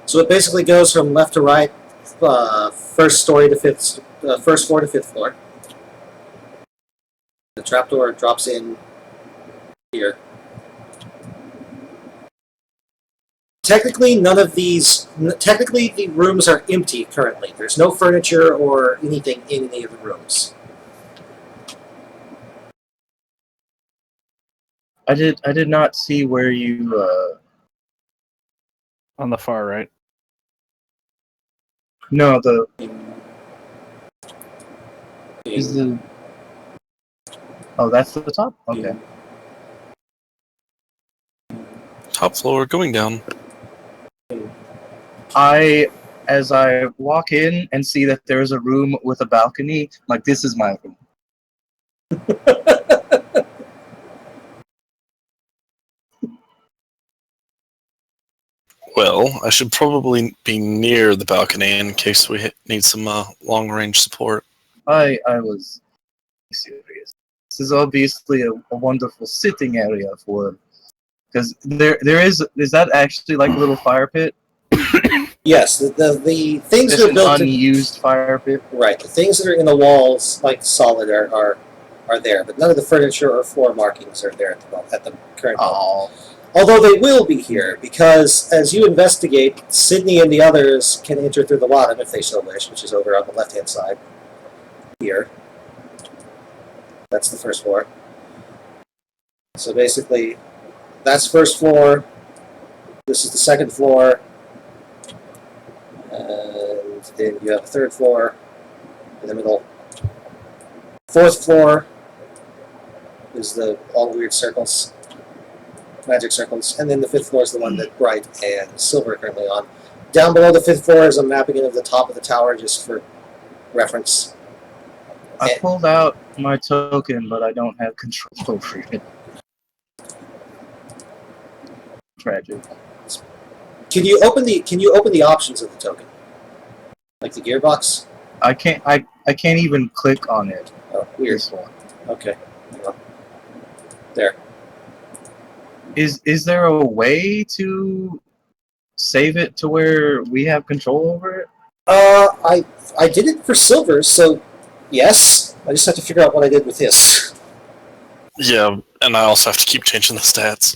So it basically goes from left to right, first floor to fifth floor. The trapdoor drops in here. Technically, technically, the rooms are empty currently. There's no furniture or anything in any of the rooms. I did not see where you. On the far right. No, is the. Oh, that's the top. Okay. Top floor, going down. As I walk in and see that there is a room with a balcony, like this is my room. Well, I should probably be near the balcony in case we need some long-range support. I was serious. This is obviously a wonderful sitting area for, because there is that actually like a little fire pit? Yes, the things It's that are an built in, unused fire pit. right. The things that are in the walls, like solid, are there, but none of the furniture or floor markings are there at the current moment. Oh, Although they will be here, because as you investigate, Sydney and the others can enter through the bottom if they so wish, which is over on the left-hand side. Here. That's the first floor. So basically, that's first floor. This is the second floor. And then you have a third floor in the middle. Fourth floor is the all weird circles. Magic circles, and then the fifth floor is the one that Bright and Silver are currently on. Down below the fifth floor is a mapping of the top of the tower, just for reference. I pulled out my token, but I don't have control over it. Tragic. Can you open the options of the token? Like the gearbox? I can't even click on it. Oh, weird. This one. Okay. Well, there. Is there a way to save it to where we have control over it? I did it for silver, so yes. I just have to figure out what I did with this. Yeah, and I also have to keep changing the stats.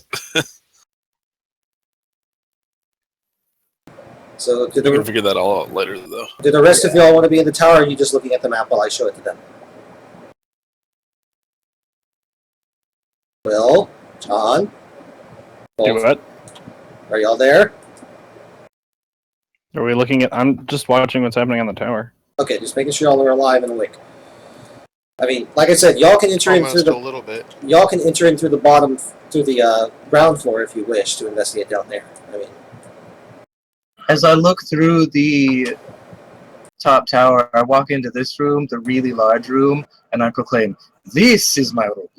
So We can figure that all out later, though. do the rest of y'all want to be in the tower, or are you just looking at the map while I show it to them? Will, John, Do what? are y'all there? Are we looking at? I'm just watching what's happening on the tower. Okay, just making sure y'all are alive and awake. I mean, like I said, y'all can enter in through Almost a the little bit. through the ground floor if you wish to investigate down there. I mean, As I look through the top tower, I walk into this room, the really large room, and I proclaim, "This is my room."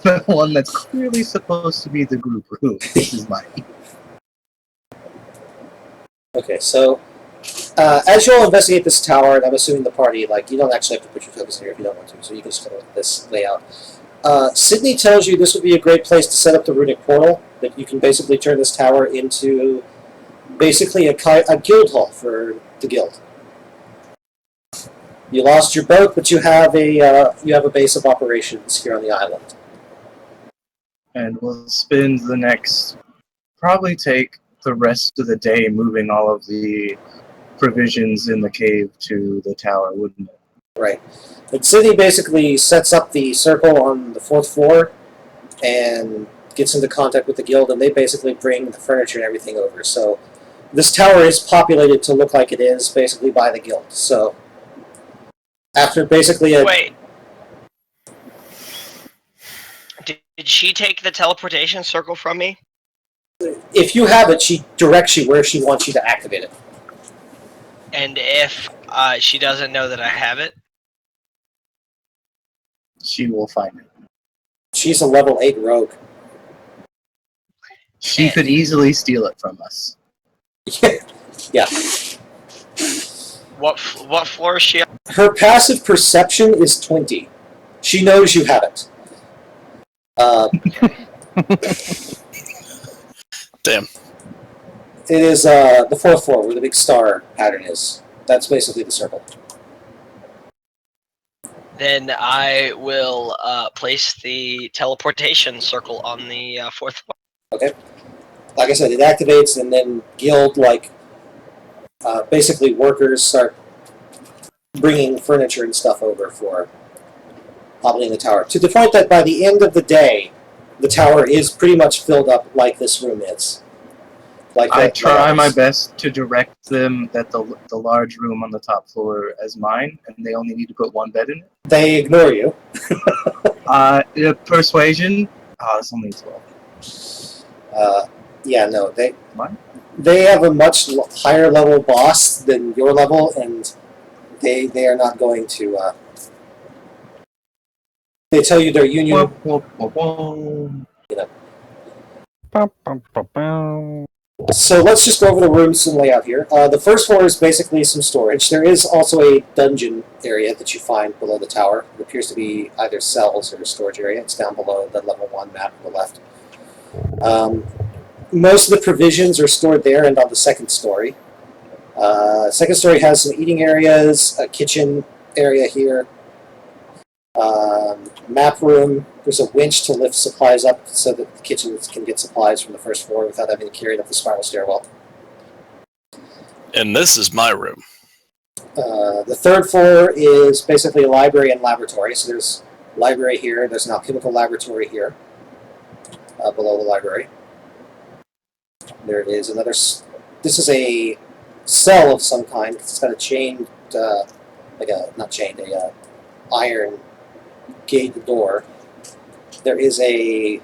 The one that's clearly supposed to be the group room. This is mine. okay, so as you all investigate this tower, and I'm assuming the party, like, you don't actually have to put your tokens here if you don't want to, so you can just go with this layout. Sydney tells you this would be a great place to set up the runic portal, that you can basically turn this tower into basically a guild hall for the guild. You lost your boat, but you have a base of operations here on the island. And we'll spend the next, probably take the rest of the day moving all of the provisions in the cave to the tower, wouldn't it? Right. And Sydney basically sets up the circle on the 4th floor and gets into contact with the guild, and they basically bring the furniture and everything over. So this tower is populated to look like it is, basically by the guild. So after basically a... Wait. Did she take the teleportation circle from me? If you have it, she directs you where she wants you to activate it. And if she doesn't know that I have it? She will find it. She's a level 8 rogue. She could easily steal it from us. Yeah. What floor is she on? Her passive perception is 20. She knows you have it. Damn. It is the 4th floor where the big star pattern is. That's basically the circle. Then I will place the teleportation circle on the 4th floor. Okay. Like I said, it activates, and then guild, basically workers start bringing furniture and stuff over for populating the tower. To the point that by the end of the day, the tower is pretty much filled up like this room is. Like I that try my house. best to direct them that the large room on the top floor is mine, and they only need to put one bed in it. They ignore you. Persuasion. It's only 12. Yeah, no, Mine? they have a much higher level boss than your level, and they are not going to. They tell you their union. Whoop, whoop, whoop, whoop. So let's just go over the rooms and layout here. The first floor is basically some storage. There is also a dungeon area that you find below the tower. It appears to be either cells or a storage area. It's down below the level 1 map on the left. Most of the provisions are stored there and on the second story. Second story has some eating areas, a kitchen area here, map room. There's a winch to lift supplies up so that the kitchen can get supplies from the first floor without having to carry it up the spiral stairwell. And this is my room. The third floor is basically a library and laboratory. So there's library here. There's an alchemical laboratory here below the library. There is another. This is a cell of some kind. It's got a chained, a iron gate door. There is a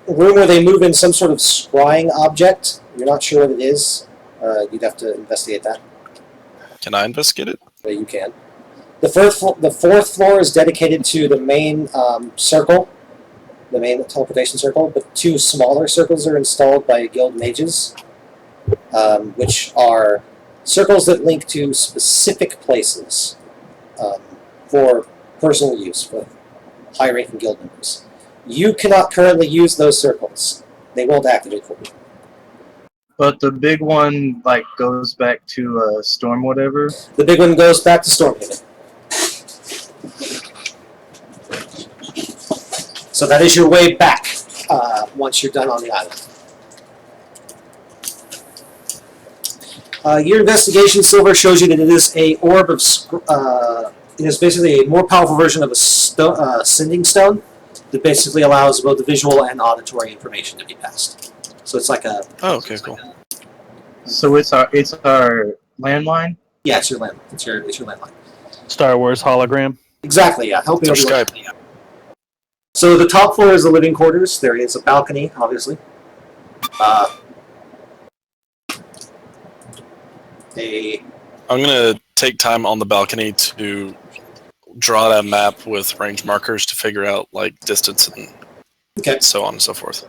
room where they move in some sort of scrying object. You're not sure what it is. You'd have to investigate that. Can I investigate it? But you can. The fourth floor is dedicated to the main circle. the main teleportation circle, but 2 smaller circles are installed by guild mages, which are circles that link to specific places for personal use for high-ranking guild members. You cannot currently use those circles. They won't activate for you. But the big one like goes back to storm whatever. The big one goes back to Stormhaven. So that is your way back once you're done on the island. Your investigation, Silver, shows you that it is a orb of. It is basically a more powerful version of a sending stone that basically allows both the visual and auditory information to be passed. So it's like a. Oh, okay, cool. So it's our landline. Yeah, it's your land. It's your landline. Star Wars hologram. Exactly. Yeah, helping It's our everyone. Skype. So the top floor is the living quarters. There is a balcony, obviously. I'm gonna take time on the balcony to draw that map with range markers to figure out like distance and so on and so forth.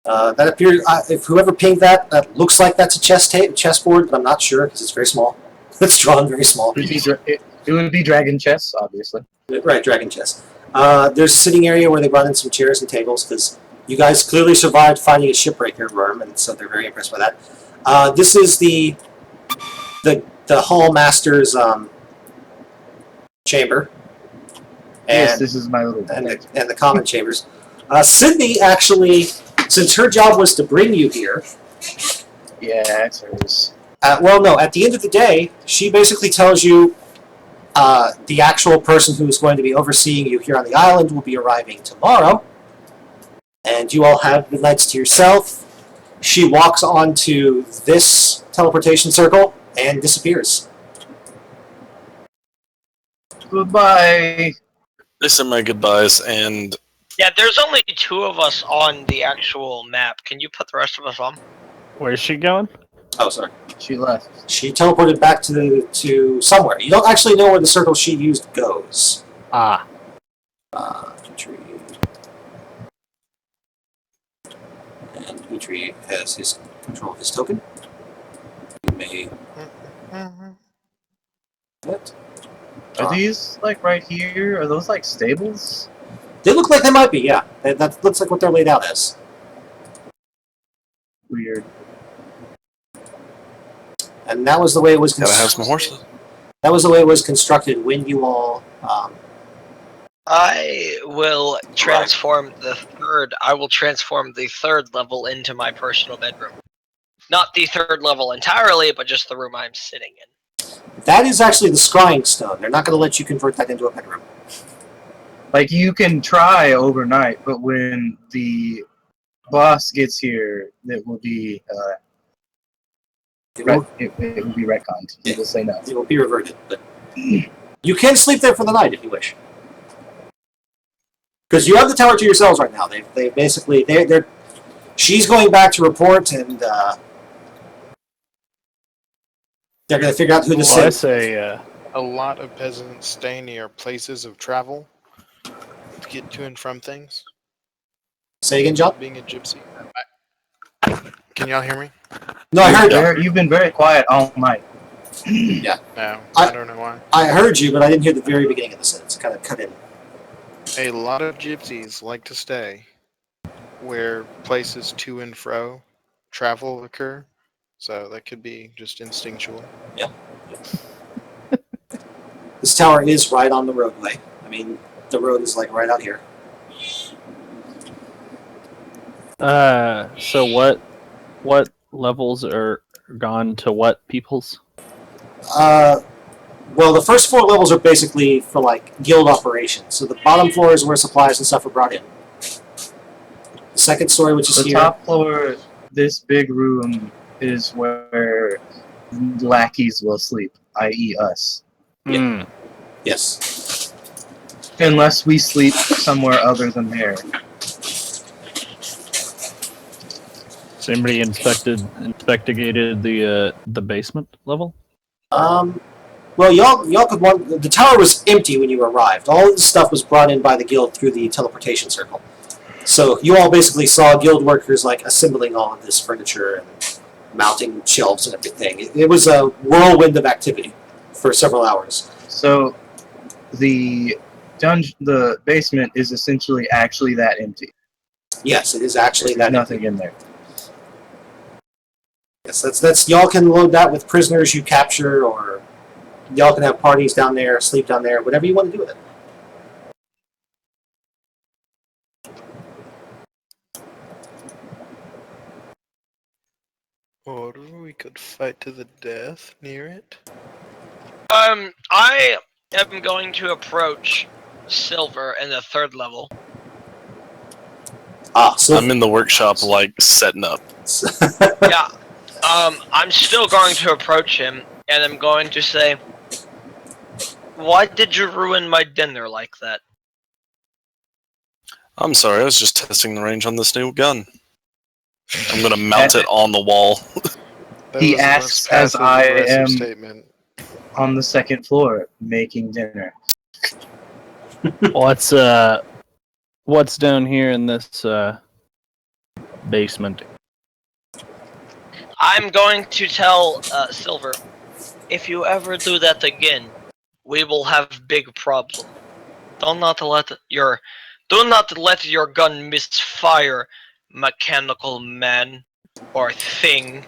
That appears. If whoever pinged that, that looks like that's a chessboard, but I'm not sure because it's very small. It's drawn very small. It would be dragon chess, obviously. Right, dragon chess. There's a sitting area where they brought in some chairs and tables because you guys clearly survived finding a shipbreaker worm, and so they're very impressed by that. This is the hall master's chamber. Yes, this is my little. And the common chambers. Sydney actually, since her job was to bring you here. Yeah, it's hers. Well, no. At the end of the day, she basically tells you the actual person who is going to be overseeing you here on the island will be arriving tomorrow, and you all have the nights to yourself. She walks onto this teleportation circle and disappears. Goodbye. These are my goodbyes, and Yeah, there's only 2 of us on the actual map. Can you put the rest of us on? Where's she going? Oh, sorry. She left. She teleported back to somewhere. You don't actually know where the circle she used goes. Ah. Dimitri. And Dimitri has his control of his token. You may. What? Are these like right here? Are those like stables? They look like they might be, yeah. That looks like what they're laid out as. Weird. And that was the way it was. gotta have some horses. That was the way it was constructed when you all. I will transform the third. I will transform the 3rd level into my personal bedroom. Not the 3rd level entirely, but just the room I'm sitting in. That is actually the scrying stone. They're not going to let you convert that into a bedroom. Like you can try overnight, but when the boss gets here, it will be It will, it will be retconned. It will say no. it will be reverted, but you can sleep there for the night if you wish. Because you have the tower to yourselves right now. They basically they're. She's going back to report, and they're going to figure out who to Well, I send. say, A lot of peasants stay near places of travel to get to and from things. Say again, John? Being a gypsy. Can y'all hear me? No, I heard you. You've been very quiet all night. No, I don't know why. I heard you, but I didn't hear the very beginning of the sentence. It kind of cut in. A lot of gypsies like to stay where places to and fro travel occur, so that could be just instinctual. This tower is right on the roadway. I mean, the road is like right out here. so what levels are gone to what peoples? Well, the first 4 levels are basically for like guild operations. So the bottom floor is where supplies and stuff are brought in. The second story, which is The here, top floor, this big room, is where lackeys will sleep, i.e. us. Hmm. yes. Unless we sleep somewhere other than there. Has anybody investigated the basement level? Well, y'all could want. The tower was empty when you arrived. All of the stuff was brought in by the guild through the teleportation circle. So you all basically saw guild workers like assembling all of this furniture and mounting shelves and everything. It was a whirlwind of activity for several hours. So the basement is essentially actually that empty. Yes, it is actually There's that. nothing in there. Yes, that's y'all can load that with prisoners you capture, or y'all can have parties down there, sleep down there, whatever you want to do with it. Or we could fight to the death near it. I am going to approach Silver in the 3rd level. So I'm in the workshop, like, setting up. Yeah. I'm still going to approach him, and I'm going to say, "Why did you ruin my dinner like that?" I'm sorry, I was just testing the range on this new gun. I'm gonna mount it on the wall. That He was the most asks as passive I aggressive am- statement. On the 2nd floor, making dinner. What's down here in this basement? I'm going to tell Silver, if you ever do that again, we will have big problem. Do not let your gun misfire, mechanical man or thing.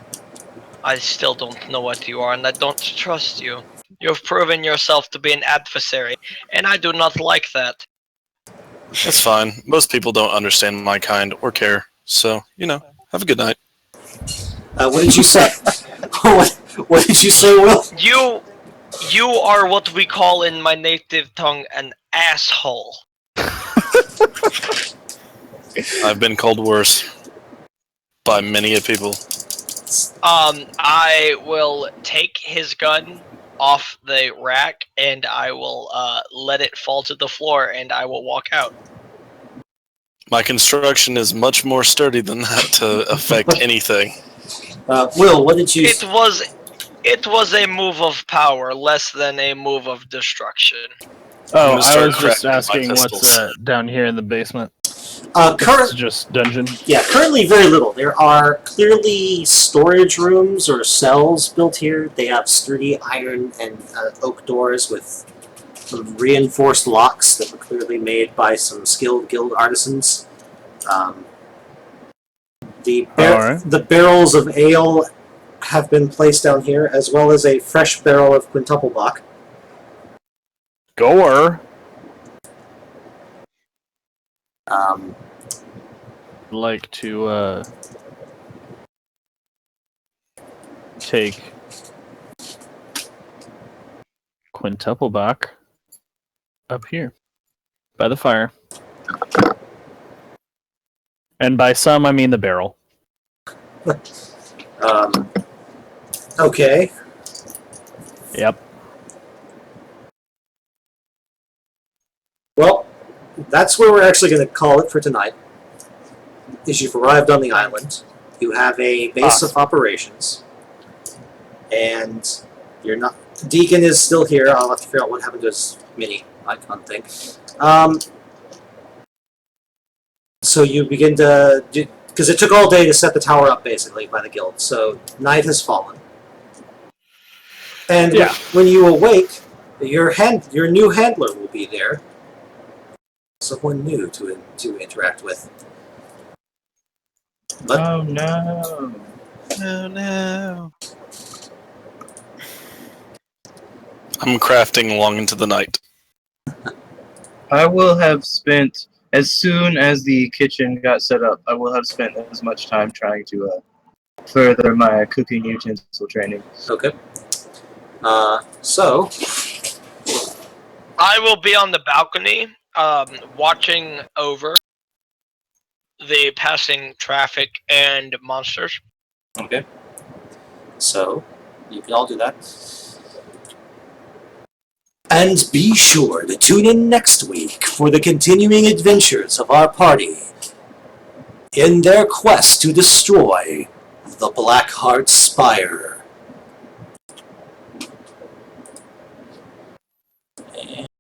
I still don't know what you are, and I don't trust you. You've proven yourself to be an adversary, and I do not like that. That's fine. Most people don't understand my kind or care. So, have a good night. what did you say? what did you say, Will? You are what we call in my native tongue an asshole. I've been called worse by many a people. I will take his gun off the rack and I will let it fall to the floor and I will walk out. My construction is much more sturdy than that to affect anything. Will, what did you? It was a move of power, less than a move of destruction. Oh, gonna I start was just crafting my asking what's pistols. down here in the basement. Current, It's just dungeon. Yeah, currently very little. There are clearly storage rooms or cells built here. They have sturdy iron and oak doors with some reinforced locks that were clearly made by some skilled guild artisans. The barrels of ale have been placed down here, as well as a fresh barrel of quintuple bock. Gore. Like to take quintuple bock up here by the fire, and by some I mean the barrel. Okay. Yep. Well, that's where we're actually going to call it for tonight. Is you've arrived on the island, you have a base of operations, and you're not. Deacon is still here. I'll have to figure out what happened to his mini icon thing. So you begin to, because it took all day to set the tower up, basically, by the guild. So night has fallen, and Yeah. when you awake, your new handler will be there. Someone new to interact with. But Oh no. Oh no. I'm crafting long into the night. I will have spent, as soon as the kitchen got set up, I will have spent as much time trying to further my cooking utensil training. okay. So I will be on the balcony, watching over the passing traffic and monsters. okay. So you can all do that. And be sure to tune in next week for the continuing adventures of our party in their quest to destroy the Blackheart Spire.